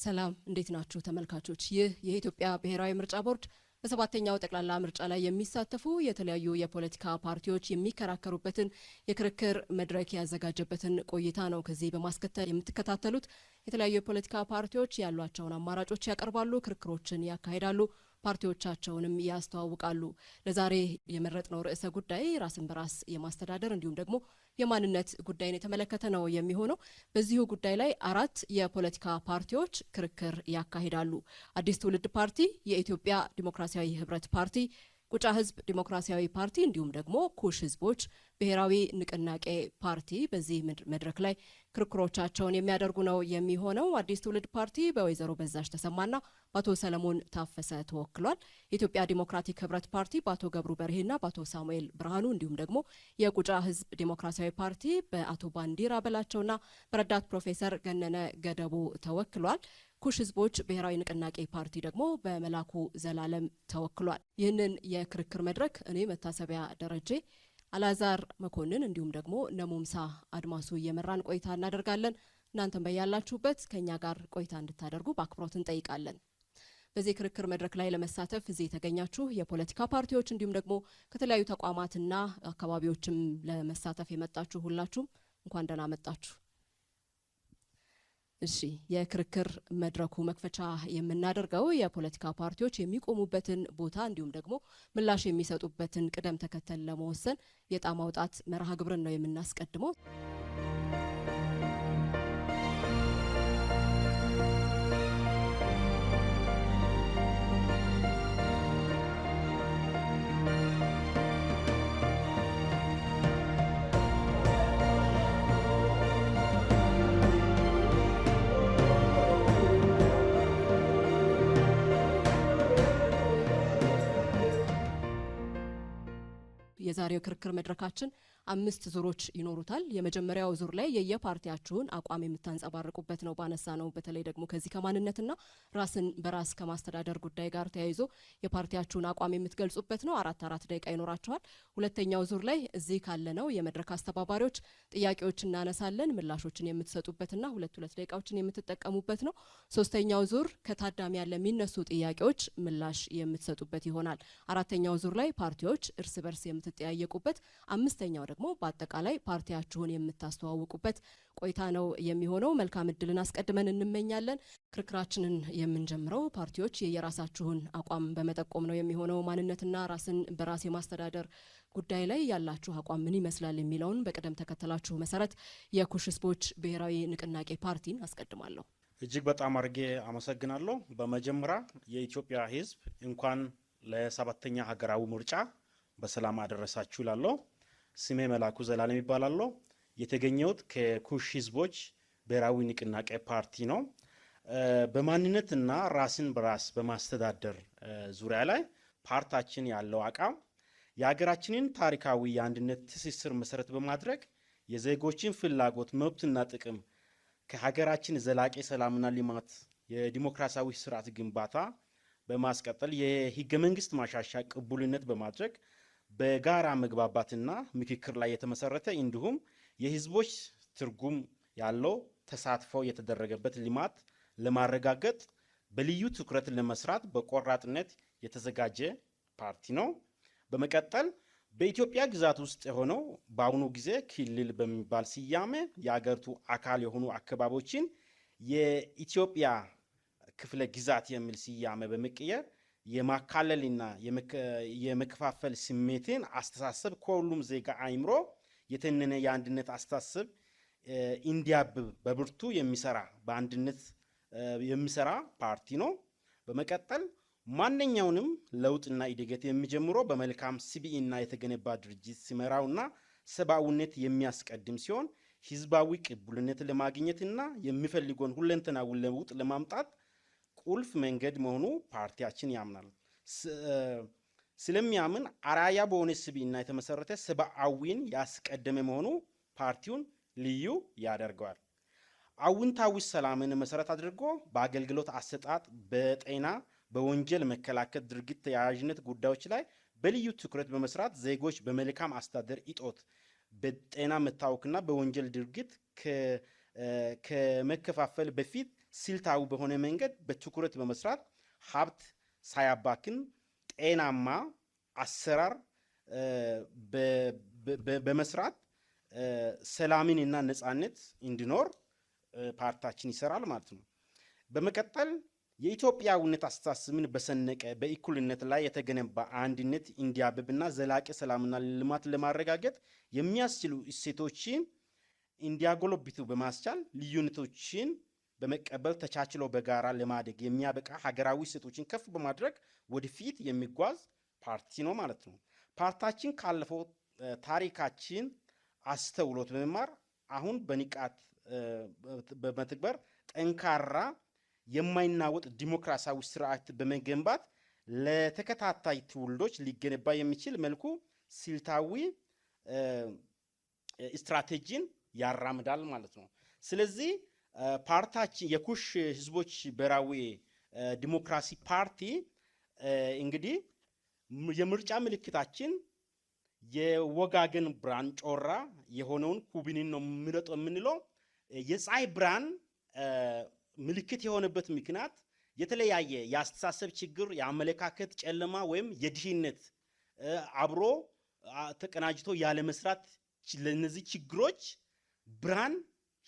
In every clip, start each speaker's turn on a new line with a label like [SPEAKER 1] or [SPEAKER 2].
[SPEAKER 1] ሰላም እንዴት ናችሁ ተመልካቾች? ይህ የኢትዮጵያ ብሔራዊ ምርጫ ቦርድ በሰባተኛው ጠቅላላ ምርጫ ላይ የሚሳተፉ የተለያዩ የፖለቲካ ፓርቲዎች የሚከራከሩበትን የክርክር መድረክ ያዘጋጀበትን ቆይታ ነው። ከዚህ በማስከተል የምትከታተሉት የተለያዩ የፖለቲካ ፓርቲዎች ያሏቸውን አማራጮች ያቀርባሉ፣ ክርክሮችን ያካሂዳሉ፣ ፓርቲዎቻቸውንም ያስተዋውቃሉ። ለዛሬ የመረጥነው ርዕሰ ጉዳይ ራስን በራስ የማስተዳደር እንዲሁም ደግሞ የማንነት ጉዳይን የተመለከተ ነው የሚሆነው። በዚሁ ጉዳይ ላይ አራት የፖለቲካ ፓርቲዎች ክርክር ያካሂዳሉ። አዲስ ትውልድ ፓርቲ፣ የኢትዮጵያ ዲሞክራሲያዊ ህብረት ፓርቲ፣ ቁጫ ህዝብ ዲሞክራሲያዊ ፓርቲ እንዲሁም ደግሞ ኩሽ ህዝቦች ብሔራዊ ንቅናቄ ፓርቲ በዚህ መድረክ ላይ ክርክሮቻቸውን የሚያደርጉ ነው የሚሆነው። አዲስ ትውልድ ፓርቲ በወይዘሮ በዛሽ ተሰማና በአቶ ሰለሞን ታፈሰ ተወክሏል። የኢትዮጵያ ዲሞክራቲክ ህብረት ፓርቲ በአቶ ገብሩ በርሄና በአቶ ሳሙኤል ብርሃኑ እንዲሁም ደግሞ የቁጫ ህዝብ ዲሞክራሲያዊ ፓርቲ በአቶ ባንዲራ በላቸውና በረዳት ፕሮፌሰር ገነነ ገደቡ ተወክሏል። ኩሽ ህዝቦች ብሔራዊ ንቅናቄ ፓርቲ ደግሞ በመላኩ ዘላለም ተወክሏል። ይህንን የክርክር መድረክ እኔ መታሰቢያ ደረጀ፣ አላዛር መኮንን እንዲሁም ደግሞ ነሙምሳ አድማሱ እየመራን ቆይታ እናደርጋለን። እናንተም በያላችሁበት ከኛ ጋር ቆይታ እንድታደርጉ በአክብሮት እንጠይቃለን። በዚህ ክርክር መድረክ ላይ ለመሳተፍ እዚህ የተገኛችሁ የፖለቲካ ፓርቲዎች እንዲሁም ደግሞ ከተለያዩ ተቋማትና አካባቢዎችም ለመሳተፍ የመጣችሁ ሁላችሁም እንኳን ደህና መጣችሁ። እሺ፣ የክርክር መድረኩ መክፈቻ የምናደርገው የፖለቲካ ፓርቲዎች የሚቆሙበትን ቦታ እንዲሁም ደግሞ ምላሽ የሚሰጡበትን ቅደም ተከተል ለመወሰን የዕጣ ማውጣት መርሃ ግብርን ነው የምናስቀድመው። የዛሬው ክርክር መድረካችን 5 ዙሮች ይኖሩታል። የመጀመሪያው ዙር ላይ የየፓርቲያችሁን አቋም የምታንጸባርቁበት ነው። ባነሳ ነው በተለይ ደግሞ ከዚህ ከማንነትና ራስን በራስ ከማስተዳደር ጉዳይ ጋር ተያይዞ የፓርቲያችሁን አቋም የምትገልጹበት ነው። 4 ደቂቃ ይኖራችኋል። ሁለተኛው ዙር ላይ እዚህ ካለነው የመድረክ አስተባባሪዎች ጥያቄዎች እናነሳለን፣ ምላሾችን የምትሰጡበትና 2 ደቂቃዎችን የምትጠቀሙበት ነው። ሶስተኛው ዙር ከታዳሚ ያለ የሚነሱ ጥያቄዎች ምላሽ የምትሰጡበት ይሆናል። አራተኛው ዙር ላይ ፓርቲዎች እርስ በርስ የምትጠያየቁበት፣ አምስተኛው ደግሞ በአጠቃላይ ፓርቲያችሁን የምታስተዋውቁበት ቆይታ ነው የሚሆነው። መልካም እድልን አስቀድመን እንመኛለን። ክርክራችንን የምንጀምረው ፓርቲዎች የየራሳችሁን አቋም በመጠቆም ነው የሚሆነው። ማንነትና ራስን በራስ የማስተዳደር ጉዳይ ላይ ያላችሁ አቋም ምን ይመስላል የሚለውን በቅደም ተከተላችሁ መሰረት የኩሽ ህዝቦች ብሔራዊ ንቅናቄ ፓርቲን አስቀድማለሁ።
[SPEAKER 2] እጅግ በጣም አድርጌ አመሰግናለሁ። በመጀመሪያ የኢትዮጵያ ህዝብ እንኳን ለሰባተኛ ሀገራዊ ምርጫ በሰላም አደረሳችሁ እላለሁ። ስሜ መላኩ ዘላለም ይባላል። የተገኘሁት ከኩሽ ህዝቦች ብሔራዊ ንቅናቄ ፓርቲ ነው። በማንነትና ራስን በራስ በማስተዳደር ዙሪያ ላይ ፓርቲያችን ያለው አቋም የሀገራችንን ታሪካዊ የአንድነት ትስስር መሰረት በማድረግ የዜጎችን ፍላጎት፣ መብትና ጥቅም ከሀገራችን ዘላቂ ሰላምና ልማት፣ የዲሞክራሲያዊ ስርዓት ግንባታ በማስቀጠል የህገ መንግስት ማሻሻያ ቅቡልነት በማድረግ በጋራ መግባባትና ምክክር ላይ የተመሰረተ እንዲሁም የህዝቦች ትርጉም ያለው ተሳትፎ የተደረገበት ልማት ለማረጋገጥ በልዩ ትኩረት ለመስራት በቆራጥነት የተዘጋጀ ፓርቲ ነው። በመቀጠል በኢትዮጵያ ግዛት ውስጥ የሆነው በአሁኑ ጊዜ ክልል በሚባል ስያሜ የአገሪቱ አካል የሆኑ አካባቢዎችን የኢትዮጵያ ክፍለ ግዛት የሚል ስያሜ በመቀየር የማካለልና የመከፋፈል ስሜትን አስተሳሰብ ከሁሉም ዜጋ አይምሮ የተነነ የአንድነት አስተሳሰብ እንዲያብብ በብርቱ የሚሰራ በአንድነት የሚሰራ ፓርቲ ነው። በመቀጠል ማንኛውንም ለውጥና እድገት የሚጀምረው በመልካም ስብዕና የተገነባ ድርጅት ሲመራውና ሰብአዊነት የሚያስቀድም ሲሆን ህዝባዊ ቅቡልነት ለማግኘትና የሚፈልገውን ሁለንተናዊ ለውጥ ለማምጣት ቁልፍ መንገድ መሆኑ ፓርቲያችን ያምናል። ስለሚያምን አራያ በሆነ ስብዕና የተመሰረተ ሰብአዊን ያስቀደመ መሆኑ ፓርቲውን ልዩ ያደርገዋል። አዎንታዊ ሰላምን መሰረት አድርጎ በአገልግሎት አሰጣጥ፣ በጤና፣ በወንጀል መከላከል ድርጊት ተያያዥነት ጉዳዮች ላይ በልዩ ትኩረት በመስራት ዜጎች በመልካም አስተዳደር እጦት፣ በጤና መታወክና በወንጀል ድርጊት ከመከፋፈል በፊት ስልታዊ በሆነ መንገድ በትኩረት በመስራት ሀብት ሳያባክን ጤናማ አሰራር በመስራት ሰላምንና ነጻነት እንዲኖር ፓርቲያችን ይሰራል ማለት ነው። በመቀጠል የኢትዮጵያዊነት አስተሳሰብን በሰነቀ በእኩልነት ላይ የተገነባ አንድነት እንዲያብብና ዘላቂ ሰላምና ልማት ለማረጋገጥ የሚያስችሉ እሴቶችን እንዲያጎለብቱ በማስቻል ልዩነቶችን በመቀበል ተቻችሎ በጋራ ለማደግ የሚያበቃ ሀገራዊ እሴቶችን ከፍ በማድረግ ወደፊት የሚጓዝ ፓርቲ ነው ማለት ነው። ፓርቲያችን ካለፈው ታሪካችን አስተውሎት በመማር አሁን በንቃት በመተግበር ጠንካራ የማይናወጥ ዲሞክራሲያዊ ስርዓት በመገንባት ለተከታታይ ትውልዶች ሊገነባ የሚችል መልኩ ስልታዊ ስትራቴጂን ያራምዳል ማለት ነው። ስለዚህ ፓርቲያችን የኩሽ ህዝቦች ብሔራዊ ዲሞክራሲ ፓርቲ እንግዲህ የምርጫ ምልክታችን የወጋገን ብርሃን ጮራ የሆነውን ኩቢንን ነው የምንለው የምንለው የፀሐይ ብርሃን ምልክት የሆነበት ምክንያት የተለያየ የአስተሳሰብ ችግር፣ የአመለካከት ጨለማ ወይም የድህነት አብሮ ተቀናጅቶ ያለ መስራት ለነዚህ ችግሮች ብርሃን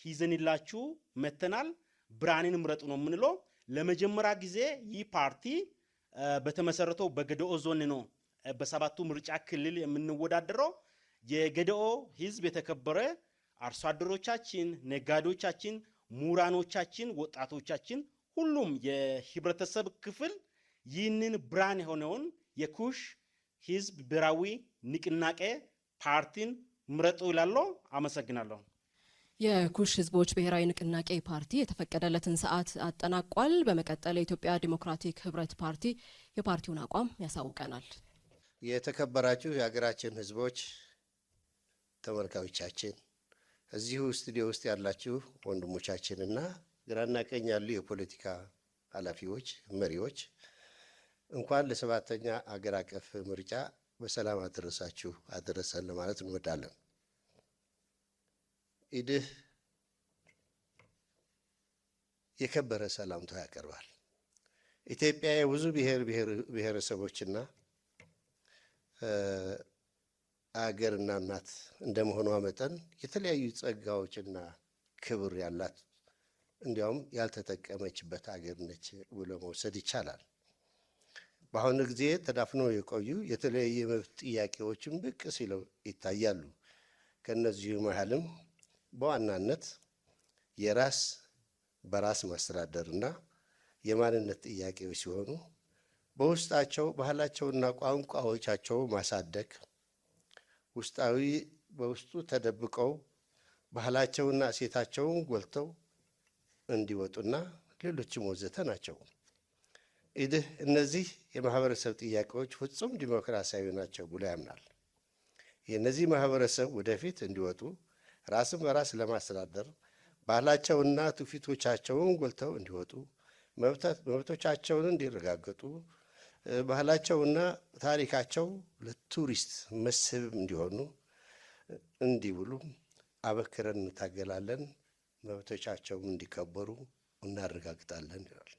[SPEAKER 2] ይዘንላችሁ መተናል፣ ብርሃንን ምረጡ ነው የምንለው። ለመጀመሪያ ጊዜ ይህ ፓርቲ በተመሰረተው በገደኦ ዞን ነው በሰባቱ ምርጫ ክልል የምንወዳደረው። የገደኦ ህዝብ የተከበረ አርሶ አደሮቻችን፣ ነጋዴዎቻችን፣ ምሁራኖቻችን፣ ወጣቶቻችን ሁሉም የህብረተሰብ ክፍል ይህንን ብርሃን የሆነውን የኩሽ ህዝብ ብሔራዊ ንቅናቄ ፓርቲን ምረጡ ይላለው። አመሰግናለሁ።
[SPEAKER 1] የኩሽ ህዝቦች ብሔራዊ ንቅናቄ ፓርቲ የተፈቀደለትን ሰዓት አጠናቋል። በመቀጠል የኢትዮጵያ ዲሞክራቲክ ህብረት ፓርቲ የፓርቲውን አቋም ያሳውቀናል።
[SPEAKER 3] የተከበራችሁ የሀገራችን ህዝቦች ተመልካዮቻችን፣ እዚሁ ስቱዲዮ ውስጥ ያላችሁ ወንድሞቻችንና ግራና ቀኝ ያሉ የፖለቲካ ኃላፊዎች፣ መሪዎች እንኳን ለሰባተኛ አገር አቀፍ ምርጫ በሰላም አደረሳችሁ አደረሰን ለማለት እንወዳለን። ኢድህ የከበረ ሰላምታ ያቀርባል። ኢትዮጵያ የብዙ ብሔረሰቦችና አገርና እናት እንደመሆኗ መጠን የተለያዩ ጸጋዎችና ክብር ያላት እንዲያውም ያልተጠቀመችበት አገር ነች ብሎ መውሰድ ይቻላል። በአሁኑ ጊዜ ተዳፍነው የቆዩ የተለያዩ የመብት ጥያቄዎችን ብቅ ሲለው ይታያሉ። ከነዚሁ መሀልም በዋናነት የራስ በራስ ማስተዳደርና የማንነት ጥያቄዎች ሲሆኑ በውስጣቸው ባህላቸውና ቋንቋዎቻቸው ማሳደግ፣ በውስጡ ተደብቀው ባህላቸውና እሴታቸውን ጎልተው እንዲወጡና ሌሎችም ወዘተ ናቸው። ኢድህ እነዚህ የማህበረሰብ ጥያቄዎች ፍጹም ዲሞክራሲያዊ ናቸው ብሎ ያምናል። የእነዚህ ማህበረሰብ ወደፊት እንዲወጡ ራስን በራስ ለማስተዳደር ባህላቸውና ትውፊቶቻቸውን ጎልተው እንዲወጡ፣ መብቶቻቸውን እንዲረጋገጡ፣ ባህላቸውና ታሪካቸው ለቱሪስት መስህብ እንዲሆኑ እንዲውሉ አበክረን እንታገላለን። መብቶቻቸውን እንዲከበሩ እናረጋግጣለን ይላል።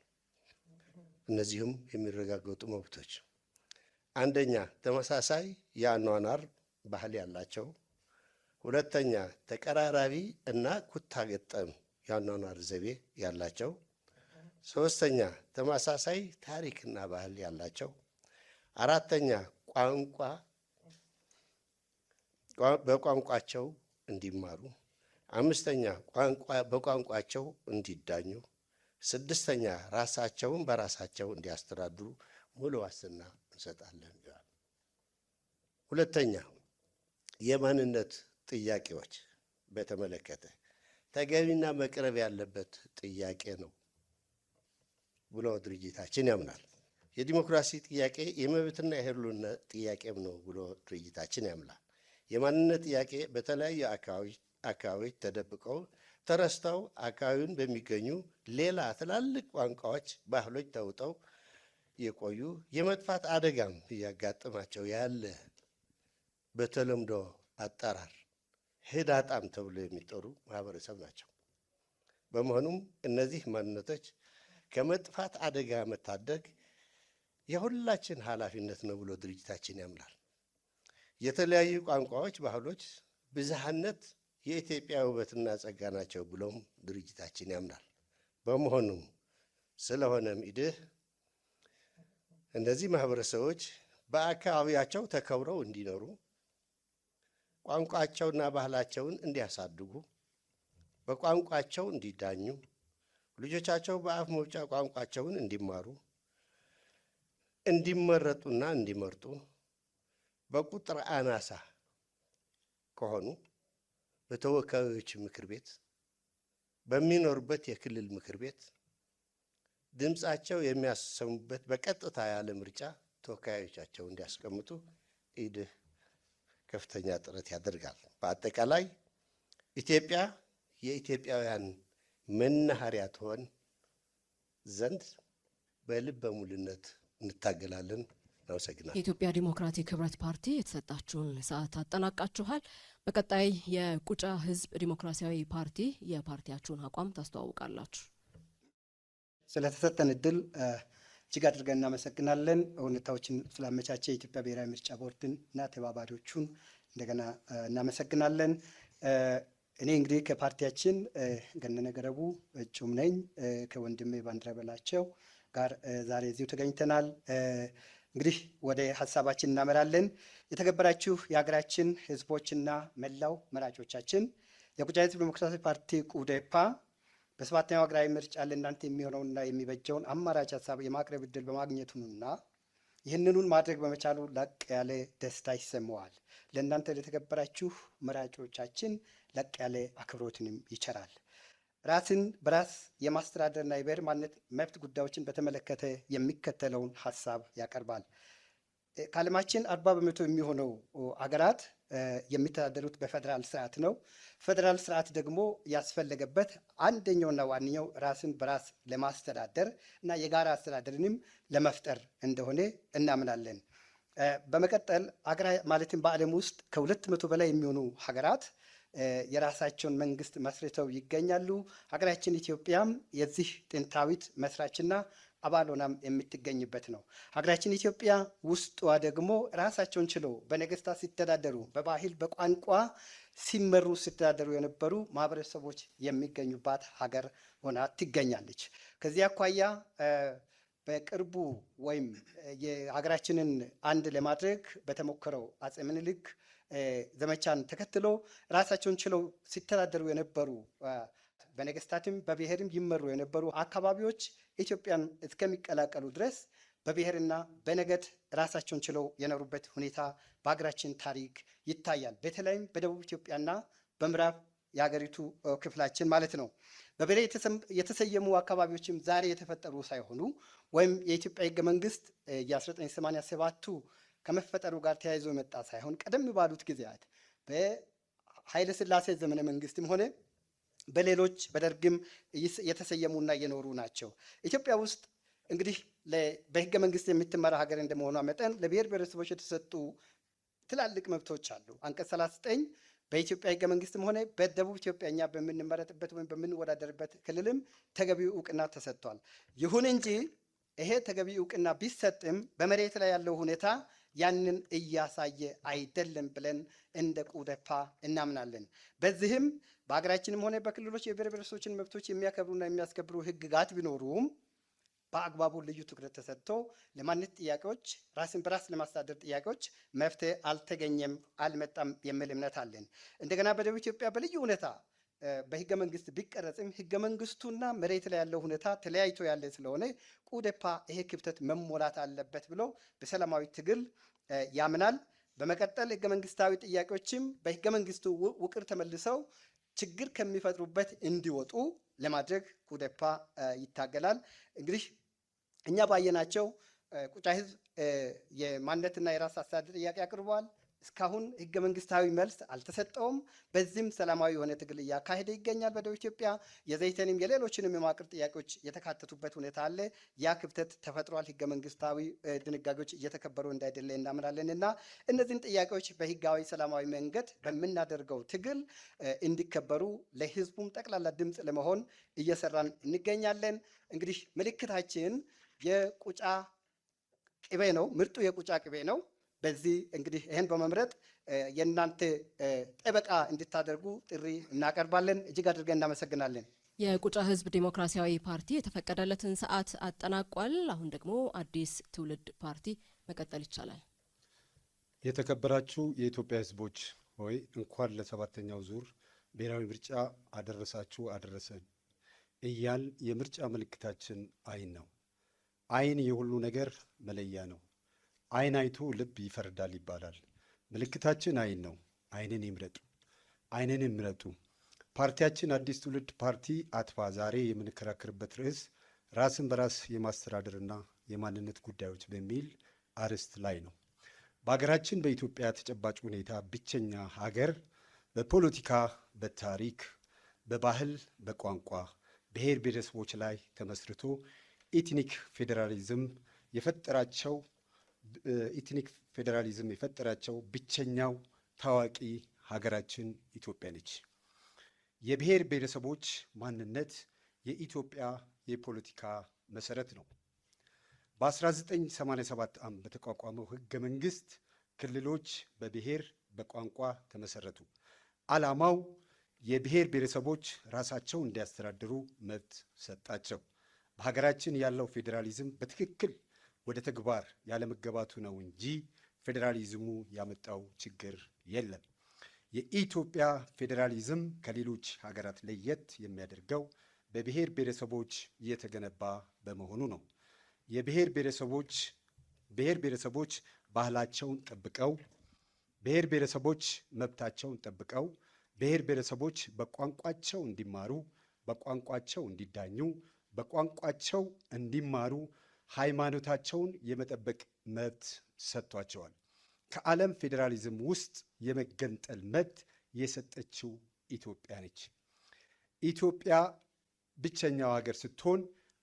[SPEAKER 3] እነዚህም የሚረጋገጡ መብቶች አንደኛ ተመሳሳይ የአኗኗር ባህል ያላቸው፣ ሁለተኛ ተቀራራቢ እና ኩታ ገጠም የአኗኗር ዘይቤ ያላቸው፣ ሶስተኛ ተመሳሳይ ታሪክና ባህል ያላቸው፣ አራተኛ በቋንቋቸው እንዲማሩ፣ አምስተኛ በቋንቋቸው እንዲዳኙ፣ ስድስተኛ ራሳቸውን በራሳቸው እንዲያስተዳድሩ ሙሉ ዋስትና እንሰጣለን ይላል። ሁለተኛ የማንነት ጥያቄዎች በተመለከተ ተገቢና መቅረብ ያለበት ጥያቄ ነው ብሎ ድርጅታችን ያምናል። የዲሞክራሲ ጥያቄ የመብትና የህልውና ጥያቄም ነው ብሎ ድርጅታችን ያምናል። የማንነት ጥያቄ በተለያዩ አካባቢዎች ተደብቀው ተረስተው አካባቢውን በሚገኙ ሌላ ትላልቅ ቋንቋዎች፣ ባህሎች ተውጠው የቆዩ የመጥፋት አደጋም እያጋጠማቸው ያለ በተለምዶ አጠራር ህዳጣም ተብሎ የሚጠሩ ማህበረሰብ ናቸው። በመሆኑም እነዚህ ማንነቶች ከመጥፋት አደጋ መታደግ የሁላችን ኃላፊነት ነው ብሎ ድርጅታችን ያምናል። የተለያዩ ቋንቋዎች፣ ባህሎች፣ ብዝሃነት የኢትዮጵያ ውበትና ጸጋ ናቸው ብሎም ድርጅታችን ያምናል። ስለሆነም ኢድህ እነዚህ ማህበረሰቦች በአካባቢያቸው ተከብረው እንዲኖሩ፣ ቋንቋቸውና ባህላቸውን እንዲያሳድጉ፣ በቋንቋቸው እንዲዳኙ፣ ልጆቻቸው በአፍ መውጫ ቋንቋቸውን እንዲማሩ፣ እንዲመረጡና እንዲመርጡ፣ በቁጥር አናሳ ከሆኑ በተወካዮች ምክር ቤት በሚኖሩበት የክልል ምክር ቤት ድምፃቸው የሚያሰሙበት በቀጥታ ያለ ምርጫ ተወካዮቻቸው እንዲያስቀምጡ ኢድህ ከፍተኛ ጥረት ያደርጋል። በአጠቃላይ ኢትዮጵያ የኢትዮጵያውያን መናኸሪያ ትሆን ዘንድ በልበ ሙሉነት እንታገላለን። እናመሰግናለን።
[SPEAKER 1] የኢትዮጵያ ዲሞክራቲክ ህብረት ፓርቲ የተሰጣችሁን ሰዓት አጠናቃችኋል። በቀጣይ የቁጫ ህዝብ ዲሞክራሲያዊ ፓርቲ የፓርቲያችሁን አቋም ታስተዋውቃላችሁ።
[SPEAKER 4] ስለተሰጠን እድል እጅግ አድርገን እናመሰግናለን። ሁኔታዎችን ስላመቻቸ የኢትዮጵያ ብሔራዊ ምርጫ ቦርድን እና ተባባሪዎቹን እንደገና እናመሰግናለን። እኔ እንግዲህ ከፓርቲያችን ገነነ ገረቡ እጩም ነኝ። ከወንድሜ ባንዲራ በላቸው ጋር ዛሬ እዚሁ ተገኝተናል። እንግዲህ ወደ ሀሳባችን እናመራለን። የተከበራችሁ የሀገራችን ህዝቦችና መላው መራጮቻችን የቁጫ ህዝብ ዲሞክራሲያዊ ፓርቲ ቁዴፓ በሰባተኛው ሀገራዊ ምርጫ ለእናንተ የሚሆነውና የሚበጀውን አማራጭ ሀሳብ የማቅረብ እድል በማግኘቱንና ይህንኑን ማድረግ በመቻሉ ላቅ ያለ ደስታ ይሰማዋል። ለእናንተ ለተከበራችሁ መራጮቻችን ላቅ ያለ አክብሮትንም ይቸራል። ራስን በራስ የማስተዳደርና የብሔር ማንነት መብት ጉዳዮችን በተመለከተ የሚከተለውን ሀሳብ ያቀርባል። ከዓለማችን 40% የሚሆነው አገራት የሚተዳደሩት በፌዴራል ስርዓት ነው። ፌዴራል ስርዓት ደግሞ ያስፈለገበት አንደኛውና ዋነኛው ራስን በራስ ለማስተዳደር እና የጋራ አስተዳደርንም ለመፍጠር እንደሆነ እናምናለን። በመቀጠል ማለትም በዓለም ውስጥ ከ200 በላይ የሚሆኑ ሀገራት የራሳቸውን መንግስት መስርተው ይገኛሉ። ሀገራችን ኢትዮጵያም የዚህ ጥንታዊት መስራችና አባል ሆናም የምትገኝበት ነው። ሀገራችን ኢትዮጵያ ውስጧ ደግሞ ራሳቸውን ችለው በነገስታት ሲተዳደሩ፣ በባህል በቋንቋ ሲመሩ ሲተዳደሩ የነበሩ ማህበረሰቦች የሚገኙባት ሀገር ሆና ትገኛለች። ከዚህ አኳያ በቅርቡ ወይም የሀገራችንን አንድ ለማድረግ በተሞከረው አፄ ምኒልክ ዘመቻን ተከትሎ ራሳቸውን ችለው ሲተዳደሩ የነበሩ በነገስታትም በብሔርም ይመሩ የነበሩ አካባቢዎች ኢትዮጵያን እስከሚቀላቀሉ ድረስ በብሔርና በነገድ ራሳቸውን ችለው የኖሩበት ሁኔታ በሀገራችን ታሪክ ይታያል። በተለይም በደቡብ ኢትዮጵያና በምዕራብ የሀገሪቱ ክፍላችን ማለት ነው። በብሔር የተሰየሙ አካባቢዎችም ዛሬ የተፈጠሩ ሳይሆኑ ወይም የኢትዮጵያ ህገ መንግስት የ1987ቱ ከመፈጠሩ ጋር ተያይዞ የመጣ ሳይሆን ቀደም ባሉት ጊዜያት በኃይለ ሥላሴ ዘመነ መንግስትም ሆነ በሌሎች በደርግም የተሰየሙና የኖሩ ናቸው። ኢትዮጵያ ውስጥ እንግዲህ በህገ መንግስት የምትመራ ሀገር እንደመሆኗ መጠን ለብሔር ብሔረሰቦች የተሰጡ ትላልቅ መብቶች አሉ። አንቀጽ 39 በኢትዮጵያ ህገ መንግስትም ሆነ በደቡብ ኢትዮጵያ እኛ በምንመረጥበት ወይም በምንወዳደርበት ክልልም ተገቢው እውቅና ተሰጥቷል። ይሁን እንጂ ይሄ ተገቢ እውቅና ቢሰጥም በመሬት ላይ ያለው ሁኔታ ያንን እያሳየ አይደለም ብለን እንደ ቁዴፓ እናምናለን። በዚህም በሀገራችንም ሆነ በክልሎች የብሔር ብሔረሰቦችን መብቶች የሚያከብሩና የሚያስከብሩ ህግጋት ቢኖሩም በአግባቡ ልዩ ትኩረት ተሰጥቶ ለማንነት ጥያቄዎች፣ ራስን በራስ ለማስተዳደር ጥያቄዎች መፍትሄ አልተገኘም፣ አልመጣም የሚል እምነት አለን። እንደገና በደቡብ ኢትዮጵያ በልዩ ሁኔታ በህገ መንግስት ቢቀረጽም ህገ መንግስቱና መሬት ላይ ያለው ሁኔታ ተለያይቶ ያለ ስለሆነ ቁዴፓ ይሄ ክፍተት መሞላት አለበት ብሎ በሰላማዊ ትግል ያምናል። በመቀጠል ህገ መንግስታዊ ጥያቄዎችም በህገ መንግስቱ ውቅር ተመልሰው ችግር ከሚፈጥሩበት እንዲወጡ ለማድረግ ቁዴፓ ይታገላል። እንግዲህ እኛ ባየናቸው ቁጫ ህዝብ የማንነትና የራስ አስተዳደር ጥያቄ አቅርበዋል። እስካሁን ህገ መንግስታዊ መልስ አልተሰጠውም። በዚህም ሰላማዊ የሆነ ትግል እያካሄደ ይገኛል በደቡብ ኢትዮጵያ። የዘይተንም የሌሎችንም የመዋቅር ጥያቄዎች የተካተቱበት ሁኔታ አለ። ያ ክፍተት ተፈጥሯል። ህገ መንግስታዊ ድንጋጌዎች እየተከበሩ እንዳይደለ እናምናለን እና እነዚህን ጥያቄዎች በህጋዊ ሰላማዊ መንገድ በምናደርገው ትግል እንዲከበሩ ለህዝቡም ጠቅላላ ድምፅ ለመሆን እየሰራን እንገኛለን። እንግዲህ ምልክታችን የቁጫ ቅቤ ነው፣ ምርጡ የቁጫ ቅቤ ነው። በዚህ እንግዲህ ይህን በመምረጥ የእናንተ ጠበቃ እንድታደርጉ ጥሪ እናቀርባለን። እጅግ አድርገን እናመሰግናለን።
[SPEAKER 1] የቁጫ ህዝብ ዲሞክራሲያዊ ፓርቲ የተፈቀደለትን ሰዓት አጠናቋል። አሁን ደግሞ አዲስ ትውልድ ፓርቲ መቀጠል ይቻላል።
[SPEAKER 5] የተከበራችሁ የኢትዮጵያ ህዝቦች ሆይ እንኳን ለሰባተኛው ዙር ብሔራዊ ምርጫ አደረሳችሁ አደረሰን እያል የምርጫ ምልክታችን አይን ነው። አይን የሁሉ ነገር መለያ ነው። አይን አይቶ ልብ ይፈርዳል ይባላል። ምልክታችን አይን ነው። አይንን ይምረጡ፣ አይንን ይምረጡ። ፓርቲያችን አዲስ ትውልድ ፓርቲ አትፋ ዛሬ የምንከራከርበት ርዕስ ራስን በራስ የማስተዳደርና የማንነት ጉዳዮች በሚል አርዕስት ላይ ነው። በሀገራችን በኢትዮጵያ ተጨባጭ ሁኔታ ብቸኛ ሀገር በፖለቲካ፣ በታሪክ፣ በባህል፣ በቋንቋ ብሔር ብሔረሰቦች ላይ ተመስርቶ ኢትኒክ ፌዴራሊዝም የፈጠራቸው ብቸኛው ታዋቂ ሀገራችን ኢትዮጵያ ነች። የብሔር ብሔረሰቦች ማንነት የኢትዮጵያ የፖለቲካ መሰረት ነው። በ1987 ዓ.ም በተቋቋመው ህገ መንግስት ክልሎች በብሔር በቋንቋ ተመሰረቱ። ዓላማው የብሔር ብሔረሰቦች ራሳቸው እንዲያስተዳድሩ መብት ሰጣቸው። በሀገራችን ያለው ፌዴራሊዝም በትክክል ወደ ተግባር ያለመገባቱ ነው እንጂ ፌዴራሊዝሙ ያመጣው ችግር የለም። የኢትዮጵያ ፌዴራሊዝም ከሌሎች ሀገራት ለየት የሚያደርገው በብሔር ብሔረሰቦች የተገነባ በመሆኑ ነው። ብሔር ብሔረሰቦች ባህላቸውን ጠብቀው፣ ብሔር ብሔረሰቦች መብታቸውን ጠብቀው፣ ብሔር ብሔረሰቦች በቋንቋቸው እንዲማሩ፣ በቋንቋቸው እንዲዳኙ፣ በቋንቋቸው እንዲማሩ ሃይማኖታቸውን የመጠበቅ መብት ሰጥቷቸዋል። ከዓለም ፌዴራሊዝም ውስጥ የመገንጠል መብት የሰጠችው ኢትዮጵያ ነች። ኢትዮጵያ ብቸኛው ሀገር ስትሆን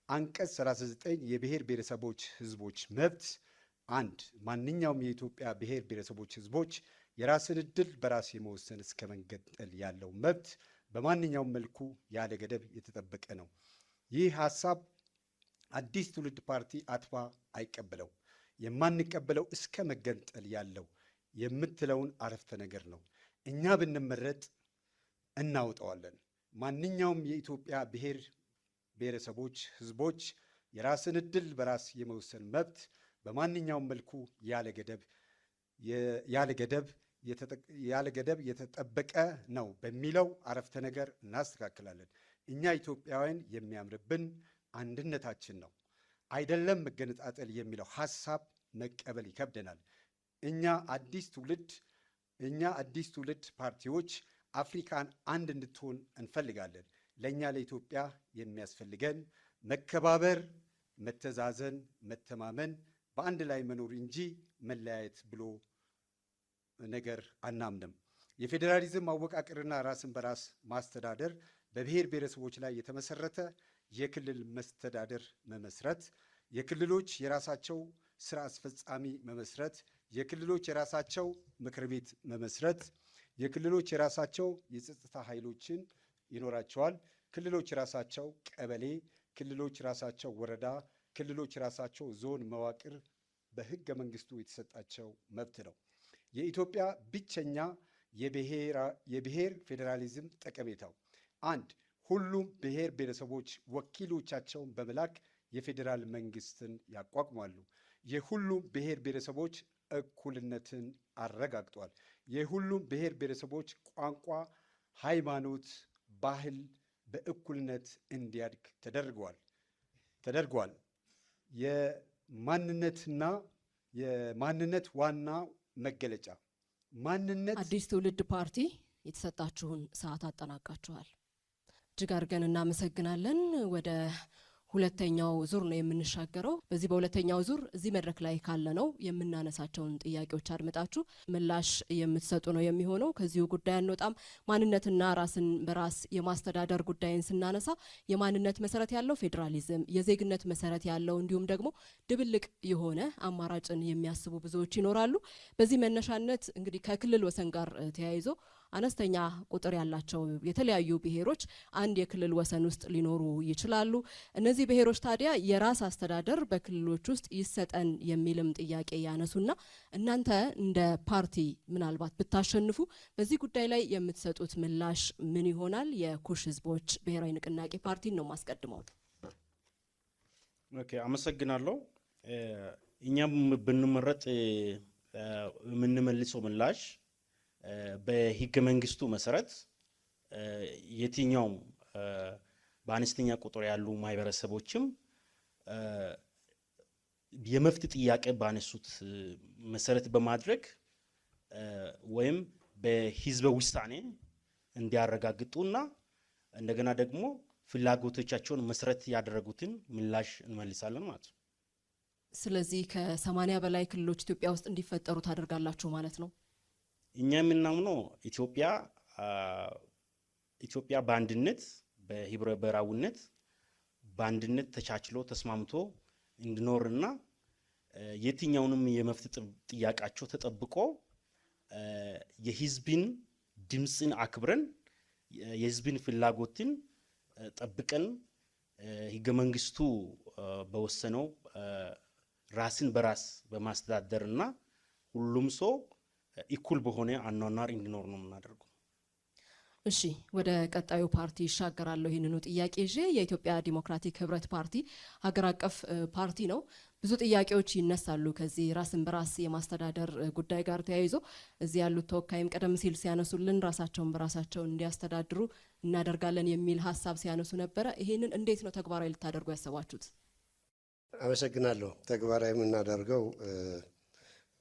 [SPEAKER 5] አንቀጽ 39 የብሔር ብሔረሰቦች ህዝቦች መብት አንድ ማንኛውም የኢትዮጵያ ብሔር ብሔረሰቦች ህዝቦች የራስን ዕድል በራስ የመወሰን እስከ መገንጠል ያለው መብት በማንኛውም መልኩ ያለ ገደብ የተጠበቀ ነው። ይህ ሀሳብ አዲስ ትውልድ ፓርቲ አትፋ አይቀበለው። የማንቀበለው እስከ መገንጠል ያለው የምትለውን አረፍተ ነገር ነው። እኛ ብንመረጥ እናውጠዋለን። ማንኛውም የኢትዮጵያ ብሔር ብሔረሰቦች ህዝቦች የራስን ዕድል በራስ የመወሰን መብት በማንኛውም መልኩ ያለ ገደብ የተጠበቀ ነው በሚለው አረፍተ ነገር እናስተካክላለን። እኛ ኢትዮጵያውያን የሚያምርብን አንድነታችን ነው፣ አይደለም መገነጣጠል የሚለው ሀሳብ መቀበል ይከብደናል። እኛ አዲስ ትውልድ ፓርቲዎች አፍሪካን አንድ እንድትሆን እንፈልጋለን። ለእኛ ለኢትዮጵያ የሚያስፈልገን መከባበር፣ መተዛዘን፣ መተማመን፣ በአንድ ላይ መኖር እንጂ መለያየት ብሎ ነገር አናምንም። የፌዴራሊዝም አወቃቀርና ራስን በራስ ማስተዳደር በብሔር ብሔረሰቦች ላይ የተመሰረተ የክልል መስተዳደር መመስረት፣ የክልሎች የራሳቸው ስራ አስፈጻሚ መመስረት፣ የክልሎች የራሳቸው ምክር ቤት መመስረት፣ የክልሎች የራሳቸው የጸጥታ ኃይሎችን ይኖራቸዋል። ክልሎች የራሳቸው ቀበሌ፣ ክልሎች የራሳቸው ወረዳ፣ ክልሎች የራሳቸው ዞን መዋቅር በህገ መንግስቱ የተሰጣቸው መብት ነው። የኢትዮጵያ ብቸኛ የብሔር ፌዴራሊዝም ጠቀሜታው አንድ ሁሉም ብሔር ብሔረሰቦች ወኪሎቻቸውን በመላክ የፌዴራል መንግስትን ያቋቁማሉ። የሁሉም ብሔር ብሔረሰቦች እኩልነትን አረጋግጧል። የሁሉም ብሔር ብሔረሰቦች ቋንቋ፣ ሃይማኖት፣ ባህል በእኩልነት እንዲያድግ ተደርጓል። የማንነት ዋና መገለጫ ማንነት።
[SPEAKER 1] አዲስ ትውልድ ፓርቲ የተሰጣችሁን ሰዓት አጠናቃችኋል። እጅግ አድርገን እናመሰግናለን። ወደ ሁለተኛው ዙር ነው የምንሻገረው። በዚህ በሁለተኛው ዙር እዚህ መድረክ ላይ ካለ ነው የምናነሳቸውን ጥያቄዎች አድምጣችሁ ምላሽ የምትሰጡ ነው የሚሆነው። ከዚሁ ጉዳይ አንወጣም። ማንነትና ራስን በራስ የማስተዳደር ጉዳይን ስናነሳ የማንነት መሰረት ያለው ፌዴራሊዝም፣ የዜግነት መሰረት ያለው እንዲሁም ደግሞ ድብልቅ የሆነ አማራጭን የሚያስቡ ብዙዎች ይኖራሉ። በዚህ መነሻነት እንግዲህ ከክልል ወሰን ጋር ተያይዞ አነስተኛ ቁጥር ያላቸው የተለያዩ ብሔሮች አንድ የክልል ወሰን ውስጥ ሊኖሩ ይችላሉ። እነዚህ ብሔሮች ታዲያ የራስ አስተዳደር በክልሎች ውስጥ ይሰጠን የሚልም ጥያቄ ያነሱና እናንተ እንደ ፓርቲ ምናልባት ብታሸንፉ በዚህ ጉዳይ ላይ የምትሰጡት ምላሽ ምን ይሆናል? የኩሽ ህዝቦች ብሔራዊ ንቅናቄ ፓርቲን ነው ማስቀድመው።
[SPEAKER 2] ኦኬ፣ አመሰግናለሁ። እኛም ብንመረጥ የምንመልሰው ምላሽ በህገ መንግስቱ መሰረት የትኛውም በአነስተኛ ቁጥር ያሉ ማህበረሰቦችም የመብት ጥያቄ ባነሱት መሰረት በማድረግ ወይም በህዝበ ውሳኔ እንዲያረጋግጡና እንደገና ደግሞ ፍላጎቶቻቸውን መሰረት ያደረጉትን ምላሽ እንመልሳለን ማለት ነው።
[SPEAKER 1] ስለዚህ ከ80 በላይ ክልሎች ኢትዮጵያ ውስጥ እንዲፈጠሩ ታደርጋላችሁ ማለት ነው?
[SPEAKER 2] እኛ የምናምነው ኢትዮጵያ በአንድነት በህብረ ብሔራዊነት በአንድነት ተቻችሎ ተስማምቶ እንዲኖርና የትኛውንም የመብት ጥያቄያቸው ተጠብቆ የህዝብን ድምፅን አክብረን የህዝብን ፍላጎትን ጠብቀን ህገ መንግስቱ በወሰነው ራስን በራስ በማስተዳደርና ሁሉም ሰው ኢኩል በሆነ አኗኗር እንዲኖር ነው የምናደርገው።
[SPEAKER 1] እሺ፣ ወደ ቀጣዩ ፓርቲ ይሻገራለሁ። ይህንኑ ጥያቄ ይዤ የኢትዮጵያ ዲሞክራቲክ ህብረት ፓርቲ ሀገር አቀፍ ፓርቲ ነው። ብዙ ጥያቄዎች ይነሳሉ ከዚህ ራስን በራስ የማስተዳደር ጉዳይ ጋር ተያይዞ። እዚህ ያሉት ተወካይም ቀደም ሲል ሲያነሱልን ራሳቸውን በራሳቸው እንዲያስተዳድሩ እናደርጋለን የሚል ሀሳብ ሲያነሱ ነበረ። ይህንን እንዴት ነው ተግባራዊ ልታደርጉ ያሰባችሁት?
[SPEAKER 3] አመሰግናለሁ። ተግባራዊ የምናደርገው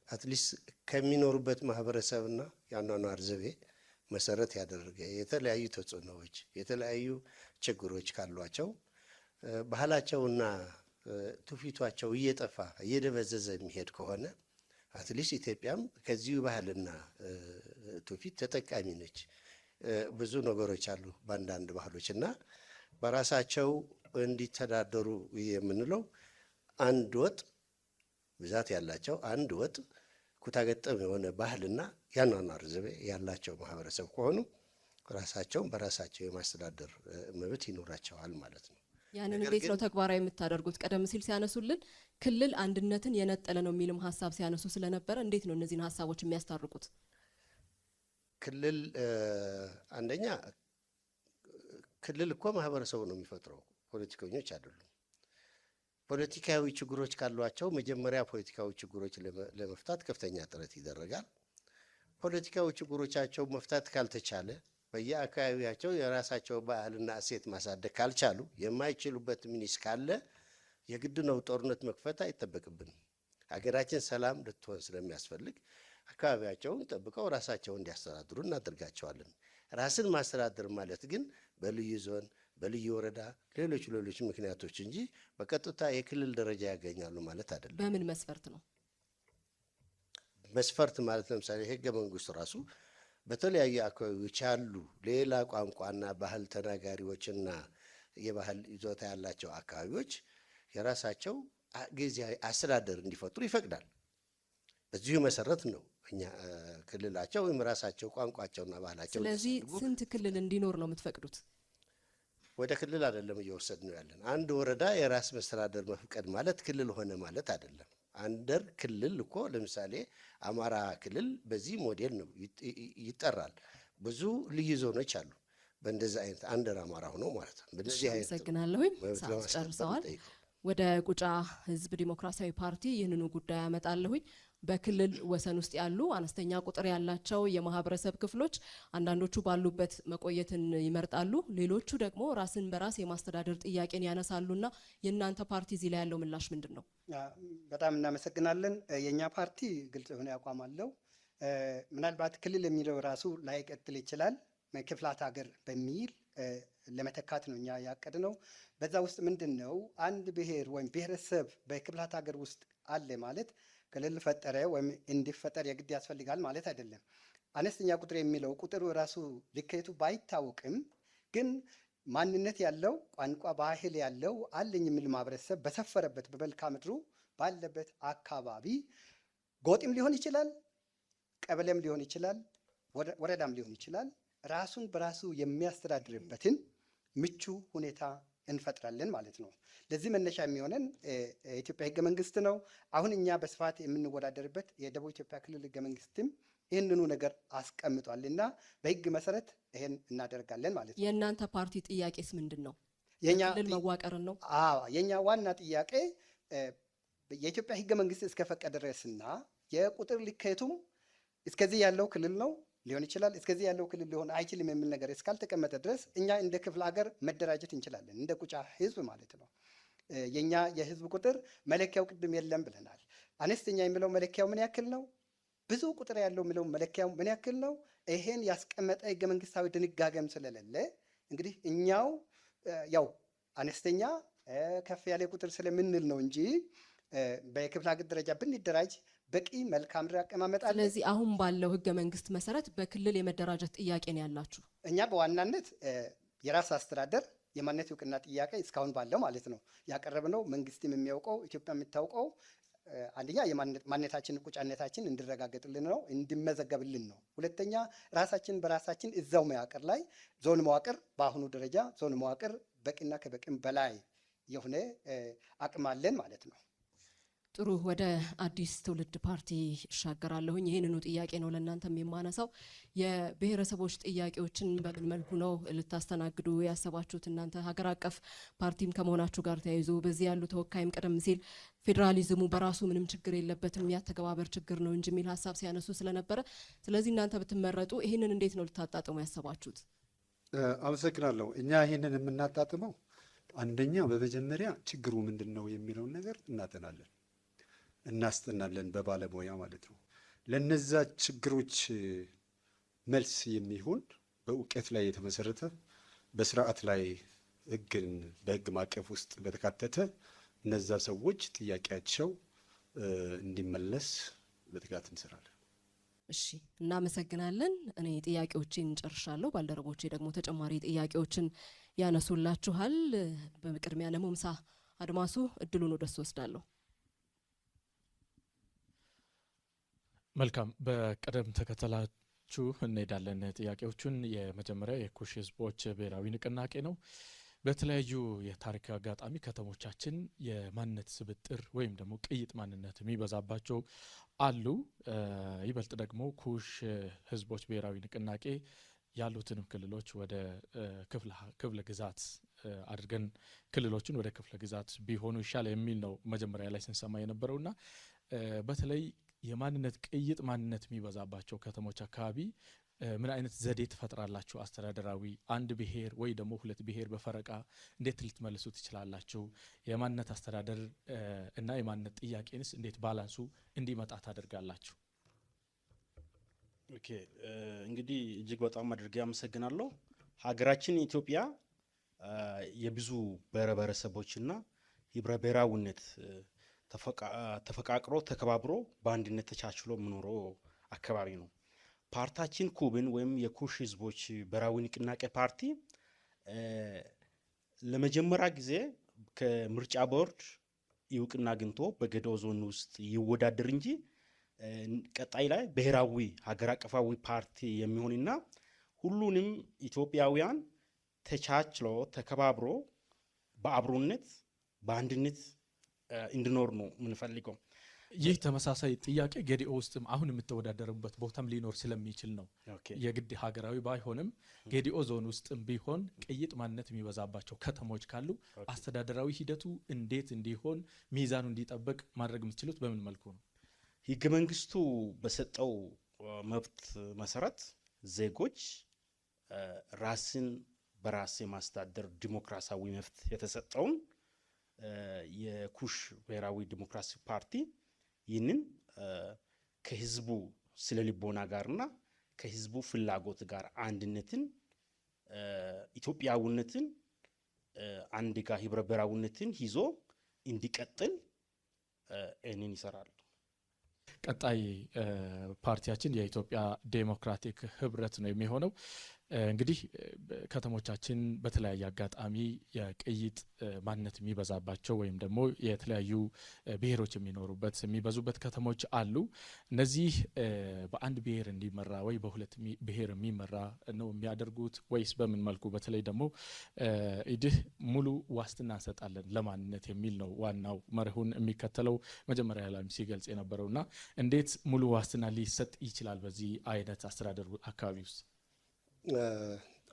[SPEAKER 3] አትሊስት ከሚኖሩበት ማህበረሰብና የአኗኗር ዘይቤ መሰረት ያደረገ የተለያዩ ተጽዕኖዎች፣ የተለያዩ ችግሮች ካሏቸው ባህላቸውና ትውፊቷቸው እየጠፋ እየደበዘዘ የሚሄድ ከሆነ አትሊስት ኢትዮጵያም ከዚሁ ባህልና ትውፊት ተጠቃሚ ነች። ብዙ ነገሮች አሉ በአንዳንድ ባህሎች እና በራሳቸው እንዲተዳደሩ የምንለው አንድ ወጥ ብዛት ያላቸው አንድ ወጥ ኩታገጠም የሆነ ባህልና ያኗኗር ዘይቤ ያላቸው ማህበረሰብ ከሆኑ ራሳቸውን በራሳቸው የማስተዳደር መብት ይኖራቸዋል ማለት ነው።
[SPEAKER 1] ያንን እንዴት ነው ተግባራዊ የምታደርጉት? ቀደም ሲል ሲያነሱልን ክልል አንድነትን የነጠለ ነው የሚልም ሀሳብ ሲያነሱ ስለነበረ እንዴት ነው እነዚህን ሀሳቦች የሚያስታርቁት?
[SPEAKER 3] ክልል አንደኛ ክልል እኮ ማህበረሰቡ ነው የሚፈጥረው፣ ፖለቲከኞች አይደሉም። ፖለቲካዊ ችግሮች ካሏቸው መጀመሪያ ፖለቲካዊ ችግሮች ለመፍታት ከፍተኛ ጥረት ይደረጋል። ፖለቲካዊ ችግሮቻቸው መፍታት ካልተቻለ በየአካባቢያቸው የራሳቸው ባህልና እሴት ማሳደግ ካልቻሉ የማይችሉበት ሚኒስ ካለ የግድ ነው ጦርነት መክፈት አይጠበቅብንም። ሀገራችን ሰላም ልትሆን ስለሚያስፈልግ አካባቢያቸውን ጠብቀው ራሳቸውን እንዲያስተዳድሩ እናደርጋቸዋለን። ራስን ማስተዳደር ማለት ግን በልዩ ዞን፣ በልዩ ወረዳ፣ ሌሎች ምክንያቶች እንጂ በቀጥታ የክልል ደረጃ ያገኛሉ ማለት አይደለም።
[SPEAKER 1] በምን መስፈርት ነው?
[SPEAKER 3] መስፈርት ማለት ለምሳሌ ህገ መንግስቱ ራሱ በተለያዩ አካባቢዎች ያሉ ሌላ ቋንቋና ባህል ተናጋሪዎችና የባህል ይዞታ ያላቸው አካባቢዎች የራሳቸው ጊዜያዊ አስተዳደር እንዲፈጥሩ ይፈቅዳል። በዚሁ መሰረት ነው እኛ ክልላቸው ወይም ራሳቸው ቋንቋቸውና ባህላቸው።
[SPEAKER 1] ስለዚህ ስንት ክልል እንዲኖር ነው የምትፈቅዱት?
[SPEAKER 3] ወደ ክልል አይደለም እየወሰድ ነው ያለን። አንድ ወረዳ የራስ መስተዳደር መፍቀድ ማለት ክልል ሆነ ማለት አይደለም። አንደር ክልል እኮ ለምሳሌ አማራ ክልል በዚህ ሞዴል ነው ይጠራል። ብዙ ልዩ ዞኖች አሉ በእንደዚህ አይነት አንደር አማራ ሆኖ ማለት ነው። በዚህ አይነት
[SPEAKER 1] አመሰግናለሁኝ። ሰዓት ጨርሰዋል። ወደ ቁጫ ህዝብ ዲሞክራሲያዊ ፓርቲ ይህንኑ ጉዳይ አመጣለሁኝ። በክልል ወሰን ውስጥ ያሉ አነስተኛ ቁጥር ያላቸው የማህበረሰብ ክፍሎች አንዳንዶቹ ባሉበት መቆየትን ይመርጣሉ፣ ሌሎቹ ደግሞ ራስን በራስ የማስተዳደር ጥያቄን ያነሳሉና የእናንተ ፓርቲ እዚህ ላይ ያለው ምላሽ ምንድን ነው?
[SPEAKER 4] በጣም እናመሰግናለን። የእኛ ፓርቲ ግልጽ የሆነ አቋም አለው። ምናልባት ክልል የሚለው ራሱ ላይቀጥል ይችላል። ክፍላት ሀገር በሚል ለመተካት ነው እኛ ያቀድነው። በዛ ውስጥ ምንድን ነው አንድ ብሔር ወይም ብሔረሰብ በክፍላት ሀገር ውስጥ አለ ማለት ክልል ፈጠረ ወይም እንዲፈጠር የግድ ያስፈልጋል ማለት አይደለም። አነስተኛ ቁጥር የሚለው ቁጥሩ ራሱ ልኬቱ ባይታወቅም ግን ማንነት ያለው ቋንቋ፣ ባህል ያለው አለኝ የሚል ማህበረሰብ በሰፈረበት በመልክዓ ምድሩ ባለበት አካባቢ ጎጥም ሊሆን ይችላል፣ ቀበሌም ሊሆን ይችላል፣ ወረዳም ሊሆን ይችላል። ራሱን በራሱ የሚያስተዳድርበትን ምቹ ሁኔታ እንፈጥራለን ማለት ነው። ለዚህ መነሻ የሚሆነን የኢትዮጵያ ህገ መንግስት ነው። አሁን እኛ በስፋት የምንወዳደርበት የደቡብ ኢትዮጵያ ክልል ህገ መንግስትም ይህንኑ ነገር አስቀምጧል እና በህግ መሰረት ይሄን እናደርጋለን ማለት ነው።
[SPEAKER 1] የእናንተ ፓርቲ ጥያቄስ ምንድን ነው? ክልል መዋቀርን ነው?
[SPEAKER 4] የኛ ዋና ጥያቄ የኢትዮጵያ ህገ መንግስት እስከፈቀደ ድረስና የቁጥር ልኬቱም እስከዚህ ያለው ክልል ነው ሊሆን ይችላል፣ እስከዚህ ያለው ክልል ሊሆን አይችልም የሚል ነገር እስካልተቀመጠ ድረስ እኛ እንደ ክፍለ ሀገር መደራጀት እንችላለን፣ እንደ ቁጫ ህዝብ ማለት ነው። የኛ የህዝብ ቁጥር መለኪያው ቅድም የለም ብለናል። አነስተኛ የሚለው መለኪያው ምን ያክል ነው? ብዙ ቁጥር ያለው የሚለው መለኪያው ምን ያክል ነው? ይሄን ያስቀመጠ ህገ መንግስታዊ ድንጋጌም ስለሌለ እንግዲህ እኛው ያው አነስተኛ ከፍ ያለ ቁጥር ስለምንል ነው እንጂ በክፍለ ሀገር ደረጃ ብንደራጅ በቂ መልክዓ ምድር አቀማመጥ አለ።
[SPEAKER 1] ስለዚህ አሁን ባለው ህገ መንግስት መሰረት በክልል የመደራጀት ጥያቄ ነው ያላችሁ?
[SPEAKER 4] እኛ በዋናነት የራስ አስተዳደር የማንነት እውቅና ጥያቄ እስካሁን ባለው ማለት ነው ያቀረብነው። መንግስትም የሚያውቀው ኢትዮጵያ የምታውቀው አንደኛ የማንነታችን ቁጫነታችን እንዲረጋገጥልን ነው፣ እንዲመዘገብልን ነው። ሁለተኛ ራሳችን በራሳችን እዛው መዋቅር ላይ ዞን መዋቅር በአሁኑ ደረጃ ዞን መዋቅር በቂና ከበቂም በላይ የሆነ አቅም አለን ማለት ነው።
[SPEAKER 1] ጥሩ፣ ወደ አዲስ ትውልድ ፓርቲ እሻገራለሁኝ። ይህንኑ ጥያቄ ነው ለእናንተም የማነሳው። የብሔረሰቦች ጥያቄዎችን በምን መልኩ ነው ልታስተናግዱ ያሰባችሁት? እናንተ ሀገር አቀፍ ፓርቲም ከመሆናችሁ ጋር ተያይዞ በዚህ ያሉ ተወካይም ቀደም ሲል ፌዴራሊዝሙ በራሱ ምንም ችግር የለበትም ያተገባበር ችግር ነው እንጂ የሚል ሀሳብ ሲያነሱ ስለነበረ፣ ስለዚህ እናንተ ብትመረጡ ይህንን እንዴት ነው ልታጣጥሙ ያሰባችሁት?
[SPEAKER 5] አመሰግናለሁ። እኛ ይህንን የምናጣጥመው አንደኛ በመጀመሪያ ችግሩ ምንድን ነው የሚለውን ነገር እናጠናለን እናስጠናለን በባለሙያ ማለት ነው። ለነዛ ችግሮች መልስ የሚሆን በእውቀት ላይ የተመሰረተ በስርዓት ላይ ህግን በህግ ማዕቀፍ ውስጥ በተካተተ እነዛ ሰዎች ጥያቄያቸው እንዲመለስ በትጋት እንሰራለን።
[SPEAKER 1] እሺ፣ እናመሰግናለን። እኔ ጥያቄዎችን ጨርሻለሁ። ባልደረቦቼ ደግሞ ተጨማሪ ጥያቄዎችን ያነሱላችኋል። በቅድሚያ ለሙምሳ አድማሱ እድሉን ወደሱ ወስዳለሁ።
[SPEAKER 6] መልካም፣ በቅደም ተከተላችሁ እንሄዳለን ጥያቄዎቹን። የመጀመሪያ የኩሽ ህዝቦች ብሔራዊ ንቅናቄ ነው። በተለያዩ የታሪክ አጋጣሚ ከተሞቻችን የማንነት ስብጥር ወይም ደግሞ ቅይጥ ማንነት የሚበዛባቸው አሉ። ይበልጥ ደግሞ ኩሽ ህዝቦች ብሔራዊ ንቅናቄ ያሉትንም ክልሎች ወደ ክፍለ ግዛት አድርገን ክልሎችን ወደ ክፍለ ግዛት ቢሆኑ ይሻል የሚል ነው መጀመሪያ ላይ ስንሰማ የነበረውና በተለይ የማንነት ቅይጥ ማንነት የሚበዛባቸው ከተሞች አካባቢ ምን አይነት ዘዴ ትፈጥራላችሁ? አስተዳደራዊ አንድ ብሔር ወይ ደግሞ ሁለት ብሔር በፈረቃ እንዴት ልትመልሱ ትችላላችሁ? የማንነት አስተዳደር እና የማንነት ጥያቄንስ እንዴት ባላንሱ እንዲመጣ ታደርጋላችሁ?
[SPEAKER 2] ኦኬ፣ እንግዲህ እጅግ በጣም አድርጌ አመሰግናለሁ። ሀገራችን ኢትዮጵያ የብዙ ብሔረሰቦችና ህብረ ብሔራዊነት ተፈቃቅሮ ተከባብሮ በአንድነት ተቻችሎ የምኖረው አካባቢ ነው። ፓርቲያችን ኩብን ወይም የኩሽ ህዝቦች ብሔራዊ ንቅናቄ ፓርቲ ለመጀመሪያ ጊዜ ከምርጫ ቦርድ እውቅና አግኝቶ በገዶ ዞን ውስጥ ይወዳደር እንጂ ቀጣይ ላይ ብሔራዊ ሀገር አቀፋዊ ፓርቲ የሚሆንና ሁሉንም ኢትዮጵያውያን ተቻችሎ ተከባብሮ በአብሮነት በአንድነት እንድኖር ነው የምንፈልገው።
[SPEAKER 6] ይህ ተመሳሳይ ጥያቄ ጌዲኦ ውስጥም አሁን የምትወዳደርበት ቦታም ሊኖር ስለሚችል ነው። የግድ ሀገራዊ ባይሆንም ጌዲኦ ዞን ውስጥም ቢሆን ቅይጥ ማንነት የሚበዛባቸው ከተሞች ካሉ አስተዳደራዊ ሂደቱ እንዴት እንዲሆን ሚዛኑ እንዲጠበቅ ማድረግ የምትችሉት በምን መልኩ ነው?
[SPEAKER 2] ህገ መንግስቱ በሰጠው መብት መሰረት ዜጎች ራስን በራስ የማስተዳደር ዲሞክራሲያዊ መብት የተሰጠውን የኩሽ ብሔራዊ ዲሞክራሲ ፓርቲ ይህንን ከህዝቡ ስለ ልቦና ጋርና ከህዝቡ ፍላጎት ጋር አንድነትን ኢትዮጵያዊነትን አንድ ጋር ህብረ ብሔራዊነትን ይዞ እንዲቀጥል እኔን ይሰራሉ።
[SPEAKER 6] ቀጣይ ፓርቲያችን የኢትዮጵያ ዴሞክራቲክ ህብረት ነው የሚሆነው። እንግዲህ ከተሞቻችን በተለያየ አጋጣሚ የቅይጥ ማንነት የሚበዛባቸው ወይም ደግሞ የተለያዩ ብሔሮች የሚበዙበት ከተሞች አሉ። እነዚህ በአንድ ብሔር እንዲመራ ወይ በሁለት ብሔር የሚመራ ነው የሚያደርጉት ወይስ በምን መልኩ? በተለይ ደግሞ ኢድህ ሙሉ ዋስትና እንሰጣለን ለማንነት የሚል ነው ዋናው መርሁን የሚከተለው መጀመሪያ ላይ ሲገልጽ የነበረውና እንዴት ሙሉ ዋስትና ሊሰጥ ይችላል በዚህ አይነት አስተዳደር አካባቢ ውስጥ?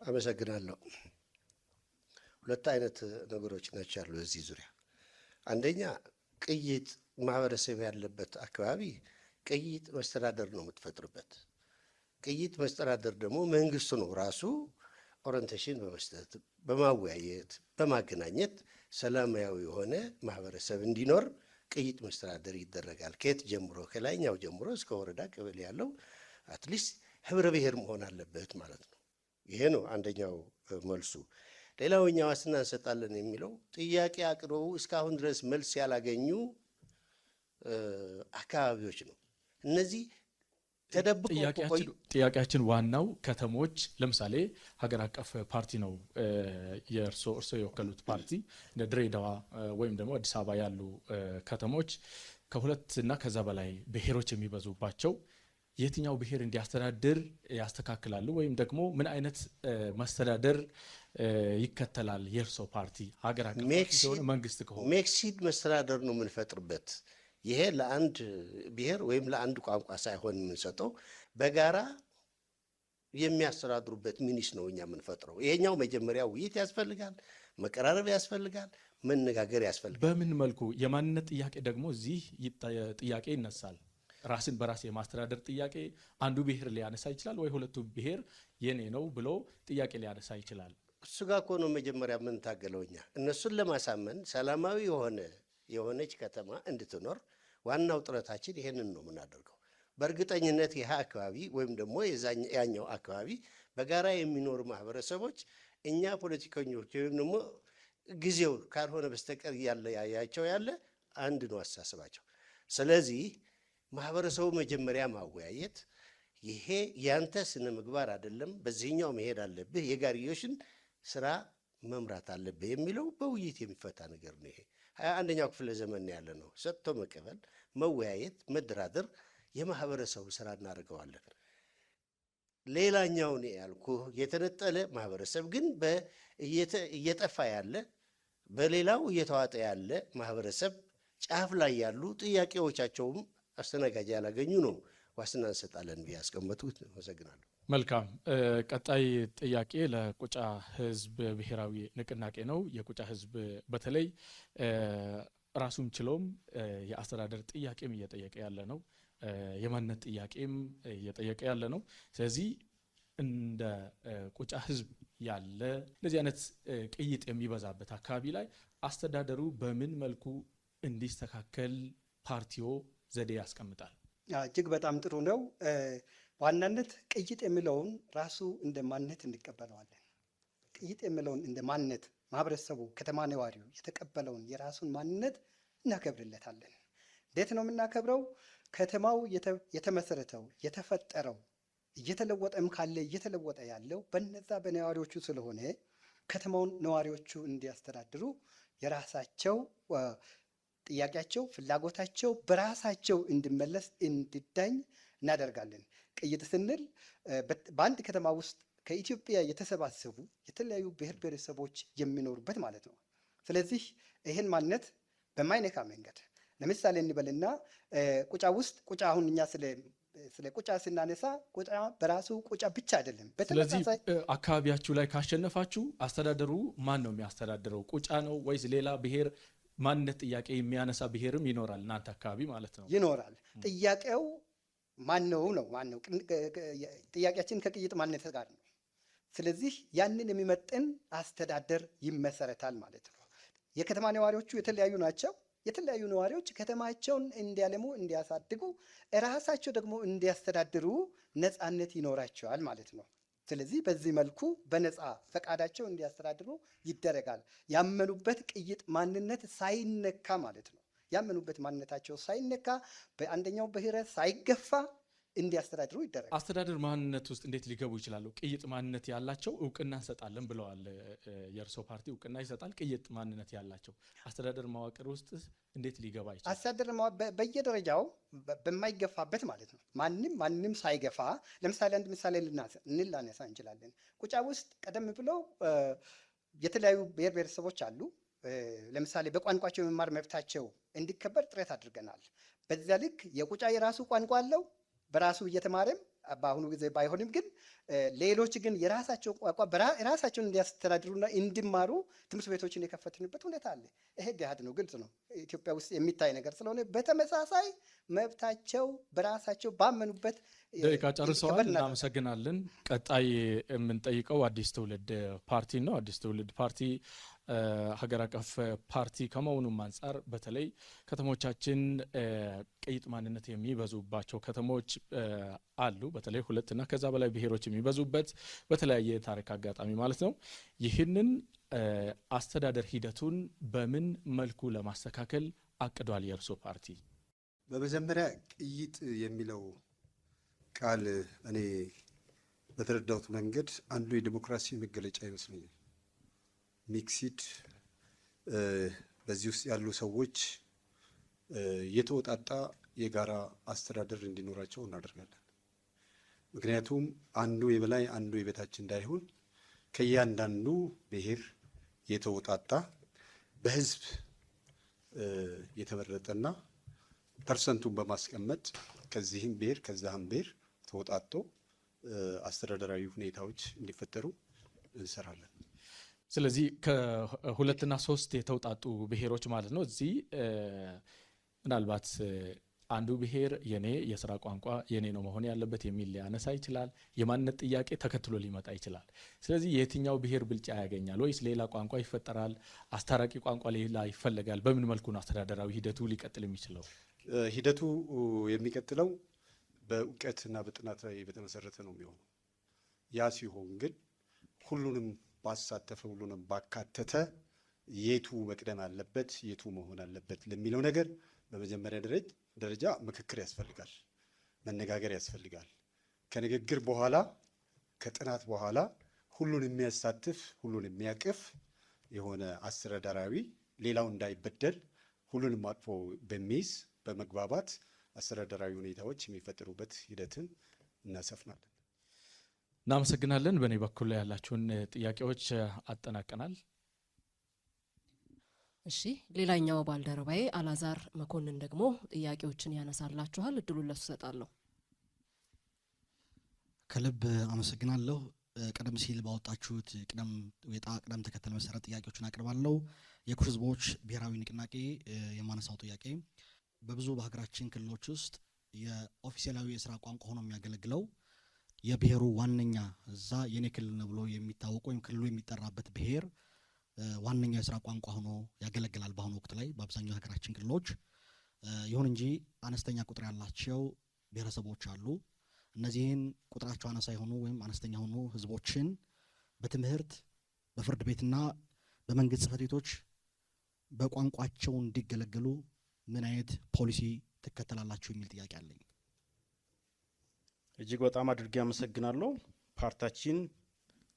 [SPEAKER 3] አመሰግናለሁ። ሁለት አይነት ነገሮች ናቸው ያሉ እዚህ ዙሪያ። አንደኛ ቅይጥ ማህበረሰብ ያለበት አካባቢ ቅይጥ መስተዳደር ነው የምትፈጥርበት። ቅይጥ መስተዳደር ደግሞ መንግስቱ ነው ራሱ ኦሪንቴሽን በመስጠት በማወያየት በማገናኘት ሰላማዊ የሆነ ማህበረሰብ እንዲኖር ቅይጥ መስተዳደር ይደረጋል። ከየት ጀምሮ? ከላይኛው ጀምሮ እስከ ወረዳ ቀበሌ ያለው አትሊስት ህብረ ብሔር መሆን አለበት ማለት ነው። ይሄ ነው አንደኛው መልሱ። ሌላው እኛ ዋስትና እንሰጣለን የሚለው ጥያቄ አቅርበው እስካሁን ድረስ መልስ ያላገኙ አካባቢዎች ነው። እነዚህ
[SPEAKER 6] ጥያቄያችን ዋናው ከተሞች ለምሳሌ ሀገር አቀፍ ፓርቲ ነው እርሶ የወከሉት ፓርቲ እንደ ድሬዳዋ ወይም ደግሞ አዲስ አበባ ያሉ ከተሞች ከሁለት እና ከዛ በላይ ብሔሮች የሚበዙባቸው የትኛው ብሔር እንዲያስተዳድር ያስተካክላሉ? ወይም ደግሞ ምን አይነት መስተዳደር ይከተላል የእርሶ ፓርቲ? ሀገር አቀፍ ሲሆን መንግስት ከሆነ
[SPEAKER 3] ሜክሲድ መስተዳደር ነው የምንፈጥርበት። ይሄ ለአንድ ብሔር ወይም ለአንድ ቋንቋ ሳይሆን የምንሰጠው በጋራ የሚያስተዳድሩበት ሚኒስ ነው እኛ የምንፈጥረው። ይሄኛው መጀመሪያ ውይይት ያስፈልጋል፣ መቀራረብ ያስፈልጋል፣ መነጋገር ያስፈልጋል።
[SPEAKER 6] በምን መልኩ? የማንነት ጥያቄ ደግሞ እዚህ ጥያቄ ይነሳል። ራስን በራስ የማስተዳደር ጥያቄ አንዱ ብሔር ሊያነሳ ይችላል፣ ወይ ሁለቱ ብሔር የኔ ነው ብሎ ጥያቄ ሊያነሳ ይችላል።
[SPEAKER 3] እሱ ጋር እኮ ነው መጀመሪያ የምንታገለው እኛ እነሱን ለማሳመን ሰላማዊ የሆነች ከተማ እንድትኖር ዋናው ጥረታችን ይሄንን ነው የምናደርገው። በእርግጠኝነት ይህ አካባቢ ወይም ደግሞ ያኛው አካባቢ በጋራ የሚኖሩ ማህበረሰቦች እኛ ፖለቲከኞች ወይም ደግሞ ጊዜው ካልሆነ በስተቀር ያያቸው ያለ አንድ ነው አስተሳሰባቸው። ስለዚህ ማህበረሰቡ መጀመሪያ ማወያየት፣ ይሄ ያንተ ስነ ምግባር አይደለም፣ በዚህኛው መሄድ አለብህ፣ የጋርዮሽን ስራ መምራት አለብህ የሚለው በውይይት የሚፈታ ነገር ነው። ይሄ 21ኛው ክፍለ ዘመን ያለ ነው። ሰጥቶ መቀበል፣ መወያየት፣ መደራደር የማህበረሰቡ ስራ እናደርገዋለን። ሌላኛው ነው ያልኩ የተነጠለ ማህበረሰብ ግን እየጠፋ ያለ በሌላው እየተዋጠ ያለ ማህበረሰብ ጫፍ ላይ ያሉ ጥያቄዎቻቸውም አስተናጋጅ ያላገኙ ነው ዋስትና እንሰጣለን ብዬ ያስቀመጡት። አመሰግናለሁ።
[SPEAKER 6] መልካም። ቀጣይ ጥያቄ ለቁጫ ህዝብ ብሔራዊ ንቅናቄ ነው። የቁጫ ህዝብ በተለይ ራሱን ችሎም የአስተዳደር ጥያቄም እየጠየቀ ያለ ነው። የማንነት ጥያቄም እየጠየቀ ያለ ነው። ስለዚህ እንደ ቁጫ ህዝብ ያለ እንደዚህ አይነት ቅይጥ የሚበዛበት አካባቢ ላይ አስተዳደሩ በምን መልኩ እንዲስተካከል ፓርቲዎ ዘዴ ያስቀምጣል?
[SPEAKER 4] እጅግ በጣም ጥሩ ነው። ዋናነት ቅይጥ የሚለውን ራሱ እንደ ማንነት እንቀበለዋለን። ቅይጥ የሚለውን እንደ ማንነት ማህበረሰቡ ከተማ ነዋሪው የተቀበለውን የራሱን ማንነት እናከብርለታለን። እንዴት ነው የምናከብረው? ከተማው የተመሰረተው የተፈጠረው እየተለወጠም ካለ እየተለወጠ ያለው በነዛ በነዋሪዎቹ ስለሆነ ከተማውን ነዋሪዎቹ እንዲያስተዳድሩ የራሳቸው ጥያቄያቸው፣ ፍላጎታቸው በራሳቸው እንዲመለስ እንዲዳኝ እናደርጋለን። ቅይጥ ስንል በአንድ ከተማ ውስጥ ከኢትዮጵያ የተሰባሰቡ የተለያዩ ብሔር ብሔረሰቦች የሚኖሩበት ማለት ነው። ስለዚህ ይህን ማንነት በማይነካ መንገድ ለምሳሌ እንበልና ቁጫ ውስጥ ቁጫ አሁን እኛ ስለ ቁጫ ስናነሳ ቁጫ በራሱ ቁጫ ብቻ አይደለም።
[SPEAKER 6] ስለዚህ አካባቢያችሁ ላይ ካሸነፋችሁ አስተዳደሩ ማን ነው የሚያስተዳድረው? ቁጫ ነው ወይስ ሌላ ብሔር ማንነት ጥያቄ የሚያነሳ ብሔርም ይኖራል እናንተ አካባቢ ማለት ነው?
[SPEAKER 4] ይኖራል። ጥያቄው ማን ነው? ጥያቄያችን ከቅይጥ ማንነት ጋር ነው። ስለዚህ ያንን የሚመጥን አስተዳደር ይመሰረታል ማለት ነው። የከተማ ነዋሪዎቹ የተለያዩ ናቸው። የተለያዩ ነዋሪዎች ከተማቸውን እንዲያለሙ፣ እንዲያሳድጉ፣ እራሳቸው ደግሞ እንዲያስተዳድሩ ነፃነት ይኖራቸዋል ማለት ነው። ስለዚህ በዚህ መልኩ በነፃ ፈቃዳቸው እንዲያስተዳድሩ ይደረጋል። ያመኑበት ቅይጥ ማንነት ሳይነካ ማለት ነው። ያመኑበት ማንነታቸው ሳይነካ በአንደኛው ብሔረሰብ ሳይገፋ እንዲያስተዳድሩ ይደረጋል።
[SPEAKER 6] አስተዳደር ማንነት ውስጥ እንዴት ሊገቡ ይችላሉ? ቅይጥ ማንነት ያላቸው እውቅና እንሰጣለን ብለዋል። የእርስዎ ፓርቲ እውቅና ይሰጣል። ቅይጥ ማንነት ያላቸው አስተዳደር መዋቅር ውስጥ እንዴት ሊገባ ይችላል?
[SPEAKER 4] አስተዳደር በየደረጃው በማይገፋበት ማለት ነው። ማንም ሳይገፋ፣ ለምሳሌ አንድ ምሳሌ ልናነሳ እንችላለን። ቁጫ ውስጥ ቀደም ብሎ የተለያዩ ብሔር ብሔረሰቦች አሉ። ለምሳሌ በቋንቋቸው የመማር መብታቸው እንዲከበር ጥረት አድርገናል። በዚያ ልክ የቁጫ የራሱ ቋንቋ አለው በራሱ እየተማረም በአሁኑ ጊዜ ባይሆንም ግን ሌሎች ግን የራሳቸው ቋንቋ ራሳቸውን እንዲያስተዳድሩና እንዲማሩ ትምህርት ቤቶችን የከፈትንበት ሁኔታ አለ። ይሄ ገሃድ ነው፣ ግልጽ ነው፣ ኢትዮጵያ ውስጥ የሚታይ ነገር ስለሆነ በተመሳሳይ መብታቸው በራሳቸው ባመኑበት።
[SPEAKER 6] ደቂቃ ጨርሰዋል። እናመሰግናለን። ቀጣይ የምንጠይቀው አዲስ ትውልድ ፓርቲ ነው። አዲስ ትውልድ ፓርቲ ሀገር አቀፍ ፓርቲ ከመሆኑም አንጻር በተለይ ከተሞቻችን ቅይጥ ማንነት የሚበዙባቸው ከተሞች አሉ። በተለይ 2 እና ከዛ በላይ ብሔሮች የሚበዙበት በተለያየ ታሪክ አጋጣሚ ማለት ነው። ይህንን አስተዳደር ሂደቱን በምን መልኩ ለማስተካከል አቅዷል የእርሶ ፓርቲ?
[SPEAKER 5] በመጀመሪያ ቅይጥ የሚለው ቃል እኔ በተረዳሁት መንገድ አንዱ የዲሞክራሲ መገለጫ ይመስለኛል። ሚክሲድ በዚህ ውስጥ ያሉ ሰዎች የተወጣጣ የጋራ አስተዳደር እንዲኖራቸው እናደርጋለን። ምክንያቱም አንዱ የበላይ አንዱ የበታች እንዳይሆን ከእያንዳንዱ ብሔር የተወጣጣ በህዝብ የተመረጠና ፐርሰንቱን በማስቀመጥ ከዚህም ብሔር ከዛህም ብሔር ተወጣጦ አስተዳደራዊ ሁኔታዎች እንዲፈጠሩ እንሰራለን።
[SPEAKER 6] ስለዚህ ከ2 እና 3 የተውጣጡ ብሔሮች ማለት ነው። እዚህ ምናልባት አንዱ ብሔር የኔ የስራ ቋንቋ የኔ ነው መሆን ያለበት የሚል ሊያነሳ ይችላል። የማንነት ጥያቄ ተከትሎ ሊመጣ ይችላል። ስለዚህ የትኛው ብሔር ብልጫ ያገኛል ወይስ ሌላ ቋንቋ ይፈጠራል? አስታራቂ ቋንቋ ሌላ ይፈለጋል? በምን መልኩ ነው አስተዳደራዊ ሂደቱ ሊቀጥል የሚችለው?
[SPEAKER 5] ሂደቱ የሚቀጥለው በእውቀትና በጥናት ላይ በተመሰረተ ነው የሚሆነው። ያ ሲሆን ግን ሁሉንም ባሳተፈ ሁሉንም ባካተተ የቱ መቅደም አለበት የቱ መሆን አለበት ለሚለው ነገር በመጀመሪያ ደረጃ ምክክር ያስፈልጋል፣ መነጋገር ያስፈልጋል። ከንግግር በኋላ ከጥናት በኋላ ሁሉን የሚያሳትፍ ሁሉን የሚያቅፍ የሆነ አስተዳደራዊ ሌላው እንዳይበደል ሁሉንም አቅፎ በሚይዝ በመግባባት አስተዳደራዊ ሁኔታዎች የሚፈጠሩበት ሂደትን እናሰፍናለን።
[SPEAKER 6] እናመሰግናለን። በእኔ በኩል ላይ ያላችሁን ጥያቄዎች አጠናቀናል።
[SPEAKER 1] እሺ፣ ሌላኛው ባልደረባዬ አላዛር መኮንን ደግሞ ጥያቄዎችን ያነሳላችኋል። እድሉን ለሱ ሰጣለሁ።
[SPEAKER 7] ከልብ አመሰግናለሁ። ቀደም ሲል ባወጣችሁት ቅደም ተከተል መሰረት ጥያቄዎችን አቅርባለሁ። የኩሽ ህዝቦች ብሔራዊ ንቅናቄ የማነሳው ጥያቄ በብዙ በሀገራችን ክልሎች ውስጥ የኦፊሴላዊ የስራ ቋንቋ ሆኖ የሚያገለግለው የብሔሩ ዋነኛ እዛ የኔ ክልል ነው ብሎ የሚታወቅ ወይም ክልሉ የሚጠራበት ብሔር ዋነኛ የስራ ቋንቋ ሆኖ ያገለግላል በአሁኑ ወቅት ላይ በአብዛኛው የሀገራችን ክልሎች። ይሁን እንጂ አነስተኛ ቁጥር ያላቸው ብሔረሰቦች አሉ። እነዚህን ቁጥራቸው አነሳ የሆኑ ወይም አነስተኛ የሆኑ ህዝቦችን በትምህርት በፍርድ ቤትና በመንግስት ጽሕፈት ቤቶች በቋንቋቸው እንዲገለገሉ ምን አይነት ፖሊሲ ትከተላላችሁ የሚል ጥያቄ አለኝ።
[SPEAKER 2] እጅግ በጣም አድርጌ አመሰግናለሁ። ፓርቲያችን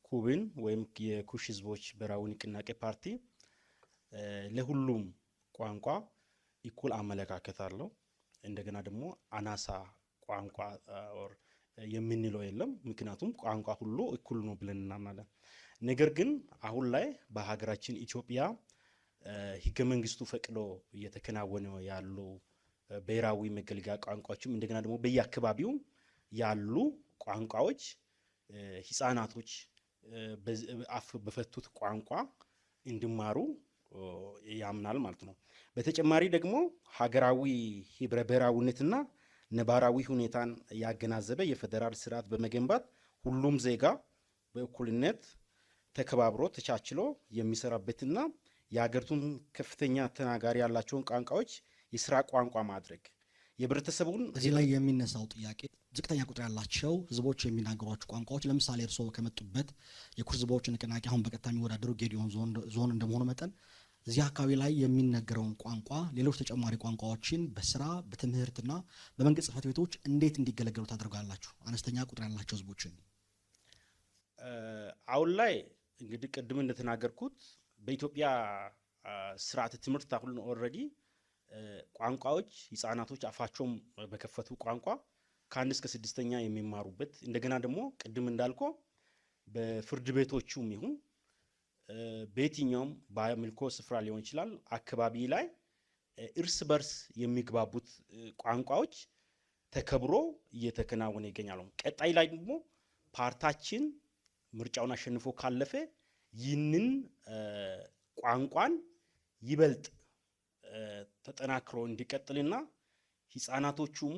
[SPEAKER 2] ኩብን ወይም የኩሽ ህዝቦች ብሔራዊ ንቅናቄ ፓርቲ ለሁሉም ቋንቋ እኩል አመለካከት አለው። እንደገና ደግሞ አናሳ ቋንቋ የምንለው የለም። ምክንያቱም ቋንቋ ሁሉ እኩል ነው ብለን እናምናለን። ነገር ግን አሁን ላይ በሀገራችን ኢትዮጵያ ህገ መንግስቱ ፈቅዶ እየተከናወነ ያሉ ብሔራዊ መገልገያ ቋንቋዎችም እንደገና ደግሞ በየአካባቢው ያሉ ቋንቋዎች ህፃናቶች አፍ በፈቱት ቋንቋ እንዲማሩ ያምናል ማለት ነው። በተጨማሪ ደግሞ ሀገራዊ ህብረ ብሔራዊነትና ነባራዊ ሁኔታን ያገናዘበ የፌዴራል ስርዓት በመገንባት ሁሉም ዜጋ በእኩልነት ተከባብሮ ተቻችሎ የሚሰራበትና የሀገሪቱን ከፍተኛ ተናጋሪ ያላቸውን ቋንቋዎች የስራ ቋንቋ ማድረግ የህብረተሰቡን
[SPEAKER 7] እዚህ ላይ የሚነሳው ጥያቄ ዝቅተኛ ቁጥር ያላቸው ህዝቦች የሚናገሯቸው ቋንቋዎች ለምሳሌ እርስዎ ከመጡበት የኩርድ ህዝቦች ንቅናቄ አሁን በቀጥታ የሚወዳደሩ ጌዲዮን ዞን እንደመሆኑ መጠን እዚህ አካባቢ ላይ የሚነገረውን ቋንቋ ሌሎች ተጨማሪ ቋንቋዎችን በስራ በትምህርትና በመንግስት ጽሕፈት ቤቶች እንዴት እንዲገለገሉ ታደርጋላችሁ? አነስተኛ ቁጥር ያላቸው ህዝቦችን
[SPEAKER 2] አሁን ላይ እንግዲህ ቅድም እንደተናገርኩት በኢትዮጵያ ስርዓተ ትምህርት አሁን ኦልሬዲ ቋንቋዎች ህፃናቶች አፋቸውን በከፈቱ ቋንቋ ከ1 እስከ 6ኛ የሚማሩበት እንደገና ደግሞ ቅድም እንዳልኮ በፍርድ ቤቶቹም ይሁን በየትኛውም በአምልኮ ስፍራ ሊሆን ይችላል አካባቢ ላይ እርስ በርስ የሚግባቡት ቋንቋዎች ተከብሮ እየተከናወነ ይገኛሉ። ቀጣይ ላይ ደግሞ ፓርታችን ምርጫውን አሸንፎ ካለፈ ይህንን ቋንቋን ይበልጥ ተጠናክሮ እንዲቀጥልና ህፃናቶቹም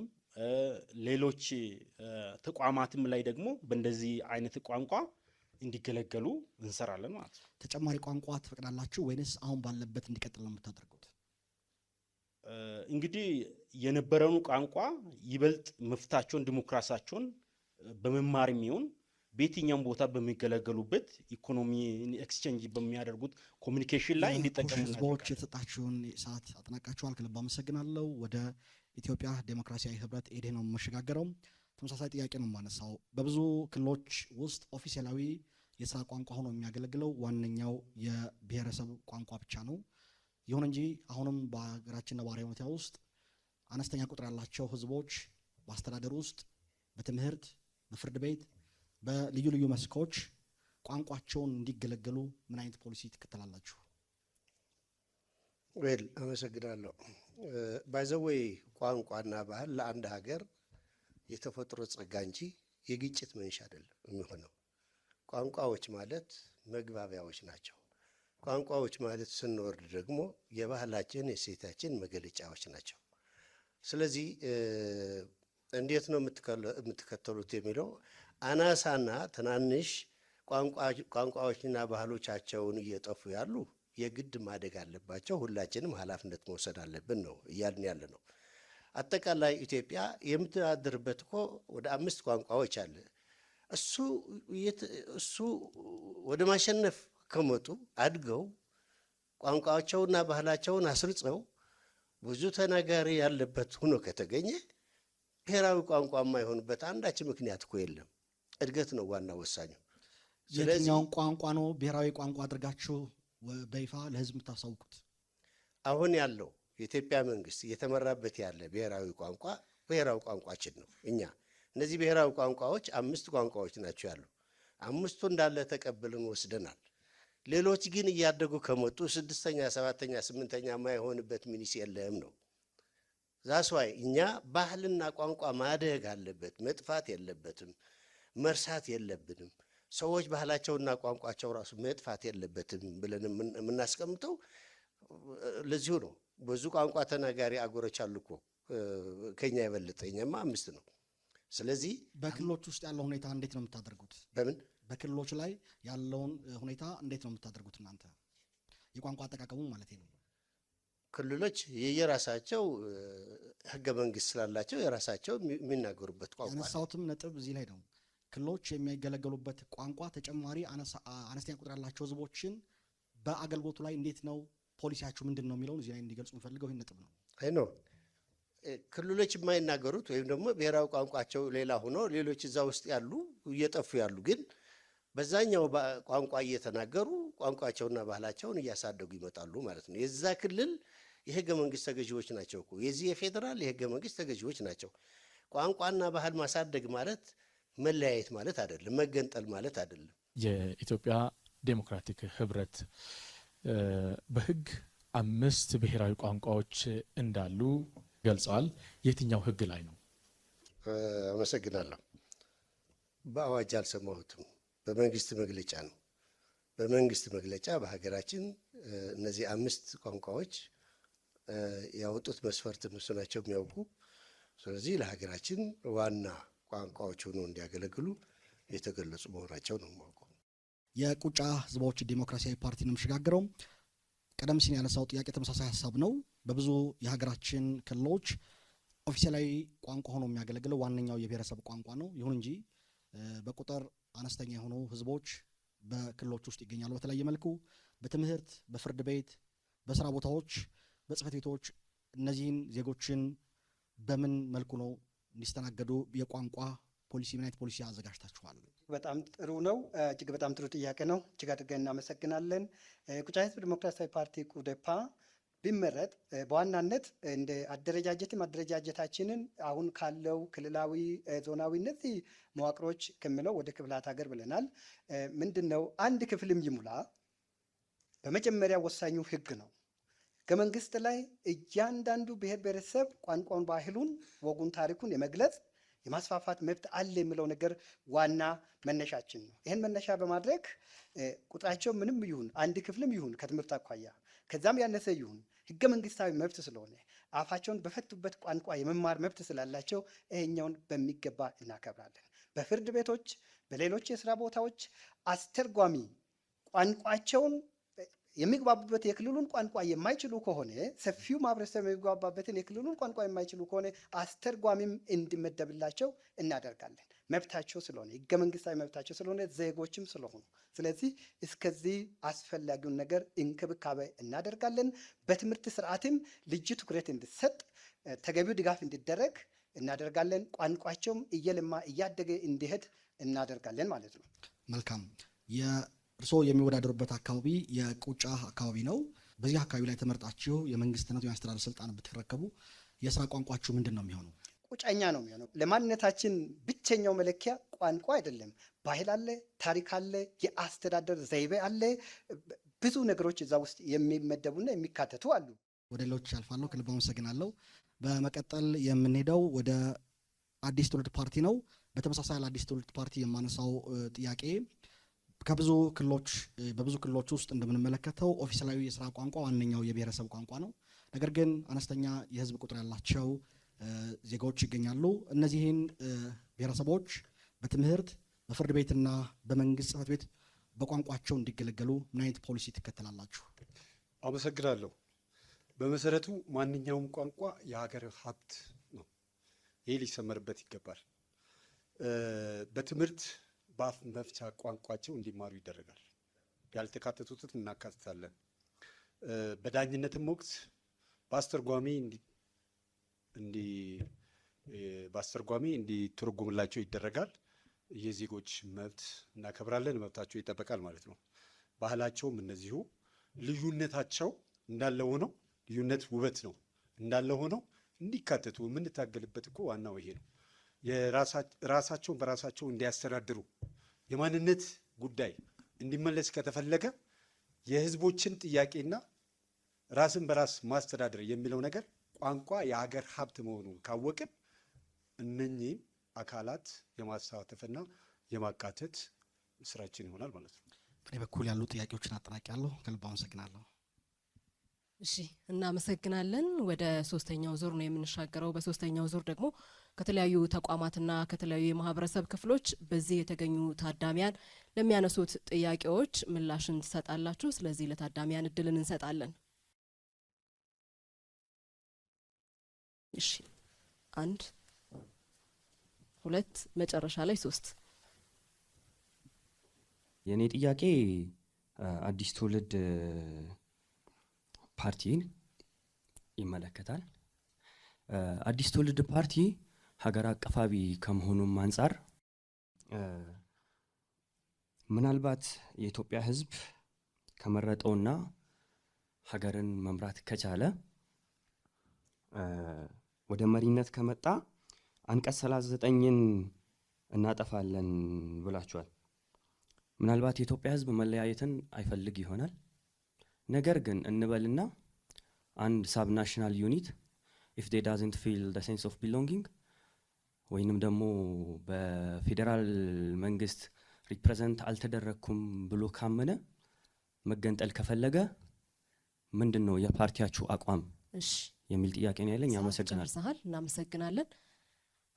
[SPEAKER 2] ሌሎች ተቋማትም ላይ ደግሞ በእንደዚህ አይነት ቋንቋ እንዲገለገሉ እንሰራለን ማለት ነው።
[SPEAKER 7] ተጨማሪ ቋንቋ ትፈቅዳላችሁ ወይንስ አሁን ባለበት እንዲቀጥል ነው የምታደርጉት?
[SPEAKER 2] እንግዲህ የነበረውን ቋንቋ ይበልጥ መፍታቸውን ዲሞክራሲያቸውን በመማርም ይሁን በየትኛውም ቦታ በሚገለገሉበት ኢኮኖሚ ኤክስቼንጅ በሚያደርጉት ኮሚኒኬሽን ላይ እንዲጠቀሙ
[SPEAKER 7] ህዝቦች የተሰጣችሁን ሰዓት አጠናቃችኋል። ከልብ አመሰግናለሁ። ወደ ኢትዮጵያ ዴሞክራሲያዊ ህብረት ኢዴን ነው የምሸጋገረው። ተመሳሳይ ጥያቄ ነው የማነሳው። በብዙ ክልሎች ውስጥ ኦፊሴላዊ የስራ ቋንቋ ሆኖ የሚያገለግለው ዋነኛው የብሔረሰብ ቋንቋ ብቻ ነው። ይሁን እንጂ አሁንም በሀገራችን ነባራዊ ሁኔታ ውስጥ አነስተኛ ቁጥር ያላቸው ህዝቦች በአስተዳደር ውስጥ፣ በትምህርት፣ በፍርድ ቤት፣ በልዩ ልዩ መስኮች ቋንቋቸውን እንዲገለገሉ ምን አይነት ፖሊሲ ትከተላላችሁ?
[SPEAKER 3] ዌል አመሰግናለሁ። ባይዘወይ ቋንቋና ባህል ለአንድ ሀገር የተፈጥሮ ጸጋ እንጂ የግጭት መንሻ አይደለም የሚሆነው። ቋንቋዎች ማለት መግባቢያዎች ናቸው። ቋንቋዎች ማለት ስንወርድ ደግሞ የባህላችን የሴታችን መገለጫዎች ናቸው። ስለዚህ እንዴት ነው የምትከተሉት የሚለው አናሳና ትናንሽ ቋንቋዎችና ባህሎቻቸውን እየጠፉ ያሉ የግድ ማደግ አለባቸው። ሁላችንም ኃላፊነት መውሰድ አለብን ነው እያልን ያለ ነው። አጠቃላይ ኢትዮጵያ የምትተዳደርበት እኮ ወደ 5 ቋንቋዎች አለ። እሱ ወደ ማሸነፍ ከመጡ አድገው ቋንቋቸውና ባህላቸውን አስርጸው ብዙ ተናጋሪ ያለበት ሆኖ ከተገኘ ብሔራዊ ቋንቋ የማይሆንበት አንዳች ምክንያት እኮ የለም። እድገት ነው ዋና ወሳኙ።
[SPEAKER 7] የትኛውን ቋንቋ ነው ብሔራዊ ቋንቋ አድርጋችሁ በይፋ ለህዝብ የምታሳውቁት?
[SPEAKER 3] አሁን ያለው የኢትዮጵያ መንግስት እየተመራበት ያለ ብሔራዊ ቋንቋ ብሔራዊ ቋንቋችን ነው። እኛ እነዚህ ብሔራዊ ቋንቋዎች 5 ቋንቋዎች ናቸው ያሉ። 5ቱ እንዳለ ተቀብለን ወስደናል። ሌሎች ግን እያደጉ ከመጡ 6ኛ፣ 7ኛ፣ 8ኛ የማይሆንበት ሚኒስ የለም ነው። ዛስዋይ እኛ ባህልና ቋንቋ ማደግ አለበት፣ መጥፋት የለበትም፣ መርሳት የለብንም። ሰዎች ባህላቸውና ቋንቋቸው ራሱ መጥፋት የለበትም ብለን የምናስቀምጠው ለዚሁ ነው። ብዙ ቋንቋ ተናጋሪ አገሮች አሉ እኮ ከኛ የበለጠ፣ እኛማ 5 ነው። ስለዚህ
[SPEAKER 7] በክልሎች ውስጥ ያለው ሁኔታ እንዴት ነው የምታደርጉት?
[SPEAKER 3] በምን
[SPEAKER 7] በክልሎች ላይ ያለውን ሁኔታ እንዴት ነው የምታደርጉት እናንተ? የቋንቋ አጠቃቀሙ ማለት ነው።
[SPEAKER 3] ክልሎች የየራሳቸው ህገ መንግስት ስላላቸው የራሳቸው የሚናገሩበት ቋንቋ
[SPEAKER 7] ያነሳሁትም ነጥብ እዚህ ላይ ነው። ክልሎች የሚገለገሉበት ቋንቋ ተጨማሪ አነስተኛ ቁጥር ያላቸው ህዝቦችን በአገልግሎቱ ላይ እንዴት ነው ፖሊሲያችሁ ምንድን ነው የሚለውን እዚህ ላይ እንዲገልጹ የሚፈልገው ይህን ነጥብ ነው።
[SPEAKER 3] አይ ነው ክልሎች የማይናገሩት ወይም ደግሞ ብሔራዊ ቋንቋቸው ሌላ ሆኖ ሌሎች እዛ ውስጥ ያሉ እየጠፉ ያሉ ግን በዛኛው ቋንቋ እየተናገሩ ቋንቋቸውና ባህላቸውን እያሳደጉ ይመጣሉ ማለት ነው። የዛ ክልል የህገ መንግስት ተገዢዎች ናቸው እኮ የዚህ የፌዴራል የህገ መንግስት ተገዢዎች ናቸው። ቋንቋና ባህል ማሳደግ ማለት መለያየት ማለት አይደለም፣ መገንጠል ማለት አይደለም።
[SPEAKER 6] የኢትዮጵያ ዴሞክራቲክ ህብረት በህግ 5 ብሔራዊ ቋንቋዎች እንዳሉ ገልጸዋል። የትኛው ህግ ላይ ነው?
[SPEAKER 3] አመሰግናለሁ። በአዋጅ አልሰማሁትም፣ በመንግስት መግለጫ ነው። በመንግስት መግለጫ በሀገራችን እነዚህ 5 ቋንቋዎች ያወጡት መስፈርት እነሱ ናቸው የሚያውቁ። ስለዚህ ለሀገራችን ዋና ቋንቋዎች ሆኖ እንዲያገለግሉ የተገለጹ መሆናቸው ነው የማውቀው።
[SPEAKER 7] የቁጫ ህዝቦች ዲሞክራሲያዊ ፓርቲ ነው የምሸጋገረው። ቀደም ሲል ያነሳው ጥያቄ ተመሳሳይ ሀሳብ ነው። በብዙ የሀገራችን ክልሎች ኦፊሴላዊ ቋንቋ ሆኖ የሚያገለግለው ዋነኛው የብሔረሰብ ቋንቋ ነው። ይሁን እንጂ በቁጥር አነስተኛ የሆኑ ህዝቦች በክልሎች ውስጥ ይገኛሉ። በተለያየ መልኩ በትምህርት፣ በፍርድ ቤት፣ በስራ ቦታዎች፣ በጽህፈት ቤቶች እነዚህን ዜጎችን በምን መልኩ ነው እንዲስተናገዱ የቋንቋ ፖሊሲ ምን አይነት ፖሊሲ አዘጋጅታችኋል?
[SPEAKER 4] በጣም ጥሩ ነው። እጅግ በጣም ጥሩ ጥያቄ ነው። እጅግ አድርገን እናመሰግናለን። ቁጫ ህዝብ ዲሞክራሲያዊ ፓርቲ ቁዴፓ ቢመረጥ በዋናነት እንደ አደረጃጀታችንን አሁን ካለው ክልላዊ ዞናዊ እነዚህ መዋቅሮች ከሚለው ወደ ክፍላት ሀገር ብለናል። ምንድን ነው አንድ ክፍልም ይሙላ በመጀመሪያ ወሳኙ ህግ ነው። ህገ መንግስት ላይ እያንዳንዱ ብሔር ብሔረሰብ ቋንቋውን፣ ባህሉን፣ ወጉን፣ ታሪኩን የመግለጽ የማስፋፋት መብት አለ የሚለው ነገር ዋና መነሻችን ነው። ይህን መነሻ በማድረግ ቁጥራቸው ምንም ይሁን አንድ ክፍልም ይሁን ከትምህርት አኳያ ከዛም ያነሰ ይሁን ህገ መንግስታዊ መብት ስለሆነ አፋቸውን በፈቱበት ቋንቋ የመማር መብት ስላላቸው ይሄኛውን በሚገባ እናከብራለን። በፍርድ ቤቶች፣ በሌሎች የስራ ቦታዎች አስተርጓሚ ቋንቋቸውን የሚግባቡበት የክልሉን ቋንቋ የማይችሉ ከሆነ ሰፊው ማህበረሰብ የሚግባባበትን የክልሉን ቋንቋ የማይችሉ ከሆነ አስተርጓሚም እንዲመደብላቸው እናደርጋለን። መብታቸው ስለሆነ ህገ መንግስታዊ መብታቸው ስለሆነ ዜጎችም ስለሆኑ፣ ስለዚህ እስከዚህ አስፈላጊውን ነገር እንክብካቤ እናደርጋለን። በትምህርት ስርዓትም ልዩ ትኩረት እንዲሰጥ፣ ተገቢው ድጋፍ እንዲደረግ እናደርጋለን። ቋንቋቸውም እየለማ እያደገ እንዲሄድ እናደርጋለን ማለት ነው።
[SPEAKER 7] መልካም። እርስዎ የሚወዳደሩበት አካባቢ የቁጫ አካባቢ ነው። በዚህ አካባቢ ላይ ተመርጣችሁ የመንግስትነት የማስተዳደር ስልጣን ብትረከቡ የስራ ቋንቋችሁ ምንድን ነው የሚሆነው?
[SPEAKER 4] ቁጫኛ ነው የሚሆነው። ለማንነታችን ብቸኛው መለኪያ ቋንቋ አይደለም። ባህል አለ፣ ታሪክ አለ፣ የአስተዳደር ዘይቤ አለ። ብዙ ነገሮች እዛ ውስጥ የሚመደቡና የሚካተቱ አሉ።
[SPEAKER 7] ወደ ሌሎች ያልፋለሁ። ከልብ አመሰግናለሁ። በመቀጠል የምንሄደው ወደ አዲስ ትውልድ ፓርቲ ነው። በተመሳሳይ ለአዲስ ትውልድ ፓርቲ የማነሳው ጥያቄ በብዙ ክልሎች ውስጥ እንደምንመለከተው ኦፊሴላዊ የስራ ቋንቋ ዋነኛው የብሔረሰብ ቋንቋ ነው። ነገር ግን አነስተኛ የህዝብ ቁጥር ያላቸው ዜጋዎች ይገኛሉ። እነዚህን ብሔረሰቦች በትምህርት፣ በፍርድ ቤትና በመንግስት ጽሕፈት ቤት በቋንቋቸው እንዲገለገሉ ምን አይነት ፖሊሲ ትከተላላችሁ?
[SPEAKER 5] አመሰግናለሁ። በመሰረቱ ማንኛውም ቋንቋ የሀገር ሀብት ነው። ይህ ሊሰመርበት ይገባል። በትምህርት በአፍ መፍቻ ቋንቋቸው እንዲማሩ ይደረጋል። ያልተካተቱትን እናካትታለን። በዳኝነትም ወቅት በአስተርጓሚ እንዲተረጎምላቸው ይደረጋል። የዜጎች መብት እናከብራለን፣ መብታቸው ይጠበቃል ማለት ነው። ባህላቸውም እነዚሁ ልዩነታቸው እንዳለ ሆነው፣ ልዩነት ውበት ነው እንዳለ ሆነው እንዲካተቱ የምንታገልበት እኮ ዋናው ይሄ ነው። ራሳቸውን በራሳቸው እንዲያስተዳድሩ የማንነት ጉዳይ እንዲመለስ ከተፈለገ የህዝቦችን ጥያቄና ራስን በራስ ማስተዳደር የሚለው ነገር ቋንቋ የሀገር ሀብት መሆኑን ካወቅን እነኚህን አካላት የማሳተፍና የማካተት ስራችን ይሆናል ማለት ነው።
[SPEAKER 7] በእኔ በኩል ያሉ ጥያቄዎችን አጠናቅቄያለሁ። ከልብ አመሰግናለሁ።
[SPEAKER 1] እሺ፣ እናመሰግናለን። ወደ ሶስተኛው ዙር ነው የምንሻገረው። በሶስተኛው ዙር ደግሞ ከተለያዩ ተቋማትና ከተለያዩ የማህበረሰብ ክፍሎች በዚህ የተገኙ ታዳሚያን ለሚያነሱት ጥያቄዎች ምላሽን ትሰጣላችሁ። ስለዚህ ለታዳሚያን እድልን እንሰጣለን። እሺ፣ 1 2 መጨረሻ ላይ 3።
[SPEAKER 8] የኔ ጥያቄ አዲስ ትውልድ ፓርቲን ይመለከታል። አዲስ ትውልድ ፓርቲ ሀገር አቀፋዊ ከመሆኑም አንጻር ምናልባት የኢትዮጵያ ሕዝብ ከመረጠውና ሀገርን መምራት ከቻለ ወደ መሪነት ከመጣ አንቀጽ 39ን እናጠፋለን ብላችኋል። ምናልባት የኢትዮጵያ ሕዝብ መለያየትን አይፈልግ ይሆናል። ነገር ግን እንበልና አንድ ሳብ ናሽናል ዩኒት ኢፍ ዴይ ዳዝንት ፊል ዘ ሴንስ ኦፍ ቢሎንጊንግ ወይንም ደግሞ በፌዴራል መንግስት ሪፕሬዘንት አልተደረግኩም ብሎ ካመነ መገንጠል ከፈለገ ምንድን ነው የፓርቲያችሁ አቋም የሚል ጥያቄ ነው ያለኝ። አመሰግናለሁ።
[SPEAKER 1] እናመሰግናለን።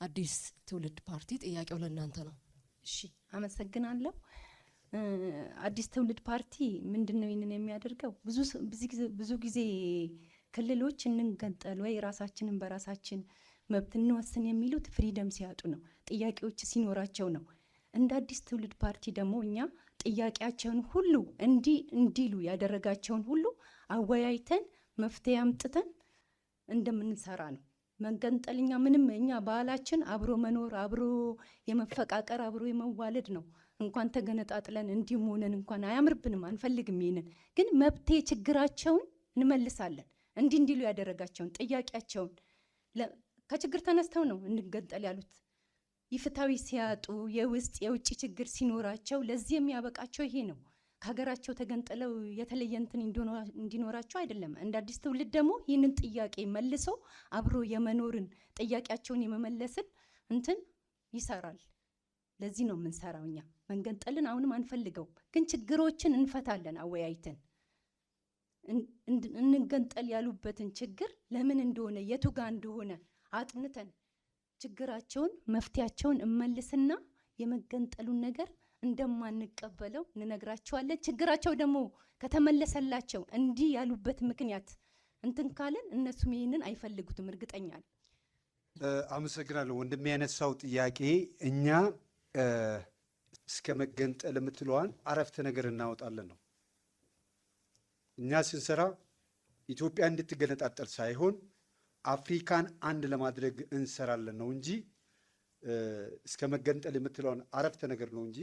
[SPEAKER 1] አዲስ ትውልድ ፓርቲ ጥያቄው ለእናንተ ነው።
[SPEAKER 9] እሺ፣ አመሰግናለሁ። አዲስ ትውልድ ፓርቲ ምንድን ነው ይህንን የሚያደርገው? ብዙ ጊዜ ክልሎች እንገንጠል ወይ ራሳችንን በራሳችን መብት እንወስን የሚሉት ፍሪደም ሲያጡ ነው፣ ጥያቄዎች ሲኖራቸው ነው። እንደ አዲስ ትውልድ ፓርቲ ደግሞ እኛ ጥያቄያቸውን ሁሉ እንዲሉ ያደረጋቸውን ሁሉ አወያይተን መፍትሄ አምጥተን እንደምንሰራ ነው። መገንጠል እኛ ባህላችን አብሮ መኖር፣ አብሮ የመፈቃቀር፣ አብሮ የመዋለድ ነው። እንኳን ተገነጣጥለን እንዲህ ሆነን እንኳን አያምርብንም፣ አንፈልግም። ይሄንን ግን መብቴ ችግራቸውን እንመልሳለን። እንዲሉ ያደረጋቸውን ጥያቄያቸውን ከችግር ተነስተው ነው እንገንጠል ያሉት። ይፍታዊ ሲያጡ የውስጥ የውጭ ችግር ሲኖራቸው ለዚህ የሚያበቃቸው ይሄ ነው። ከሀገራቸው ተገንጥለው የተለየ እንትን እንዲኖራቸው አይደለም። እንደ አዲስ ትውልድ ደግሞ ይህንን ጥያቄ መልሶ አብሮ የመኖርን ጥያቄያቸውን የመመለስን እንትን ይሰራል። ለዚህ ነው የምንሰራው። እኛ መንገንጠልን አሁንም አንፈልገው፣ ግን ችግሮችን እንፈታለን አወያይተን። እንገንጠል ያሉበትን ችግር ለምን እንደሆነ የቱ ጋር እንደሆነ አጥንተን ችግራቸውን መፍትያቸውን እመልስና የመገንጠሉን ነገር እንደማንቀበለው እንነግራቸዋለን። ችግራቸው ደግሞ ከተመለሰላቸው እንዲህ ያሉበት ምክንያት እንትን ካለን እነሱም ይህንን አይፈልጉትም፣ እርግጠኛ ነኝ።
[SPEAKER 5] አመሰግናለሁ። ወንድም ያነሳው ጥያቄ እኛ እስከ መገንጠል የምትለዋን አረፍተ ነገር እናወጣለን ነው። እኛ ስንሰራ ኢትዮጵያ እንድትገነጣጠል ሳይሆን አፍሪካን አንድ ለማድረግ እንሰራለን ነው እንጂ እስከ መገንጠል የምትለውን አረፍተ ነገር ነው እንጂ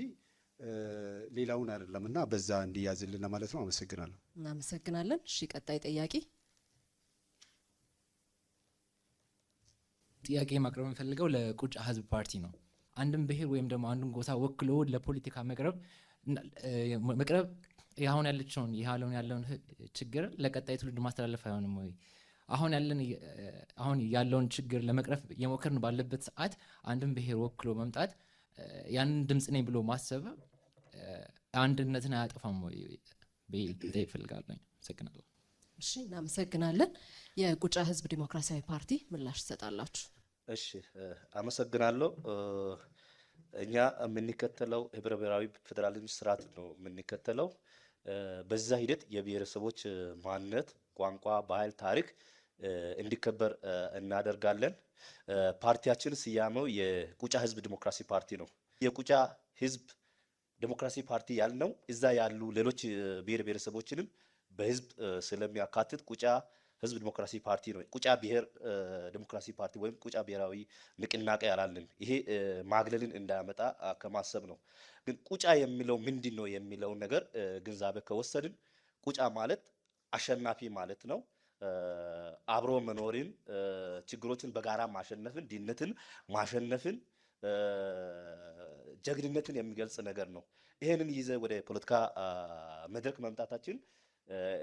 [SPEAKER 5] ሌላውን አይደለም። እና በዛ እንዲያዝልን ማለት ነው። አመሰግናለሁ።
[SPEAKER 1] እናመሰግናለን። እሺ፣ ቀጣይ
[SPEAKER 10] ጥያቄ ማቅረብ የምፈልገው ለቁጫ ህዝብ ፓርቲ ነው። አንድን ብሔር ወይም ደግሞ አንዱን ጎሳ ወክሎ ለፖለቲካ መቅረብ አሁን ያለውን ችግር ለቀጣይ ትውልድ ማስተላለፍ አይሆንም ወይ? አሁን ያለውን ችግር ለመቅረፍ የሞከርን ባለበት ሰዓት አንድን ብሔር ወክሎ መምጣት ያንን ድምፅ ነኝ ብሎ ማሰብ አንድነትን አያጠፋም ወይ? በይ ፈልጋለሁ። አመሰግናለሁ።
[SPEAKER 1] እሺ፣ እናመሰግናለን። የቁጫ ህዝብ ዲሞክራሲያዊ ፓርቲ ምላሽ ትሰጣላችሁ።
[SPEAKER 11] እሺ፣ አመሰግናለሁ። እኛ የምንከተለው ህብረ ብሔራዊ ፌዴራሊዝም ስርዓት ነው የምንከተለው። በዛ ሂደት የብሔረሰቦች ማንነት፣ ቋንቋ፣ ባህል፣ ታሪክ እንዲከበር እናደርጋለን። ፓርቲያችን ስያሜው የቁጫ ህዝብ ዲሞክራሲ ፓርቲ ነው። የቁጫ ህዝብ ዲሞክራሲ ፓርቲ ያልነው እዛ ያሉ ሌሎች ብሔር ብሔረሰቦችንም በህዝብ ስለሚያካትት ቁጫ ህዝብ ዲሞክራሲ ፓርቲ ነው። ቁጫ ብሔር ዲሞክራሲ ፓርቲ ወይም ቁጫ ብሔራዊ ንቅናቄ ያላልን። ይሄ ማግለልን እንዳያመጣ ከማሰብ ነው። ግን ቁጫ የሚለው ምንድን ነው የሚለውን ነገር ግንዛቤ ከወሰድን ቁጫ ማለት አሸናፊ ማለት ነው። አብሮ መኖርን፣ ችግሮችን በጋራ ማሸነፍን፣ ድህነትን ማሸነፍን፣ ጀግንነትን የሚገልጽ ነገር ነው። ይሄንን ይዘ ወደ ፖለቲካ መድረክ መምጣታችን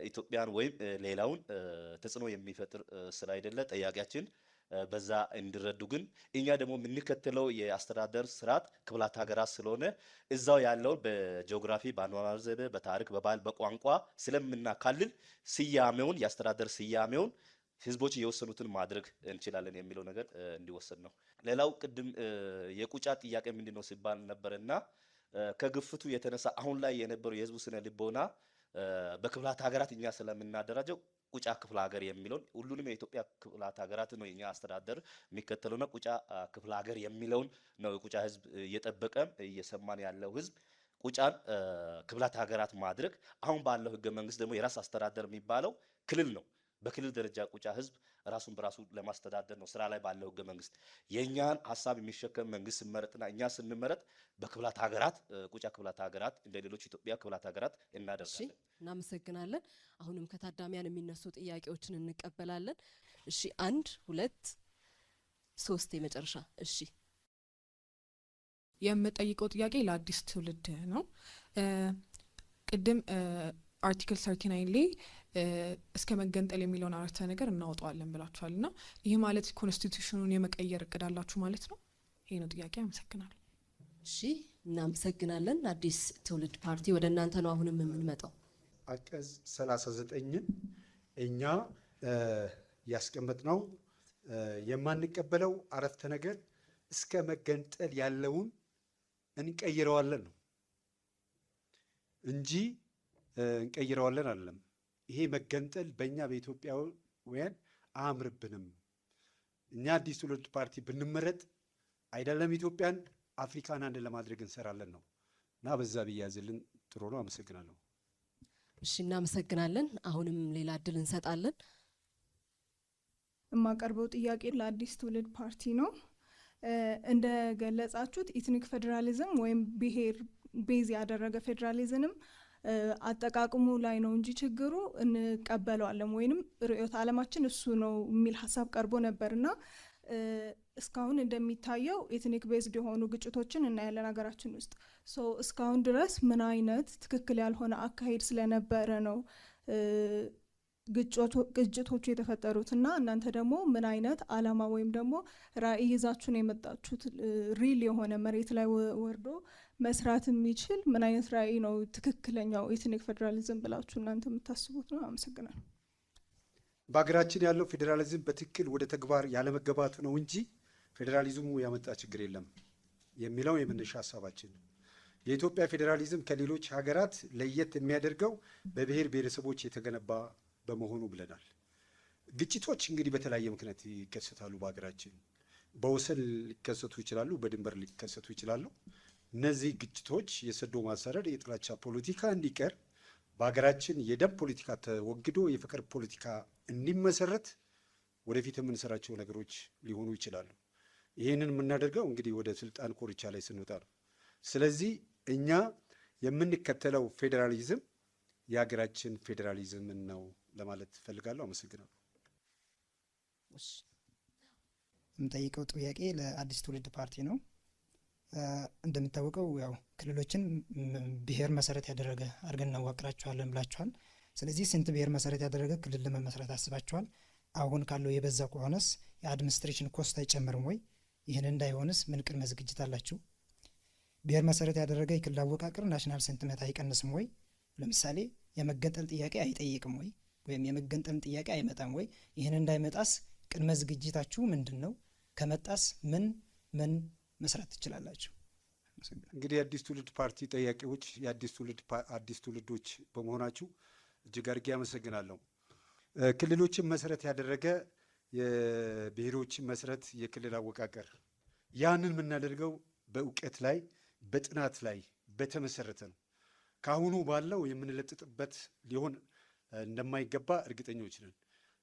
[SPEAKER 11] ኢትዮጵያን ወይም ሌላውን ተጽዕኖ የሚፈጥር ስራ አይደለ። ጠያቂያችን በዛ እንዲረዱ ግን እኛ ደግሞ የምንከተለው የአስተዳደር ስርዓት ክፍላት ሀገራት ስለሆነ እዛው ያለውን በጂኦግራፊ፣ በአኗኗር ዘይቤ፣ በታሪክ፣ በባህል፣ በቋንቋ ስለምናካልል ስያሜውን የአስተዳደር ስያሜውን ህዝቦች የወሰኑትን ማድረግ እንችላለን የሚለው ነገር እንዲወሰድ ነው። ሌላው ቅድም የቁጫ ጥያቄ ምንድን ነው ሲባል ነበርና ከግፍቱ የተነሳ አሁን ላይ የነበረው የህዝቡ ስነ ልቦና በክፍላት ሀገራት እኛ ስለምናደራጀው ቁጫ ክፍለ ሀገር የሚለውን ሁሉንም የኢትዮጵያ ክፍላት ሀገራት ነው የኛ አስተዳደር የሚከተለውና ቁጫ ክፍለ ሀገር የሚለውን ነው የቁጫ ህዝብ እየጠበቀም እየሰማን ያለው ህዝብ ቁጫን ክፍላት ሀገራት ማድረግ። አሁን ባለው ህገ መንግስት ደግሞ የራስ አስተዳደር የሚባለው ክልል ነው። በክልል ደረጃ ቁጫ ህዝብ ራሱን በራሱ ለማስተዳደር ነው ስራ ላይ ባለው ህገ መንግስት። የእኛን ሀሳብ የሚሸከም መንግስት ስመረጥና እኛ ስንመረጥ በክፍላት ሀገራት ቁጫ ክፍላት ሀገራት እንደ ሌሎች ኢትዮጵያ ክፍላት ሀገራት እናደርጋለን።
[SPEAKER 1] እናመሰግናለን። አሁንም ከታዳሚያን የሚነሱ ጥያቄዎችን እንቀበላለን። እሺ፣ 1 2 3 የመጨረሻ። እሺ፣
[SPEAKER 12] የምጠይቀው ጥያቄ ለአዲስ ትውልድ ነው። ቅድም አርቲክል 39 ላይ እስከ መገንጠል የሚለውን አረፍተ ነገር እናወጣዋለን ብላችኋል እና ይህ ማለት ኮንስቲቱሽኑን የመቀየር እቅድ አላችሁ ማለት ነው? ይሄ ነው ጥያቄ። አመሰግናለሁ።
[SPEAKER 1] እሺ፣ እናመሰግናለን። አዲስ ትውልድ ፓርቲ ወደ እናንተ ነው አሁንም የምንመጣው።
[SPEAKER 5] አንቀጽ 39ን እኛ ያስቀመጥነው የማንቀበለው አረፍተ ነገር እስከ መገንጠል ያለውን እንቀይረዋለን ነው እንጂ እንቀይረዋለን አይደለም። ይሄ መገንጠል በእኛ በኢትዮጵያውያን አያምርብንም፣ እኛ አዲስ ትውልድ ፓርቲ ብንመረጥ አይደለም ኢትዮጵያን አፍሪካን አንድ ለማድረግ እንሰራለን ነው እና በዛ ቢያዝልን ጥሩ ነው። አመሰግናለሁ።
[SPEAKER 1] እሺ እናመሰግናለን። አሁንም ሌላ እድል እንሰጣለን።
[SPEAKER 12] የማቀርበው ጥያቄ ለአዲስ ትውልድ ፓርቲ ነው። እንደ ገለጻችሁት ኢትኒክ ፌዴራሊዝም ወይም ብሔር ቤዝ ያደረገ ፌዴራሊዝምም አጠቃቅሙ ላይ ነው እንጂ ችግሩ እንቀበለዋለን ወይንም ርዕዮተ ዓለማችን እሱ ነው የሚል ሀሳብ ቀርቦ ነበርና እስካሁን እንደሚታየው ኤትኒክ ቤዝድ የሆኑ ግጭቶችን እናያለን ሀገራችን ውስጥ። እስካሁን ድረስ ምን አይነት ትክክል ያልሆነ አካሄድ ስለነበረ ነው ግጭቶቹ የተፈጠሩት እና እናንተ ደግሞ ምን አይነት አላማ ወይም ደግሞ ራዕይ ይዛችሁን የመጣችሁት ሪል የሆነ መሬት ላይ ወርዶ መስራት የሚችል ምን አይነት ራዕይ ነው ትክክለኛው ኤትኒክ ፌዴራሊዝም ብላችሁ እናንተ የምታስቡት ነው? አመሰግናለሁ።
[SPEAKER 5] በሀገራችን ያለው ፌዴራሊዝም በትክክል ወደ ተግባር ያለመገባቱ ነው እንጂ ፌዴራሊዝሙ ያመጣ ችግር የለም የሚለው የመነሻ ሀሳባችን። የኢትዮጵያ ፌዴራሊዝም ከሌሎች ሀገራት ለየት የሚያደርገው በብሔር ብሔረሰቦች የተገነባ በመሆኑ ብለናል። ግጭቶች እንግዲህ በተለያየ ምክንያት ይከሰታሉ በሀገራችን። በወሰን ሊከሰቱ ይችላሉ፣ በድንበር ሊከሰቱ ይችላሉ። እነዚህ ግጭቶች የሰዶ ማሳደድ፣ የጥላቻ ፖለቲካ እንዲቀር በሀገራችን የደም ፖለቲካ ተወግዶ የፍቅር ፖለቲካ እንዲመሰረት ወደፊት የምንሰራቸው ነገሮች ሊሆኑ ይችላሉ። ይህንን የምናደርገው እንግዲህ ወደ ስልጣን ኮርቻ ላይ ስንወጣ ነው። ስለዚህ እኛ የምንከተለው ፌዴራሊዝም የሀገራችን ፌዴራሊዝምን ነው ለማለት እፈልጋለሁ። አመሰግናለሁ።
[SPEAKER 13] የምጠይቀው ጥያቄ ለአዲስ ትውልድ ፓርቲ ነው። እንደሚታወቀው ያው ክልሎችን ብሔር መሰረት ያደረገ አድርገን እናዋቅራቸዋለን ብላችኋል። ስለዚህ ስንት ብሔር መሰረት ያደረገ ክልል ለመመስረት አስባችኋል? አሁን ካለው የበዛ ከሆነስ የአድሚኒስትሬሽን ኮስት አይጨምርም ወይ? ይህን እንዳይሆንስ ምን ቅድመ ዝግጅት አላችሁ? ብሔር መሰረት ያደረገ የክልል አወቃቀር ናሽናል ሴንቲመንት አይቀንስም ወይ? ለምሳሌ የመገንጠል ጥያቄ አይጠይቅም ወይ? ወይም የመገንጠል ጥያቄ አይመጣም ወይ? ይህን እንዳይመጣስ ቅድመ ዝግጅታችሁ ምንድን ነው? ከመጣስ ምን መስራት ትችላላችሁ?
[SPEAKER 5] እንግዲህ የአዲስ ትውልድ ፓርቲ ጠያቂዎች አዲስ ትውልዶች በመሆናችሁ እጅግ አድርጌ አመሰግናለሁ። ክልሎችን መሰረት ያደረገ የብሔሮችን መሰረት የክልል አወቃቀር ያንን የምናደርገው በእውቀት ላይ በጥናት ላይ በተመሰረተ ነው። ከአሁኑ ባለው የምንለጥጥበት ሊሆን እንደማይገባ እርግጠኞች ነን።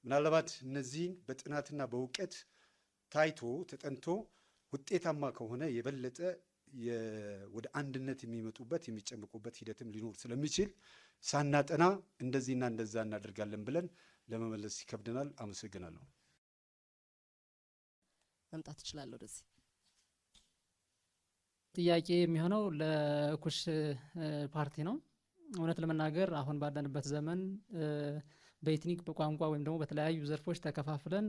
[SPEAKER 5] ምናልባት እነዚህን በጥናትና በእውቀት ታይቶ ተጠንቶ ውጤታማ ከሆነ የበለጠ ወደ አንድነት የሚመጡበት የሚጨምቁበት ሂደትም ሊኖር ስለሚችል ሳናጠና እንደዚህና እንደዛ እናደርጋለን ብለን ለመመለስ ይከብደናል። አመሰግናለሁ።
[SPEAKER 1] መምጣት እችላለሁ ወደዚህ።
[SPEAKER 14] ጥያቄ የሚሆነው ለኩሽ ፓርቲ ነው። እውነት ለመናገር አሁን ባለንበት ዘመን በኤትኒክ በቋንቋ ወይም ደግሞ በተለያዩ ዘርፎች ተከፋፍለን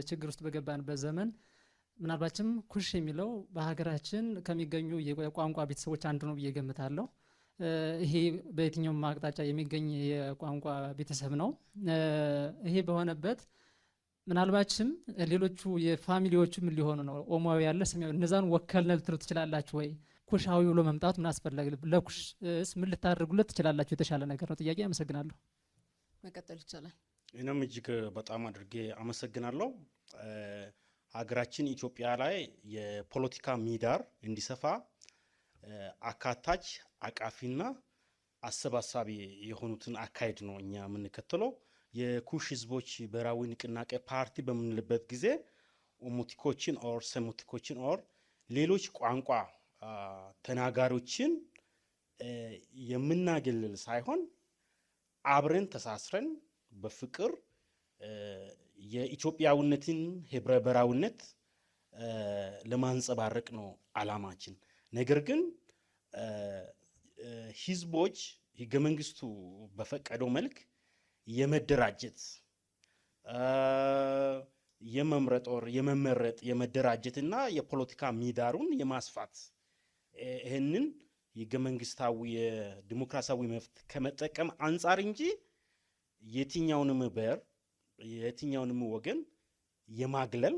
[SPEAKER 14] ችግር ውስጥ በገባንበት ዘመን ምናልባችም ኩሽ የሚለው በሀገራችን ከሚገኙ የቋንቋ ቤተሰቦች አንዱ ነው ብዬ ገምታለሁ። ይሄ በየትኛውም አቅጣጫ የሚገኝ የቋንቋ ቤተሰብ ነው። ይሄ በሆነበት ምናልባችም ሌሎቹ የፋሚሊዎቹ ምን ሊሆኑ ነው? ኦሞዊ ያለ ሰማያዊ እነዛን ወከልነ ልትሉ ትችላላችሁ ወይ? ኩሻዊ ብሎ መምጣቱ ምን አስፈለገ? ለኩሽስ ምን ልታደርጉለት ትችላላችሁ? የተሻለ ነገር ነው። ጥያቄ አመሰግናለሁ።
[SPEAKER 1] መቀጠል ይቻላል።
[SPEAKER 2] እኔም እጅግ በጣም አድርጌ አመሰግናለሁ። ሀገራችን ኢትዮጵያ ላይ የፖለቲካ ምህዳር እንዲሰፋ አካታች አቃፊና አሰባሳቢ የሆኑትን አካሄድ ነው እኛ የምንከተለው። የኩሽ ህዝቦች ብሔራዊ ንቅናቄ ፓርቲ በምንልበት ጊዜ ኦሞቲኮችን ኦር ሰሙቲኮችን ኦር ሌሎች ቋንቋ ተናጋሪዎችን የምናገልል ሳይሆን አብረን ተሳስረን በፍቅር የኢትዮጵያዊነትን ህብረ ብሔራዊነት ለማንጸባረቅ ነው አላማችን። ነገር ግን ህዝቦች ህገ መንግስቱ በፈቀደው መልክ የመደራጀት የመምረጥ ኦር የመመረጥ የመደራጀትና የፖለቲካ ምህዳሩን የማስፋት ይህንን ህገ መንግስታዊ የዲሞክራሲያዊ መብት ከመጠቀም አንጻር እንጂ የትኛውንም ብሔር የትኛውንም ወገን የማግለል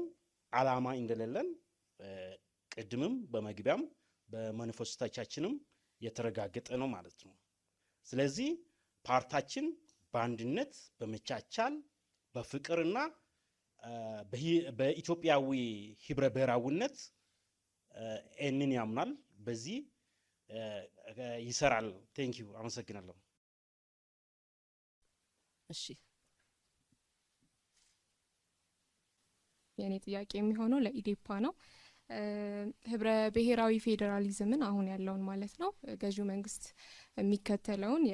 [SPEAKER 2] አላማ እንደሌለን ቅድምም በመግቢያም በማኒፌስቶቻችንም የተረጋገጠ ነው ማለት ነው። ስለዚህ ፓርቲያችን በአንድነት በመቻቻል በፍቅርና በኢትዮጵያዊ ህብረ ብሔራዊነት ይህንን ያምናል። በዚህ ይሰራል። ቴንኪዩ፣ አመሰግናለሁ።
[SPEAKER 15] እሺ የኔ ጥያቄ የሚሆነው ለኢዴፓ ነው። ህብረ ብሔራዊ ፌዴራሊዝምን አሁን ያለውን ማለት ነው ገዢው መንግስት የሚከተለውን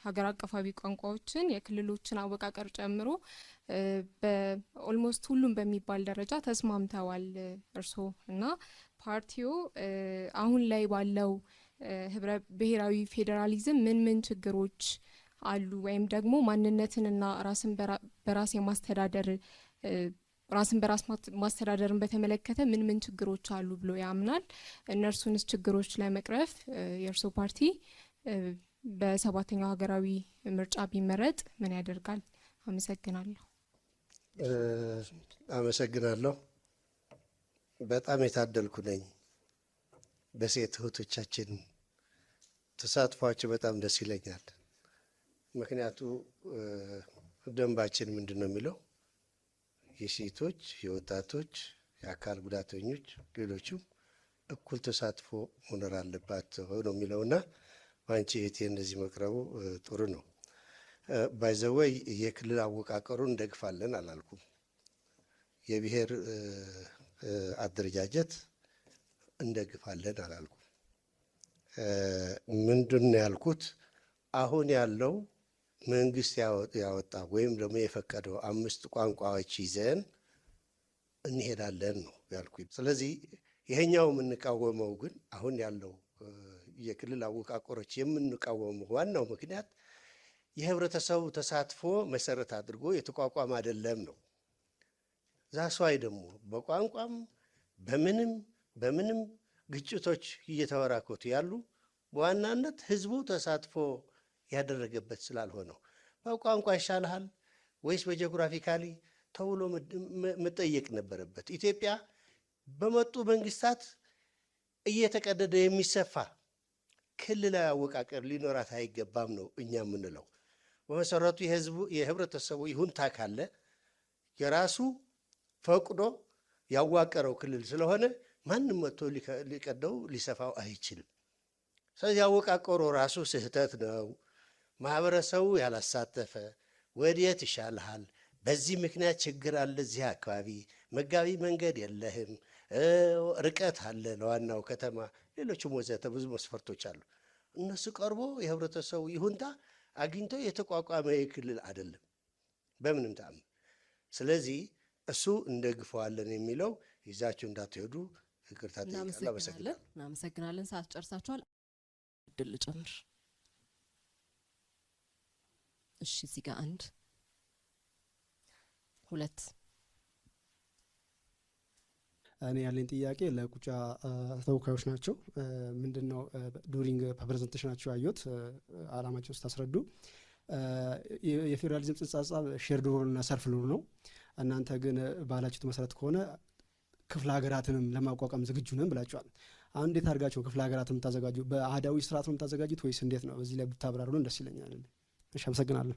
[SPEAKER 15] ሀገር አቀፋዊ ቋንቋዎችን የክልሎችን አወቃቀር ጨምሮ በኦልሞስት ሁሉም በሚባል ደረጃ ተስማምተዋል እርስዎ እና ፓርቲው አሁን ላይ ባለው ህብረ ብሔራዊ ፌዴራሊዝም ምን ችግሮች አሉ ወይም ደግሞ ማንነትንና ራስን በራስ የማስተዳደር ራስን በራስ ማስተዳደርን በተመለከተ ምን ችግሮች አሉ ብሎ ያምናል? እነርሱንስ ችግሮች ለመቅረፍ የእርስዎ ፓርቲ በሰባተኛው ሀገራዊ ምርጫ ቢመረጥ ምን ያደርጋል? አመሰግናለሁ።
[SPEAKER 3] አመሰግናለሁ። በጣም የታደልኩ ነኝ። በሴት እህቶቻችን ተሳትፏቸው በጣም ደስ ይለኛል። ምክንያቱ ደንባችን ምንድን ነው የሚለው? የሴቶች፣ የወጣቶች፣ የአካል ጉዳተኞች፣ ሌሎችም እኩል ተሳትፎ መኖር አለባቸው ነው የሚለውና በአንቺ እህቴ እንደዚህ መቅረቡ ጥሩ ነው። ባይዘወይ የክልል አወቃቀሩን እንደግፋለን አላልኩም። የብሔር አደረጃጀት እንደግፋለን አላልኩም። ምንድን ነው ያልኩት? አሁን ያለው መንግስት ያወጣ ወይም ደግሞ የፈቀደው 5 ቋንቋዎች ይዘን እንሄዳለን ነው ያልኩት። ስለዚህ ይሄኛው የምንቃወመው ግን አሁን ያለው የክልል አወቃቀሮች የምንቃወመው ዋናው ምክንያት የህብረተሰቡ ተሳትፎ መሰረት አድርጎ የተቋቋመ አይደለም ነው። ዛሷይ ደግሞ በቋንቋም በምንም ግጭቶች እየተበራከቱ ያሉ በዋናነት ህዝቡ ተሳትፎ ያደረገበት ስላልሆነው በቋንቋ ይሻልሃል ወይስ በጂኦግራፊካሊ ተብሎ መጠየቅ ነበረበት። ኢትዮጵያ በመጡ መንግስታት እየተቀደደ የሚሰፋ ክልላዊ አወቃቀር ሊኖራት አይገባም ነው እኛ የምንለው። በመሰረቱ የህብረተሰቡ ይሁንታ ካለ የራሱ ፈቅዶ ያዋቀረው ክልል ስለሆነ ማንም መጥቶ ሊቀደው ሊሰፋው አይችልም። ስለዚህ ያወቃቀሩ ራሱ ስህተት ነው። ማህበረሰቡ ያላሳተፈ ወዴት ይሻልሃል፣ በዚህ ምክንያት ችግር አለ፣ እዚህ አካባቢ መጋቢ መንገድ የለህም፣ ርቀት አለ ለዋናው ከተማ፣ ሌሎችም ወዘተ ብዙ መስፈርቶች አሉ። እነሱ ቀርቦ የህብረተሰቡ ይሁንታ አግኝቶ የተቋቋመ ክልል አይደለም በምንም ተአምር። ስለዚህ እሱ እንደግፈዋለን የሚለው ይዛችሁ እንዳትሄዱ ይቅርታ ጠይቃለሁ።
[SPEAKER 1] እናመሰግናለን። ሰዓት ጨርሳችኋል። እድል ጨምር። እሺ እዚህ ጋር 1 2
[SPEAKER 16] እኔ ያለኝ ጥያቄ ለቁጫ ተወካዮች ናቸው። ምንድነው ዱሪንግ ፕሬዘንቴሽናቸው ያዩት አላማቸው ስታስረዱ የፌዴራሊዝም ጽንሰ ሀሳብ ሼርድ ሩል እና ሰልፍ ሩል ነው። እናንተ ግን ባላችሁት መሰረት ከሆነ ክፍለ ሀገራትንም ለማቋቋም ዝግጁ ነን ብላችኋል። አሁን እንዴት አድርጋችሁ ክፍለ ሀገራትን የምታዘጋጁ? በአህዳዊ ስርዓት ነው የምታዘጋጁት ወይስ እንዴት ነው? በዚህ ላይ ብታብራሩልን ደስ ይለኛል። እሺ፣ አመሰግናለሁ።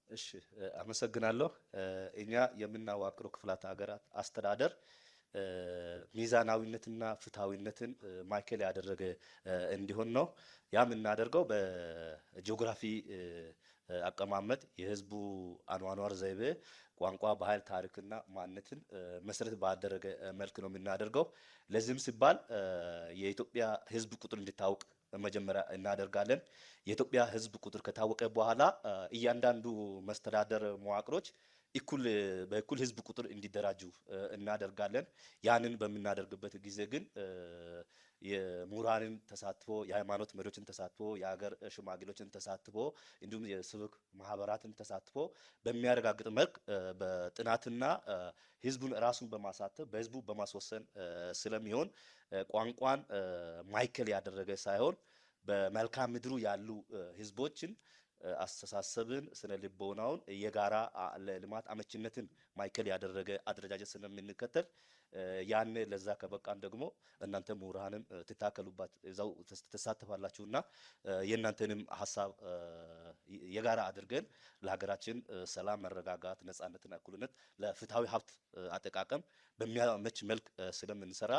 [SPEAKER 11] እሺ፣ አመሰግናለሁ። እኛ የምናዋቅረው ክፍላት ሀገራት አስተዳደር ሚዛናዊነትና ፍትሐዊነትን ማዕከል ያደረገ እንዲሆን ነው። ያ የምናደርገው በጂኦግራፊ አቀማመጥ የህዝቡ አኗኗር ዘይቤ፣ ቋንቋ፣ ባህል፣ ታሪክና ማንነትን መሰረት ባደረገ መልክ ነው የምናደርገው። ለዚህም ሲባል የኢትዮጵያ ህዝብ ቁጥር እንዲታወቅ መጀመሪያ እናደርጋለን። የኢትዮጵያ ህዝብ ቁጥር ከታወቀ በኋላ እያንዳንዱ መስተዳደር መዋቅሮች በእኩል ህዝብ ቁጥር እንዲደራጁ እናደርጋለን። ያንን በምናደርግበት ጊዜ ግን የምሁራንን ተሳትፎ፣ የሃይማኖት መሪዎችን ተሳትፎ፣ የሀገር ሽማግሌዎችን ተሳትፎ እንዲሁም የሲቪክ ማህበራትን ተሳትፎ በሚያረጋግጥ መልክ በጥናትና ህዝቡን ራሱን በማሳተፍ በህዝቡ በማስወሰን ስለሚሆን ቋንቋን ማዕከል ያደረገ ሳይሆን በመልክዓ ምድሩ ያሉ ህዝቦችን አስተሳሰብን፣ ስነ ልቦናውን የጋራ ለልማት አመችነትን ማዕከል ያደረገ አደረጃጀት ስለምንከተል ያን ለዛ ከበቃን ደግሞ እናንተ ምሁራንም ትታከሉባት እዛው ተሳተፋላችሁና የእናንተንም ሀሳብ የጋራ አድርገን ለሀገራችን ሰላም፣ መረጋጋት፣ ነጻነትና እኩልነት ለፍትሃዊ ሀብት አጠቃቀም በሚያመች መልክ ስለምንሰራ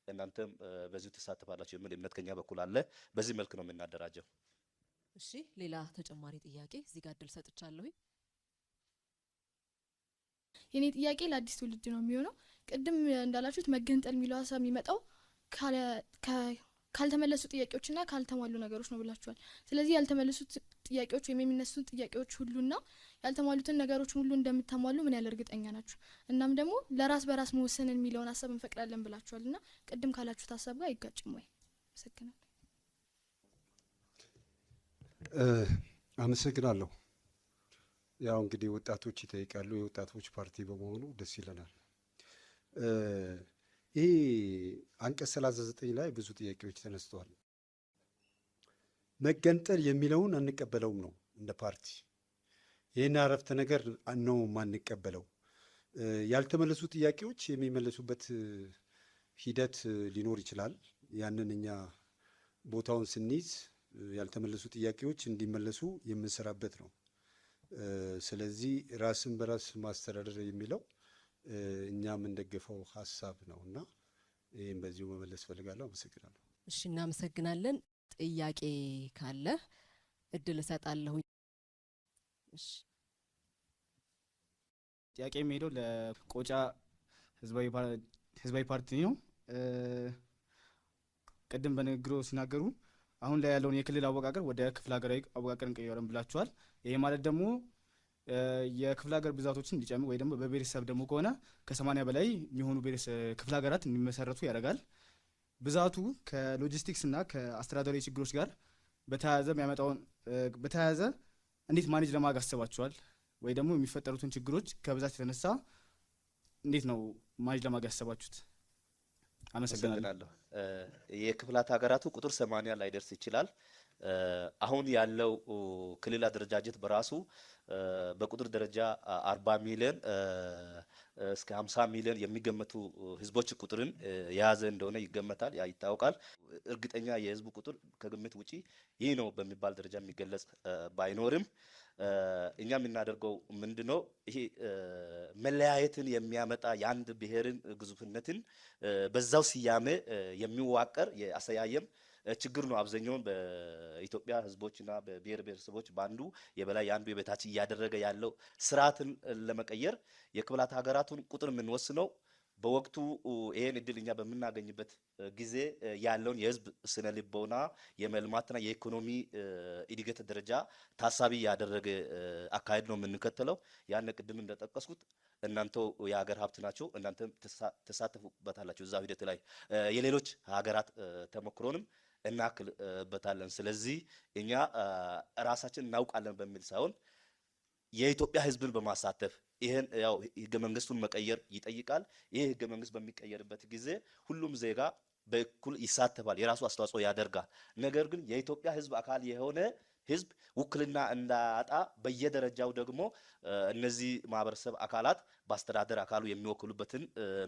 [SPEAKER 11] እናንተም በዚሁ ተሳተፋላችሁ የሚል እምነት ከኛ በኩል አለ። በዚህ መልክ ነው የምናደራጀው።
[SPEAKER 1] እሺ፣ ሌላ ተጨማሪ ጥያቄ እዚህ ጋር እድል ሰጥቻለሁ።
[SPEAKER 17] የኔ ጥያቄ ለአዲስ ትውልድ ነው የሚሆነው። ቅድም እንዳላችሁት መገንጠል የሚለው ሀሳብ የሚመጣው ካልተመለሱ ጥያቄዎችና ካልተሟሉ ነገሮች ነው ብላችኋል። ስለዚህ ያልተመለሱት ጥያቄዎች ወይም የሚነሱት ጥያቄዎች ሁሉና ያልተሟሉትን ነገሮች ሁሉ እንደምታሟሉ ምን ያህል እርግጠኛ ናችሁ? እናም ደግሞ ለራስ በራስ መወሰን የሚለውን ሀሳብ እንፈቅዳለን ብላችኋል እና ቅድም ካላችሁት ሀሳብ ጋር አይጋጭም ወይ? አመሰግናለሁ።
[SPEAKER 5] አመሰግናለሁ። ያው እንግዲህ ወጣቶች ይጠይቃሉ። የወጣቶች ፓርቲ በመሆኑ ደስ ይለናል። ይህ አንቀጽ 39 ላይ ብዙ ጥያቄዎች ተነስተዋል። መገንጠል የሚለውን አንቀበለውም ነው እንደ ፓርቲ። ይህን አረፍተ ነገር ነው ማንቀበለው። ያልተመለሱ ጥያቄዎች የሚመለሱበት ሂደት ሊኖር ይችላል። ያንን እኛ ቦታውን ስንይዝ ያልተመለሱ ጥያቄዎች እንዲመለሱ የምንሰራበት ነው። ስለዚህ ራስን በራስ ማስተዳደር የሚለው እኛ የምንደግፈው ሀሳብ ነው እና ይህም በዚሁ መመለስ ፈልጋለሁ። አመሰግናለሁ።
[SPEAKER 1] እሺ፣ እናመሰግናለን። ጥያቄ ካለ እድል እሰጣለሁ። እሺ፣
[SPEAKER 18] ጥያቄ የሚሄደው ለቆጫ ህዝባዊ ፓርቲ ነው። ቅድም በንግግሩ ሲናገሩ አሁን ላይ ያለውን የክልል አወቃቀር ወደ ክፍለ ሀገራዊ አወቃቀር እንቀይረን ብላችኋል። ይሄ ማለት ደግሞ የክፍለ ሀገር ብዛቶችን እንዲጨምር ወይ ደግሞ በብሔረሰብ ደግሞ ከሆነ ከ80 በላይ የሚሆኑ ክፍለ ሀገራት እንዲመሰረቱ ያደርጋል። ብዛቱ ከሎጂስቲክስ እና ከአስተዳደራዊ ችግሮች ጋር በተያያዘ እንዴት ማኔጅ ለማድረግ አስባችኋል? ወይ ደግሞ የሚፈጠሩትን ችግሮች ከብዛት የተነሳ እንዴት ነው ማኔጅ ለማድረግ ያሰባችሁት?
[SPEAKER 11] አመሰግናለሁ። የክፍላት ሀገራቱ ቁጥር 80 ላይደርስ ይችላል። አሁን ያለው ክልል አደረጃጀት በራሱ በቁጥር ደረጃ 40 ሚሊዮን እስከ 50 ሚሊዮን የሚገመቱ ህዝቦች ቁጥርን የያዘ እንደሆነ ይገመታል፣ ያ ይታወቃል። እርግጠኛ የህዝቡ ቁጥር ከግምት ውጪ ይህ ነው በሚባል ደረጃ የሚገለጽ ባይኖርም እኛ የምናደርገው ምንድነው? ይሄ መለያየትን የሚያመጣ የአንድ ብሔርን ግዙፍነትን በዛው ስያሜ የሚዋቀር የአሰያየም ችግር ነው። አብዛኛውን በኢትዮጵያ ህዝቦችና በብሔር ብሔረሰቦች በአንዱ የበላይ የአንዱ የበታች እያደረገ ያለው ስርዓትን ለመቀየር የክፍላት ሀገራቱን ቁጥር የምንወስነው በወቅቱ ይሄን እድል እኛ በምናገኝበት ጊዜ ያለውን የህዝብ ስነ ልቦና የመልማትና የኢኮኖሚ እድገት ደረጃ ታሳቢ ያደረገ አካሄድ ነው የምንከተለው። ያን ቅድም እንደጠቀስኩት እናንተው የሀገር ሀብት ናቸው፣ እናንተም ተሳተፉበታላችሁ እዛ ሂደት ላይ የሌሎች ሀገራት ተሞክሮንም እናክልበታለን። ስለዚህ እኛ ራሳችን እናውቃለን በሚል ሳይሆን የኢትዮጵያ ህዝብን በማሳተፍ ይሄን ያው ህገ መንግስቱን መቀየር ይጠይቃል። ይሄ ህገ መንግስት በሚቀየርበት ጊዜ ሁሉም ዜጋ በእኩል ይሳተፋል፣ የራሱ አስተዋጽኦ ያደርጋል። ነገር ግን የኢትዮጵያ ህዝብ አካል የሆነ ህዝብ ውክልና እንዳያጣ በየደረጃው ደግሞ እነዚህ ማህበረሰብ አካላት በአስተዳደር አካሉ የሚወክሉበትን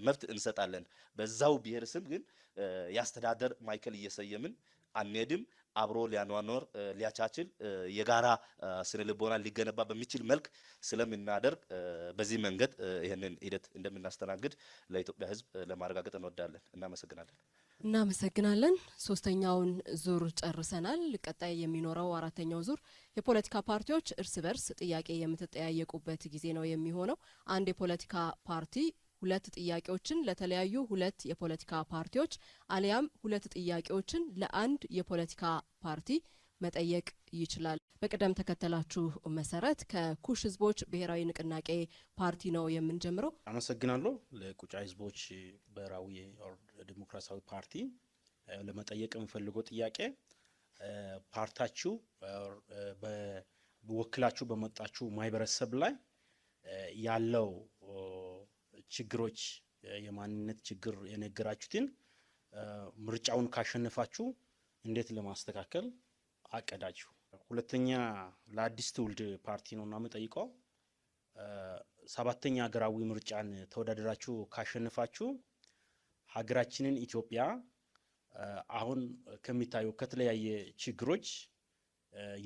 [SPEAKER 11] መብት እንሰጣለን። በዛው ብሔር ስም ግን የአስተዳደር ማዕከል እየሰየምን አንሄድም። አብሮ ሊያኗኗር ሊያቻችል የጋራ ስነ ልቦና ሊገነባ በሚችል መልክ ስለምናደርግ በዚህ መንገድ ይህንን ሂደት እንደምናስተናግድ ለኢትዮጵያ ህዝብ ለማረጋገጥ እንወዳለን። እናመሰግናለን።
[SPEAKER 1] እናመሰግናለን። ሶስተኛውን ዙር ጨርሰናል። ቀጣይ የሚኖረው አራተኛው ዙር የፖለቲካ ፓርቲዎች እርስ በርስ ጥያቄ የምትጠያየቁበት ጊዜ ነው የሚሆነው። አንድ የፖለቲካ ፓርቲ ሁለት ጥያቄዎችን ለተለያዩ ሁለት የፖለቲካ ፓርቲዎች አሊያም ሁለት ጥያቄዎችን ለአንድ የፖለቲካ ፓርቲ መጠየቅ ይችላል። በቅደም ተከተላችሁ መሰረት ከኩሽ ህዝቦች ብሔራዊ ንቅናቄ ፓርቲ ነው የምንጀምረው።
[SPEAKER 2] አመሰግናለሁ። ለቁጫ ህዝቦች ብሔራዊ ዲሞክራሲያዊ ፓርቲ ለመጠየቅ የምፈልገው ጥያቄ ፓርታችሁ በወክላችሁ በመጣችሁ ማህበረሰብ ላይ ያለው ችግሮች የማንነት ችግር የነገራችሁትን ምርጫውን ካሸነፋችሁ እንዴት ለማስተካከል አቀዳችሁ? ሁለተኛ ለአዲስ ትውልድ ፓርቲ ነው እና የምጠይቀው 7ኛ ሀገራዊ ምርጫን ተወዳደራችሁ ካሸነፋችሁ ሀገራችንን ኢትዮጵያ አሁን ከሚታዩ ከተለያየ ችግሮች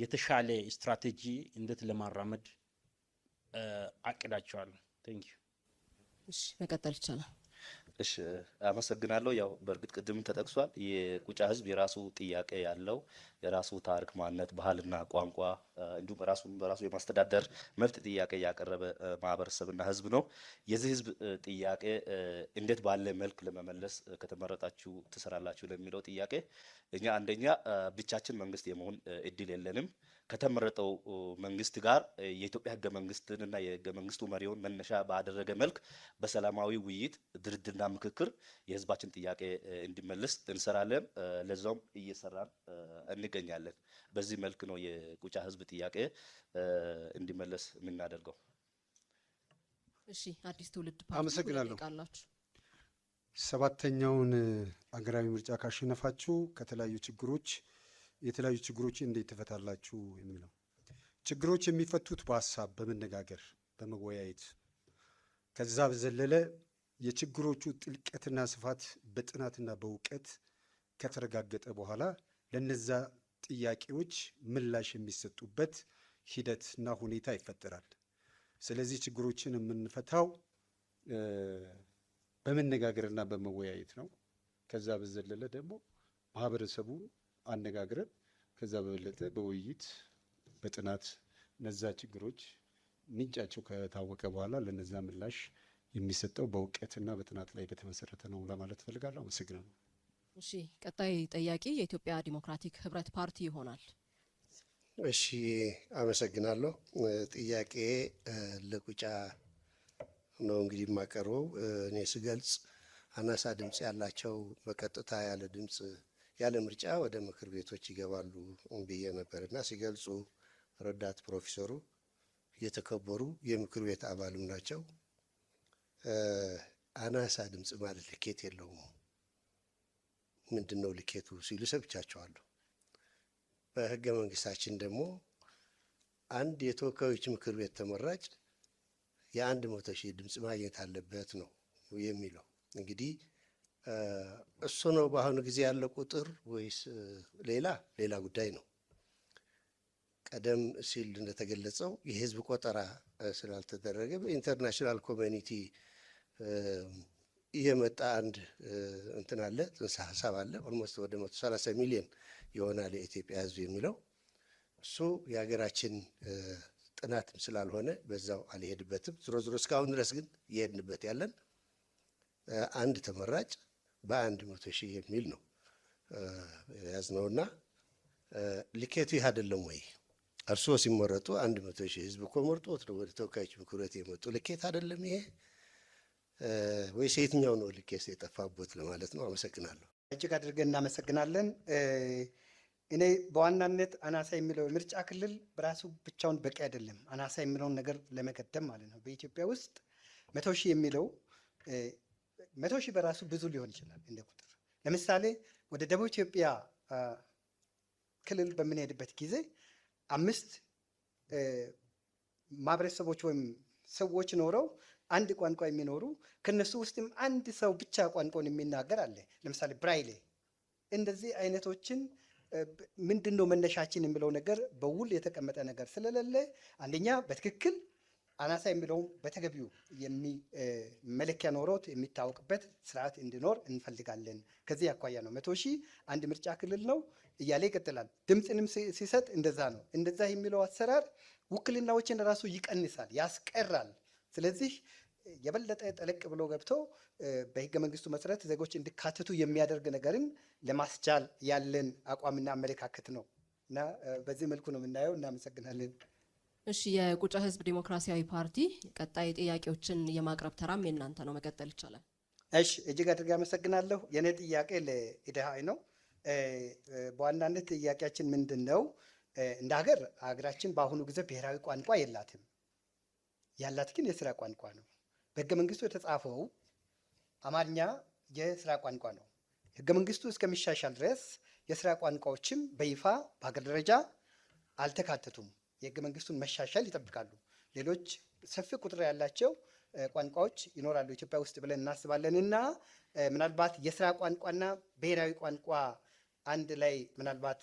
[SPEAKER 2] የተሻለ ስትራቴጂ እንዴት ለማራመድ አቅዳችኋል? ቴንክ ዩ።
[SPEAKER 1] እሺ መቀጠል ይቻላል።
[SPEAKER 11] እሺ አመሰግናለሁ። ያው በእርግጥ ቅድም ተጠቅሷል። የቁጫ ህዝብ የራሱ ጥያቄ ያለው የራሱ ታሪክ፣ ማንነት፣ ባህልና ቋንቋ እንዲሁም በራሱ የማስተዳደር መብት ጥያቄ ያቀረበ ማህበረሰብና ህዝብ ነው። የዚህ ህዝብ ጥያቄ እንዴት ባለ መልክ ለመመለስ ከተመረጣችሁ ትሰራላችሁ ለሚለው ጥያቄ እኛ አንደኛ ብቻችን መንግስት የመሆን እድል የለንም። ከተመረጠው መንግስት ጋር የኢትዮጵያ ህገ መንግስትንና የህገ መንግስቱ መሪውን መነሻ ባደረገ መልክ በሰላማዊ ውይይት፣ ድርድርና ምክክር የህዝባችን ጥያቄ እንዲመለስ እንሰራለን። ለዛውም እየሰራን እንገኛለን። በዚህ መልክ ነው የቁጫ ህዝብ ጥያቄ እንዲመለስ የምናደርገው።
[SPEAKER 1] እሺ አዲስ ትውልድ ፓርቲ
[SPEAKER 5] አመሰግናለሁ።
[SPEAKER 1] ቃላችሁ
[SPEAKER 5] 7ኛውን አገራዊ ምርጫ ካሸነፋችሁ የተለያዩ ችግሮችን እንዴት ትፈታላችሁ የሚለው ችግሮች የሚፈቱት በሀሳብ በመነጋገር በመወያየት ከዛ በዘለለ የችግሮቹ ጥልቀትና ስፋት በጥናትና በእውቀት ከተረጋገጠ በኋላ ለነዛ ጥያቄዎች ምላሽ የሚሰጡበት ሂደትና ሁኔታ ይፈጠራል። ስለዚህ ችግሮችን የምንፈታው በመነጋገርና በመወያየት ነው። ከዛ በዘለለ ደግሞ ማህበረሰቡን አነጋግረን ከዛ በበለጠ በውይይት በጥናት እነዛ ችግሮች ምንጫቸው ከታወቀ በኋላ ለነዛ ምላሽ የሚሰጠው በእውቀትና በጥናት ላይ በተመሰረተ ነው ለማለት ፈልጋለሁ። አመሰግናለሁ።
[SPEAKER 1] እሺ ቀጣይ ጠያቂ የኢትዮጵያ ዲሞክራቲክ ህብረት ፓርቲ ይሆናል።
[SPEAKER 3] እሺ አመሰግናለሁ። ጥያቄ ለቁጫ ነው እንግዲህ የማቀርበው። እኔ ስገልጽ አናሳ ድምፅ ያላቸው በቀጥታ ያለ ድምፅ ያለ ምርጫ ወደ ምክር ቤቶች ይገባሉ ብዬ ነበር እና ሲገልጹ ረዳት ፕሮፌሰሩ የተከበሩ የምክር ቤት አባልም ናቸው። አናሳ ድምፅ ማለት ልኬት የለውም፣ ምንድን ነው ልኬቱ ሲሉ ሰብቻቸዋለሁ። በህገ መንግስታችን ደግሞ አንድ የተወካዮች ምክር ቤት ተመራጭ የ100,000 ድምፅ ማግኘት አለበት ነው የሚለው። እንግዲህ እሱ ነው በአሁኑ ጊዜ ያለው ቁጥር ወይስ ሌላ ጉዳይ ነው? ቀደም ሲል እንደተገለጸው የህዝብ ቆጠራ ስላልተደረገ በኢንተርናሽናል ኮሚኒቲ የመጣ አንድ እንትን አለ፣ ጽንሰ ሀሳብ አለ። ኦልሞስት ወደ 130 ሚሊዮን ይሆናል የኢትዮጵያ ህዝብ የሚለው እሱ የሀገራችን ጥናትም ስላልሆነ በዛው አልሄድበትም። ዞሮ ዞሮ እስካሁን ድረስ ግን እየሄድንበት ያለን አንድ ተመራጭ በ100,000 የሚል ነው ያዝነውና ልኬቱ ይህ አይደለም ወይ? እርስዎ ሲመረጡ 100,000 ህዝብ እኮ መርጦት ነው ወደ ተወካዮች ምክር ቤት የመጡ። ልኬት አይደለም ይሄ ወይስ የትኛው ነው ልኬት የጠፋበት ለማለት ነው። አመሰግናለሁ።
[SPEAKER 4] እጅግ አድርገን እናመሰግናለን። እኔ በዋናነት አናሳ የሚለው ምርጫ ክልል በራሱ ብቻውን በቂ አይደለም። አናሳ የሚለውን ነገር ለመቀደም ማለት ነው። በኢትዮጵያ ውስጥ 100,000 የሚለው 100,000 በራሱ ብዙ ሊሆን ይችላል እንደ ቁጥር። ለምሳሌ ወደ ደቡብ ኢትዮጵያ ክልል በምንሄድበት ጊዜ 5 ማህበረሰቦች ወይም ሰዎች ኖረው አንድ ቋንቋ የሚኖሩ ከነሱ ውስጥም አንድ ሰው ብቻ ቋንቋውን የሚናገር አለ። ለምሳሌ ብራይሌ። እንደዚህ አይነቶችን ምንድን ነው መነሻችን የሚለው ነገር በውል የተቀመጠ ነገር ስለሌለ አንደኛ በትክክል አናሳ የሚለውም በተገቢው መለኪያ ኖሮት የሚታወቅበት ስርዓት እንዲኖር እንፈልጋለን። ከዚህ አኳያ ነው 100,000 አንድ ምርጫ ክልል ነው እያለ ይቀጥላል። ድምፅንም ሲሰጥ እንደዛ ነው። እንደዛ የሚለው አሰራር ውክልናዎችን ራሱ ይቀንሳል፣ ያስቀራል። ስለዚህ የበለጠ ጠለቅ ብሎ ገብቶ በህገ መንግስቱ መሰረት ዜጎች እንዲካተቱ የሚያደርግ ነገርን ለማስቻል ያለን አቋምና አመለካከት ነው እና በዚህ መልኩ ነው የምናየው። እናመሰግናለን።
[SPEAKER 1] እሺ የቁጫ ህዝብ ዲሞክራሲያዊ ፓርቲ ቀጣይ ጥያቄዎችን የማቅረብ ተራም የእናንተ ነው። መቀጠል ይቻላል።
[SPEAKER 4] እሺ እጅግ አድርጌ አመሰግናለሁ። የኔ ጥያቄ ለኢዴሃይ ነው። በዋናነት ጥያቄያችን ምንድን ነው? እንደ ሀገራችን በአሁኑ ጊዜ ብሔራዊ ቋንቋ የላትም። ያላት ግን የስራ ቋንቋ ነው። በህገ መንግስቱ የተጻፈው አማርኛ የስራ ቋንቋ ነው። ህገ መንግስቱ እስከሚሻሻል ድረስ የስራ ቋንቋዎችም በይፋ በሀገር ደረጃ አልተካተቱም። የህገ መንግስቱን መሻሻል ይጠብቃሉ። ሌሎች ሰፊ ቁጥር ያላቸው ቋንቋዎች ይኖራሉ ኢትዮጵያ ውስጥ ብለን እናስባለን እና ምናልባት የስራ ቋንቋና ብሔራዊ ቋንቋ አንድ ላይ ምናልባት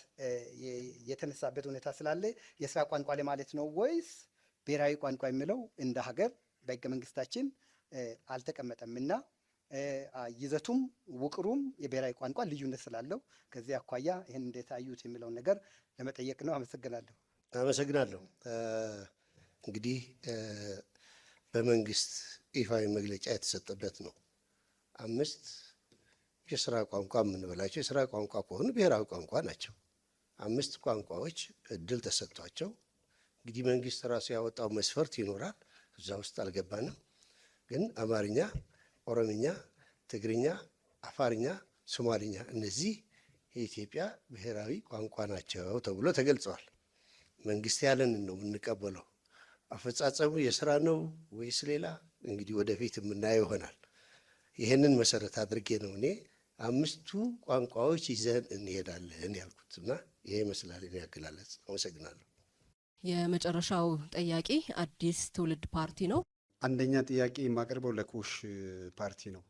[SPEAKER 4] የተነሳበት ሁኔታ ስላለ የስራ ቋንቋ ላይ ማለት ነው ወይስ ብሔራዊ ቋንቋ የሚለው እንደ ሀገር በህገ መንግስታችን አልተቀመጠም እና ይዘቱም ውቅሩም የብሔራዊ ቋንቋ ልዩነት ስላለው ከዚህ አኳያ ይህን እንዴት አዩት የሚለውን ነገር ለመጠየቅ ነው። አመሰግናለሁ።
[SPEAKER 3] አመሰግናለሁ። እንግዲህ በመንግስት ይፋዊ መግለጫ የተሰጠበት ነው። 5 የስራ ቋንቋ የምንበላቸው የስራ ቋንቋ ከሆኑ ብሔራዊ ቋንቋ ናቸው። 5 ቋንቋዎች እድል ተሰጥቷቸው እንግዲህ መንግስት ራሱ ያወጣው መስፈርት ይኖራል። እዛ ውስጥ አልገባንም። ግን አማርኛ፣ ኦሮምኛ፣ ትግርኛ፣ አፋርኛ፣ ሶማሊኛ እነዚህ የኢትዮጵያ ብሔራዊ ቋንቋ ናቸው ተብሎ ተገልጸዋል። መንግስት ያለንን ነው የምንቀበለው። አፈጻጸሙ የስራ ነው ወይስ ሌላ እንግዲህ ወደፊት የምናየው ይሆናል። ይህንን መሰረት አድርጌ ነው እኔ 5ቱ ቋንቋዎች ይዘን እንሄዳለን ያልኩት እና ይሄ ይመስላል እኔ አገላለጽ። አመሰግናለሁ።
[SPEAKER 1] የመጨረሻው ጥያቄ አዲስ ትውልድ ፓርቲ ነው።
[SPEAKER 5] አንደኛ ጥያቄ የማቀርበው ለኩሽ ፓርቲ ነው።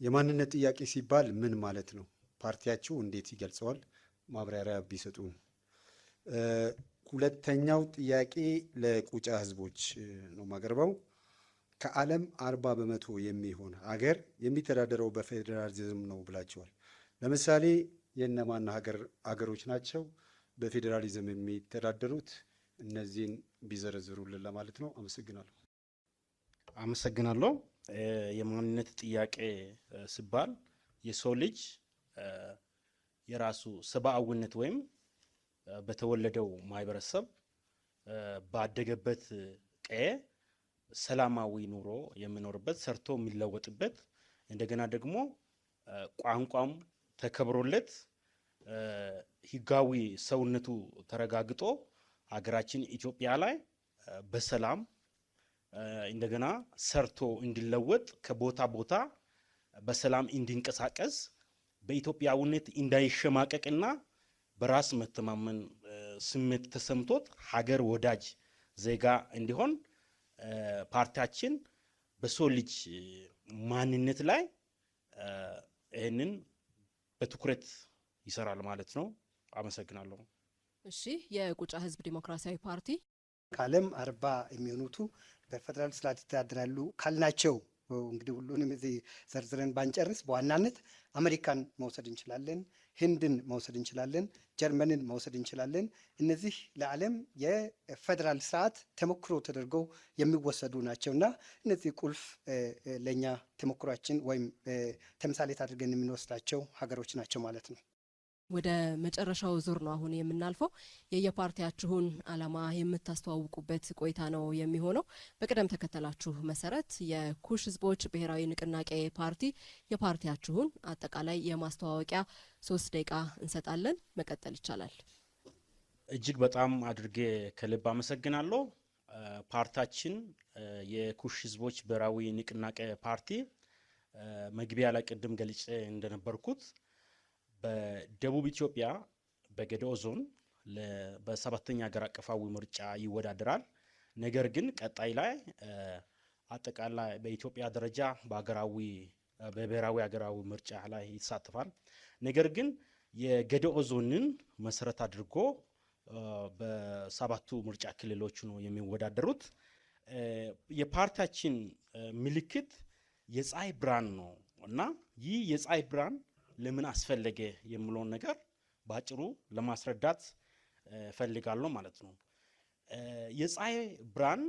[SPEAKER 5] የማንነት ጥያቄ ሲባል ምን ማለት ነው? ፓርቲያችሁ እንዴት ይገልጸዋል? ማብራሪያ ቢሰጡን። ሁለተኛው ጥያቄ ለቁጫ ህዝቦች ነው የማቀርበው። ከዓለም 40 በመቶ የሚሆን ሀገር የሚተዳደረው በፌዴራሊዝም ነው ብላችኋል። ለምሳሌ የእነማን ሀገሮች ናቸው በፌዴራሊዝም የሚተዳደሩት? እነዚህን ቢዘረዝሩልን ለማለት ነው። አመሰግናለሁ።
[SPEAKER 2] አመሰግናለሁ። የማንነት ጥያቄ ሲባል የሰው ልጅ የራሱ ሰብአዊነት ወይም በተወለደው ማህበረሰብ ባደገበት ቀዬ ሰላማዊ ኑሮ የሚኖርበት ሰርቶ የሚለወጥበት እንደገና ደግሞ ቋንቋም ተከብሮለት ህጋዊ ሰውነቱ ተረጋግጦ ሀገራችን ኢትዮጵያ ላይ በሰላም እንደገና ሰርቶ እንዲለወጥ ከቦታ ቦታ በሰላም እንዲንቀሳቀስ በኢትዮጵያዊነት እንዳይሸማቀቅና በራስ መተማመን ስሜት ተሰምቶት ሀገር ወዳጅ ዜጋ እንዲሆን ፓርቲያችን በሰው ልጅ ማንነት ላይ ይህንን በትኩረት ይሰራል ማለት ነው። አመሰግናለሁ።
[SPEAKER 1] እሺ፣ የቁጫ ህዝብ ዲሞክራሲያዊ ፓርቲ
[SPEAKER 4] ከዓለም 40 የሚሆኑቱ በፌደራል ስርዓት ይተዳደራሉ ካልናቸው እንግዲህ ሁሉንም እዚህ ዘርዝረን ባንጨርስ በዋናነት አሜሪካን መውሰድ እንችላለን፣ ህንድን መውሰድ እንችላለን፣ ጀርመንን መውሰድ እንችላለን። እነዚህ ለዓለም የፌደራል ስርዓት ተሞክሮ ተደርገው የሚወሰዱ ናቸው እና እነዚህ ቁልፍ ለእኛ ተሞክሯችን ወይም ተምሳሌት አድርገን የምንወስዳቸው ሀገሮች ናቸው ማለት ነው።
[SPEAKER 1] ወደ መጨረሻው ዙር ነው አሁን የምናልፈው። የየፓርቲያችሁን ዓላማ የምታስተዋውቁበት ቆይታ ነው የሚሆነው። በቅደም ተከተላችሁ መሰረት የኩሽ ህዝቦች ብሔራዊ ንቅናቄ ፓርቲ የፓርቲያችሁን አጠቃላይ የማስተዋወቂያ 3 ደቂቃ እንሰጣለን። መቀጠል ይቻላል።
[SPEAKER 2] እጅግ በጣም አድርጌ ከልብ አመሰግናለሁ። ፓርቲያችን የኩሽ ህዝቦች ብሔራዊ ንቅናቄ ፓርቲ መግቢያ ላይ ቅድም ገልጬ እንደነበርኩት በደቡብ ኢትዮጵያ በገደኦ ዞን በ7ኛ ሀገር አቀፋዊ ምርጫ ይወዳደራል። ነገር ግን ቀጣይ ላይ አጠቃላይ በኢትዮጵያ ደረጃ በብሔራዊ ሀገራዊ ምርጫ ላይ ይሳተፋል። ነገር ግን የገደኦ ዞንን መሰረት አድርጎ በ7ቱ ምርጫ ክልሎች ነው የሚወዳደሩት። የፓርቲያችን ምልክት የፀሐይ ብርሃን ነው እና ይህ የፀሐይ ብርሃን ለምን አስፈለገ የሚለውን ነገር ባጭሩ ለማስረዳት ፈልጋለሁ ማለት ነው። የፀሐይ ብርሃን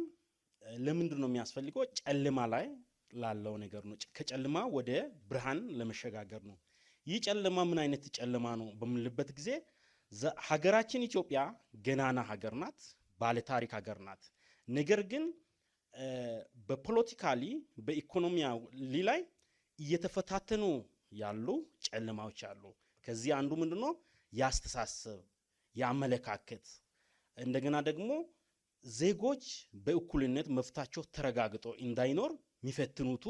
[SPEAKER 2] ለምንድን ነው የሚያስፈልገው? ጨለማ ላይ ላለው ነገር ነው። ከጨለማ ወደ ብርሃን ለመሸጋገር ነው። ይህ ጨለማ ምን አይነት ጨለማ ነው በምንልበት ጊዜ ሀገራችን ኢትዮጵያ ገናና ሀገር ናት፣ ባለታሪክ ሀገር ናት። ነገር ግን በፖለቲካሊ በኢኮኖሚያሊ ላይ እየተፈታተኑ ያሉ ጨለማዎች አሉ። ከዚህ አንዱ ምንድነው? ያስተሳሰብ፣ ያመለካከት እንደገና ደግሞ ዜጎች በእኩልነት መብታቸው ተረጋግጦ እንዳይኖር የሚፈትኑቱ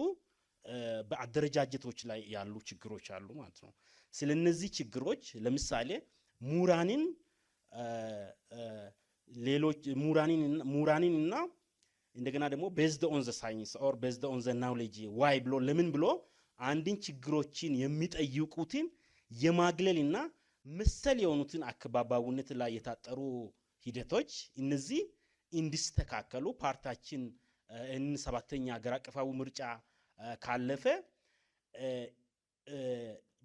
[SPEAKER 2] በአደረጃጀቶች ላይ ያሉ ችግሮች አሉ ማለት ነው። ስለነዚህ ችግሮች ለምሳሌ ምሁራንን ሌሎች ምሁራንንና እንደገና ደግሞ ቤዝድ ኦን ዘ ሳይንስ ኦር ቤዝድ ኦን ዘ ናውሌጅ ዋይ ብሎ ለምን ብሎ አንድን ችግሮችን የሚጠይቁትን የማግለልና መሰል የሆኑትን አካባቢያዊነት ላይ የታጠሩ ሂደቶች እነዚህ እንዲስተካከሉ ፓርቲያችን ሰባተኛ ሀገር አቀፋዊ ምርጫ ካለፈ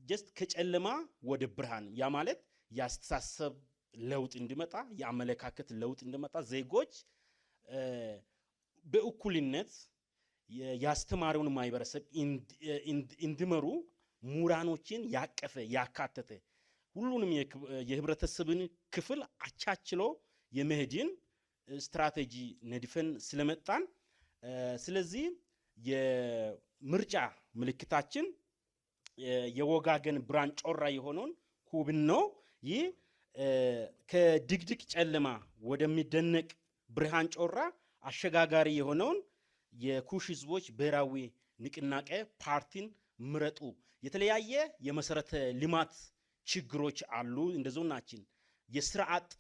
[SPEAKER 2] ጀስት ከጨለማ ወደ ብርሃን ያ ማለት ያስተሳሰብ ለውጥ እንዲመጣ የአመለካከት ለውጥ እንዲመጣ ዜጎች በእኩልነት ያስተማሪውን ማህበረሰብ እንዲመሩ ምሁራኖችን ያቀፈ ያካተተ ሁሉንም የህብረተሰብን ክፍል አቻችሎ የመሄድን ስትራቴጂ ነድፈን ስለመጣን ስለዚህ የምርጫ ምልክታችን የወጋገን ብርሃን ጮራ የሆነውን ኩብን ነው። ይህ ከድቅድቅ ጨለማ ወደሚደነቅ ብርሃን ጮራ አሸጋጋሪ የሆነውን የኩሽ ህዝቦች ብሔራዊ ንቅናቄ ፓርቲን ምረጡ። የተለያየ የመሰረተ ልማት ችግሮች አሉ። እንደ ዞናችን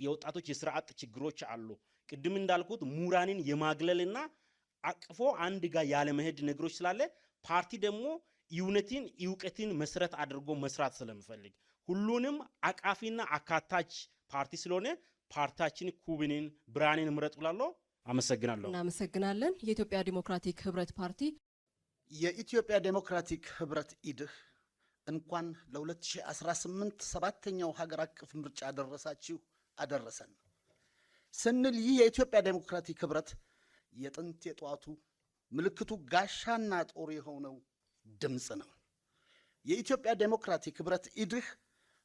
[SPEAKER 2] የወጣቶች የስራ አጥ ችግሮች አሉ። ቅድም እንዳልኩት ምሁራንን የማግለልና አቅፎ አንድ ጋር ያለመሄድ ነገሮች ስላለ ፓርቲ ደግሞ እውቀትን መሰረት አድርጎ መስራት ስለምፈልግ ሁሉንም አቃፊና አካታች ፓርቲ ስለሆነ ፓርቲያችን ኩብንን ብርሃንን ምረጥ ብላለሁ። አመሰግናለሁ።
[SPEAKER 1] እናመሰግናለን። የኢትዮጵያ ዲሞክራቲክ ህብረት ፓርቲ
[SPEAKER 19] የኢትዮጵያ ዴሞክራቲክ ህብረት ኢድህ እንኳን ለ2018 ሰባተኛው ሀገር አቀፍ ምርጫ አደረሳችሁ አደረሰን ስንል ይህ የኢትዮጵያ ዴሞክራቲክ ህብረት የጥንት የጧቱ ምልክቱ ጋሻና ጦር የሆነው ድምፅ ነው። የኢትዮጵያ ዴሞክራቲክ ህብረት ኢድህ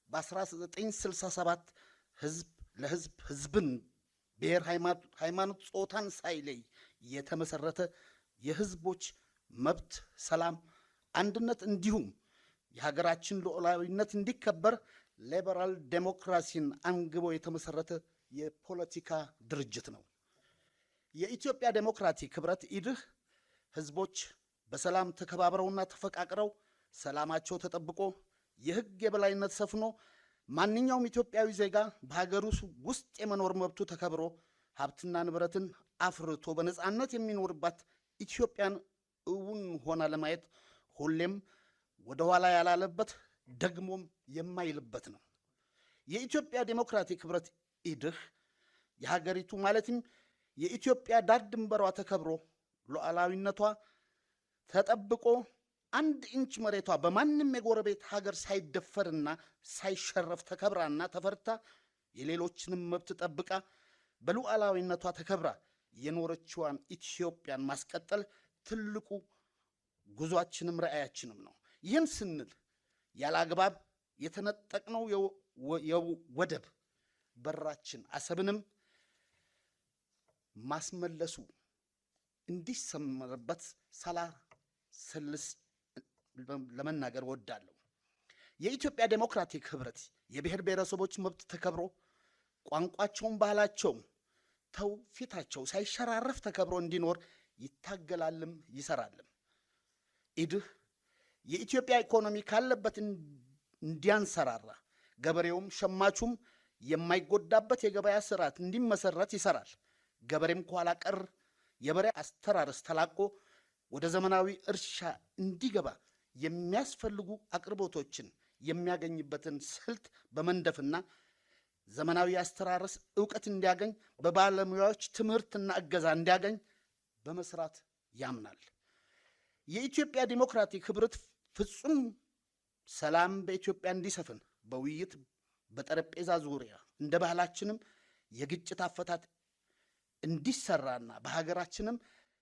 [SPEAKER 19] በ1967 ህዝብ ለህዝብ ህዝብን ብሔር፣ ሃይማኖት፣ ጾታን ሳይለይ የተመሰረተ የህዝቦች መብት፣ ሰላም፣ አንድነት እንዲሁም የሀገራችን ሉዓላዊነት እንዲከበር ሊበራል ዴሞክራሲን አንግቦ የተመሰረተ የፖለቲካ ድርጅት ነው። የኢትዮጵያ ዴሞክራቲክ ህብረት ኢድህ ህዝቦች በሰላም ተከባብረውና ተፈቃቅረው ሰላማቸው ተጠብቆ የህግ የበላይነት ሰፍኖ ማንኛውም ኢትዮጵያዊ ዜጋ በሀገሩ ውስጥ የመኖር መብቱ ተከብሮ ሀብትና ንብረትን አፍርቶ በነፃነት የሚኖርባት ኢትዮጵያን እውን ሆና ለማየት ሁሌም ወደ ኋላ ያላለበት ደግሞም የማይልበት ነው። የኢትዮጵያ ዴሞክራቲክ ህብረት ኢድህ የሀገሪቱ ማለትም የኢትዮጵያ ዳር ድንበሯ ተከብሮ ሉዓላዊነቷ ተጠብቆ አንድ ኢንች መሬቷ በማንም የጎረቤት ሀገር ሳይደፈርና ሳይሸረፍ ተከብራና ተፈርታ የሌሎችንም መብት ጠብቃ በሉዓላዊነቷ ተከብራ የኖረችዋን ኢትዮጵያን ማስቀጠል ትልቁ ጉዟችንም ራዕያችንም ነው። ይህን ስንል ያለ አግባብ የተነጠቅነው የወደብ በራችን አሰብንም ማስመለሱ እንዲሰመርበት ሳላሰልስ ለመናገር ወዳለሁ። የኢትዮጵያ ዴሞክራቲክ ህብረት የብሔር ብሔረሰቦች መብት ተከብሮ ቋንቋቸውም ባህላቸውም ተውፊታቸው ሳይሸራረፍ ተከብሮ እንዲኖር ይታገላልም ይሰራልም። ኢድህ የኢትዮጵያ ኢኮኖሚ ካለበት እንዲያንሰራራ ገበሬውም ሸማቹም የማይጎዳበት የገበያ ስርዓት እንዲመሰረት ይሰራል። ገበሬም ከኋላ ቀር የበሬ አስተራረስ ተላቆ ወደ ዘመናዊ እርሻ እንዲገባ የሚያስፈልጉ አቅርቦቶችን የሚያገኝበትን ስልት በመንደፍና ዘመናዊ አስተራረስ ዕውቀት እንዲያገኝ በባለሙያዎች ትምህርትና እገዛ እንዲያገኝ በመስራት ያምናል። የኢትዮጵያ ዲሞክራቲክ ህብረት ፍጹም ሰላም በኢትዮጵያ እንዲሰፍን በውይይት በጠረጴዛ ዙሪያ እንደ ባህላችንም የግጭት አፈታት እንዲሰራና በሀገራችንም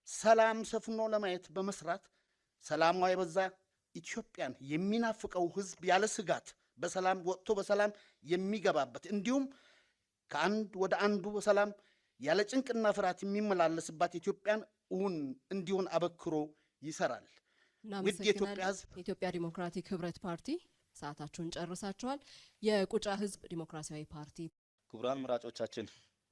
[SPEAKER 19] ሰላም ሰፍኖ ለማየት በመስራት ሰላሟ የበዛ ኢትዮጵያን የሚናፍቀው ህዝብ ያለ ስጋት በሰላም ወጥቶ በሰላም የሚገባበት እንዲሁም ከአንድ ወደ አንዱ በሰላም ያለ ጭንቅና ፍርሃት የሚመላለስባት ኢትዮጵያን እውን እንዲሆን አበክሮ ይሰራል። ውድ የኢትዮጵያ ህዝብ፣
[SPEAKER 1] የኢትዮጵያ ዲሞክራቲክ ህብረት ፓርቲ ሰዓታችሁን ጨርሳችኋል። የቁጫ ህዝብ ዲሞክራሲያዊ ፓርቲ።
[SPEAKER 11] ክቡራን መራጮቻችን፣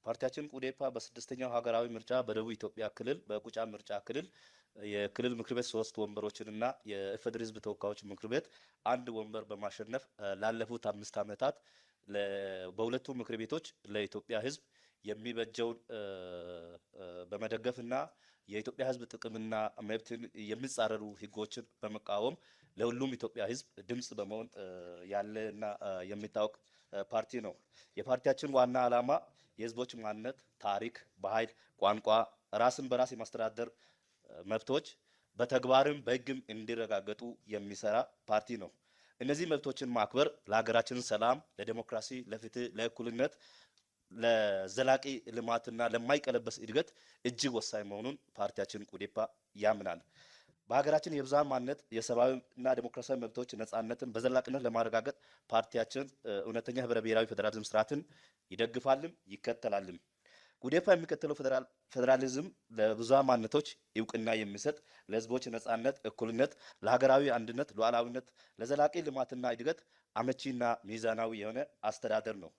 [SPEAKER 11] ፓርቲያችን ቁዴፓ በስድስተኛው ሀገራዊ ምርጫ በደቡብ ኢትዮጵያ ክልል በቁጫ ምርጫ ክልል የክልል ምክር ቤት 3 ወንበሮችንና የኢፌዴሪ ህዝብ ተወካዮች ምክር ቤት 1 ወንበር በማሸነፍ ላለፉት 5 ዓመታት በሁለቱ ምክር ቤቶች ለኢትዮጵያ ህዝብ የሚበጀውን በመደገፍና የኢትዮጵያ ሕዝብ ጥቅምና መብትን የሚጻረሩ ሕጎችን በመቃወም ለሁሉም ኢትዮጵያ ሕዝብ ድምጽ በመሆን ያለና የሚታወቅ ፓርቲ ነው። የፓርቲያችን ዋና ዓላማ የሕዝቦች ማንነት፣ ታሪክ፣ ባህል፣ ቋንቋ፣ ራስን በራስ የማስተዳደር መብቶች በተግባርም በሕግም እንዲረጋገጡ የሚሰራ ፓርቲ ነው። እነዚህ መብቶችን ማክበር ለሀገራችን ሰላም፣ ለዲሞክራሲ፣ ለፍትህ፣ ለእኩልነት፣ ለዘላቂ ልማትና ለማይቀለበስ እድገት እጅግ ወሳኝ መሆኑን ፓርቲያችን ቁዴፓ ያምናል። በሀገራችን የብዝሃ ማንነት የሰብአዊና ዲሞክራሲያዊ መብቶች ነጻነትን በዘላቂነት ለማረጋገጥ ፓርቲያችን እውነተኛ ህብረ ብሔራዊ ፌዴራሊዝም ስርዓትን ይደግፋልም ይከተላልም። ቁዴፓ የሚከተለው ፌዴራሊዝም ለብዝሃ ማንነቶች እውቅና የሚሰጥ ለህዝቦች ነጻነት፣ እኩልነት፣ ለሀገራዊ አንድነት፣ ሉዓላዊነት፣ ለዘላቂ ልማትና እድገት አመቺና ሚዛናዊ የሆነ አስተዳደር ነው።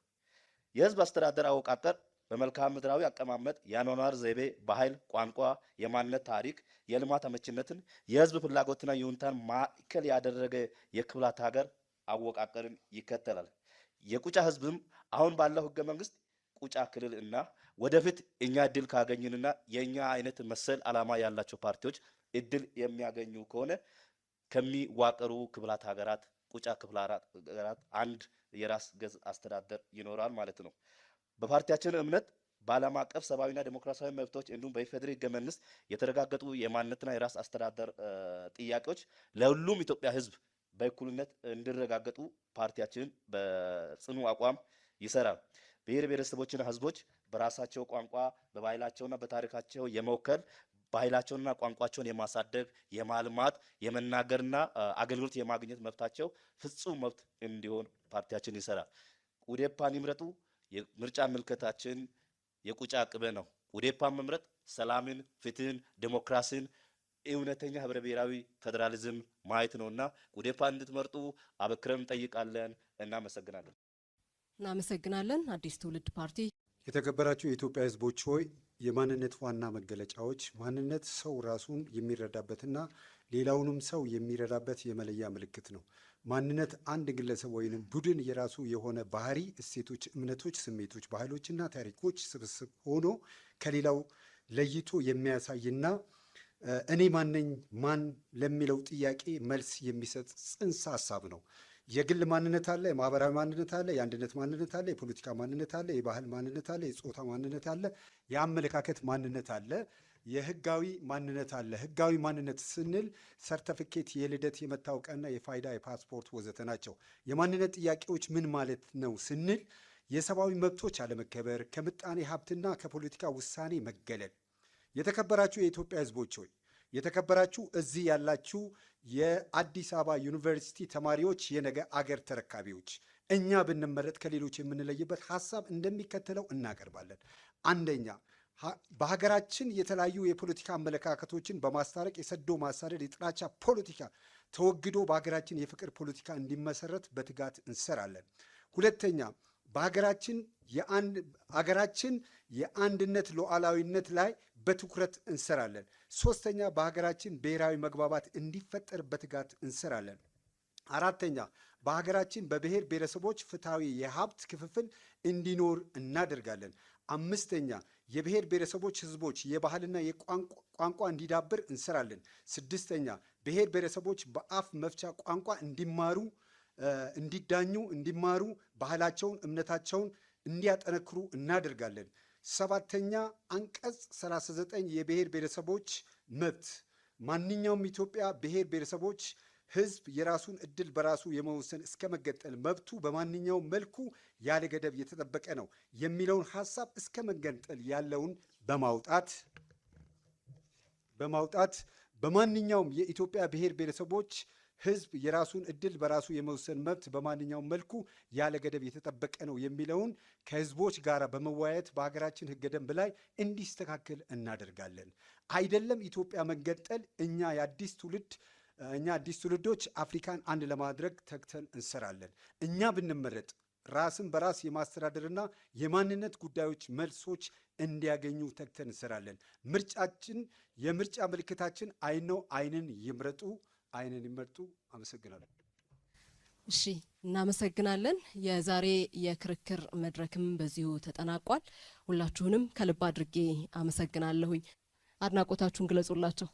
[SPEAKER 11] የህዝብ አስተዳደር አወቃቀር በመልክዓ ምድራዊ አቀማመጥ፣ የአኗኗር ዘይቤ፣ ባህል፣ ቋንቋ፣ የማንነት ታሪክ፣ የልማት አመቺነትን፣ የህዝብ ፍላጎትና ይሁንታን ማዕከል ያደረገ የክፍላት ሀገር አወቃቀርን ይከተላል። የቁጫ ህዝብም አሁን ባለው ህገ መንግስት ቁጫ ክልል እና ወደፊት እኛ እድል ካገኝንና የእኛ አይነት መሰል ዓላማ ያላቸው ፓርቲዎች እድል የሚያገኙ ከሆነ ከሚዋቀሩ ክፍላት ሀገራት ቁጫ ክፍለ ሀገራት አንድ የራስ ገዝ አስተዳደር ይኖራል ማለት ነው። በፓርቲያችን እምነት በዓለም አቀፍ ሰብአዊና ዲሞክራሲያዊ መብቶች እንዲሁም በኢፌዴሪ ህገ መንግስት የተረጋገጡ የማንነትና የራስ አስተዳደር ጥያቄዎች ለሁሉም ኢትዮጵያ ህዝብ በእኩልነት እንዲረጋገጡ ፓርቲያችን በጽኑ አቋም ይሰራል። ብሔር ብሔረሰቦችና ህዝቦች በራሳቸው ቋንቋ በባህላቸውና በታሪካቸው የመወከል ባህላቸውንና ቋንቋቸውን የማሳደግ የማልማት የመናገርና አገልግሎት የማግኘት መብታቸው ፍጹም መብት እንዲሆን ፓርቲያችን ይሰራል። ቁዴፓን ይምረጡ። የምርጫ ምልክታችን የቁጫ ቅቤ ነው። ቁዴፓን መምረጥ ሰላምን፣ ፍትህን፣ ዲሞክራሲን፣ እውነተኛ ህብረ ብሔራዊ ፌዴራሊዝም ማየት ነውና ቁዴፓን እንድትመርጡ አበክረን እንጠይቃለን። እናመሰግናለን።
[SPEAKER 1] እናመሰግናለን። አዲስ ትውልድ ፓርቲ።
[SPEAKER 5] የተከበራችሁ የኢትዮጵያ ህዝቦች ሆይ የማንነት ዋና መገለጫዎች ማንነት ሰው ራሱን የሚረዳበትና ሌላውንም ሰው የሚረዳበት የመለያ ምልክት ነው። ማንነት አንድ ግለሰብ ወይንም ቡድን የራሱ የሆነ ባህሪ፣ እሴቶች፣ እምነቶች፣ ስሜቶች፣ ባህሎችና ታሪኮች ስብስብ ሆኖ ከሌላው ለይቶ የሚያሳይና እኔ ማነኝ ማን ለሚለው ጥያቄ መልስ የሚሰጥ ጽንሰ ሀሳብ ነው። የግል ማንነት አለ፣ የማህበራዊ ማንነት አለ፣ የአንድነት ማንነት አለ፣ የፖለቲካ ማንነት አለ፣ የባህል ማንነት አለ፣ የጾታ ማንነት አለ፣ የአመለካከት ማንነት አለ፣ የህጋዊ ማንነት አለ። ህጋዊ ማንነት ስንል ሰርተፊኬት፣ የልደት፣ የመታወቂያና የፋይዳ፣ የፓስፖርት ወዘተ ናቸው። የማንነት ጥያቄዎች ምን ማለት ነው ስንል የሰብአዊ መብቶች አለመከበር፣ ከምጣኔ ሀብትና ከፖለቲካ ውሳኔ መገለል። የተከበራችሁ የኢትዮጵያ ህዝቦች ሆይ የተከበራችሁ እዚህ ያላችሁ የአዲስ አበባ ዩኒቨርሲቲ ተማሪዎች፣ የነገ አገር ተረካቢዎች፣ እኛ ብንመረጥ ከሌሎች የምንለይበት ሀሳብ እንደሚከተለው እናቀርባለን። አንደኛ፣ በሀገራችን የተለያዩ የፖለቲካ አመለካከቶችን በማስታረቅ የሰዶ ማሳደድ የጥላቻ ፖለቲካ ተወግዶ በሀገራችን የፍቅር ፖለቲካ እንዲመሰረት በትጋት እንሰራለን። ሁለተኛ፣ በሀገራችን የአንድነት ሉዓላዊነት ላይ በትኩረት እንሰራለን። ሶስተኛ፣ በሀገራችን ብሔራዊ መግባባት እንዲፈጠር በትጋት እንሰራለን። አራተኛ፣ በሀገራችን በብሔር ብሔረሰቦች ፍትሐዊ የሀብት ክፍፍል እንዲኖር እናደርጋለን። አምስተኛ፣ የብሔር ብሔረሰቦች ህዝቦች የባህልና የቋንቋ እንዲዳብር እንሰራለን። ስድስተኛ፣ ብሔር ብሔረሰቦች በአፍ መፍቻ ቋንቋ እንዲማሩ ባህላቸውን፣ እምነታቸውን እንዲያጠነክሩ እናደርጋለን። ሰባተኛ፣ አንቀጽ 39 የብሔር ብሔረሰቦች መብት ማንኛውም ኢትዮጵያ ብሔር ብሔረሰቦች ህዝብ የራሱን እድል በራሱ የመወሰን እስከ መገንጠል መብቱ በማንኛውም መልኩ ያለ ገደብ የተጠበቀ ነው የሚለውን ሀሳብ እስከ መገንጠል ያለውን በማውጣት በማንኛውም የኢትዮጵያ ብሔር ብሔረሰቦች ህዝብ የራሱን እድል በራሱ የመወሰን መብት በማንኛውም መልኩ ያለ ገደብ የተጠበቀ ነው የሚለውን ከህዝቦች ጋር በመወያየት በሀገራችን ህገ ደንብ ላይ እንዲስተካከል እናደርጋለን። አይደለም ኢትዮጵያ መገንጠል፣ እኛ አዲስ ትውልዶች አፍሪካን አንድ ለማድረግ ተግተን እንሰራለን። እኛ ብንመረጥ ራስን በራስ የማስተዳደርና የማንነት ጉዳዮች መልሶች እንዲያገኙ ተግተን እንሰራለን። የምርጫ ምልክታችን አይን ነው። አይንን ይምረጡ። አይንን ይመርጡ። አመሰግናለሁ።
[SPEAKER 1] እሺ እናመሰግናለን። የዛሬ የክርክር መድረክም በዚሁ ተጠናቋል። ሁላችሁንም ከልብ አድርጌ አመሰግናለሁኝ። አድናቆታችሁን ግለጹላቸው።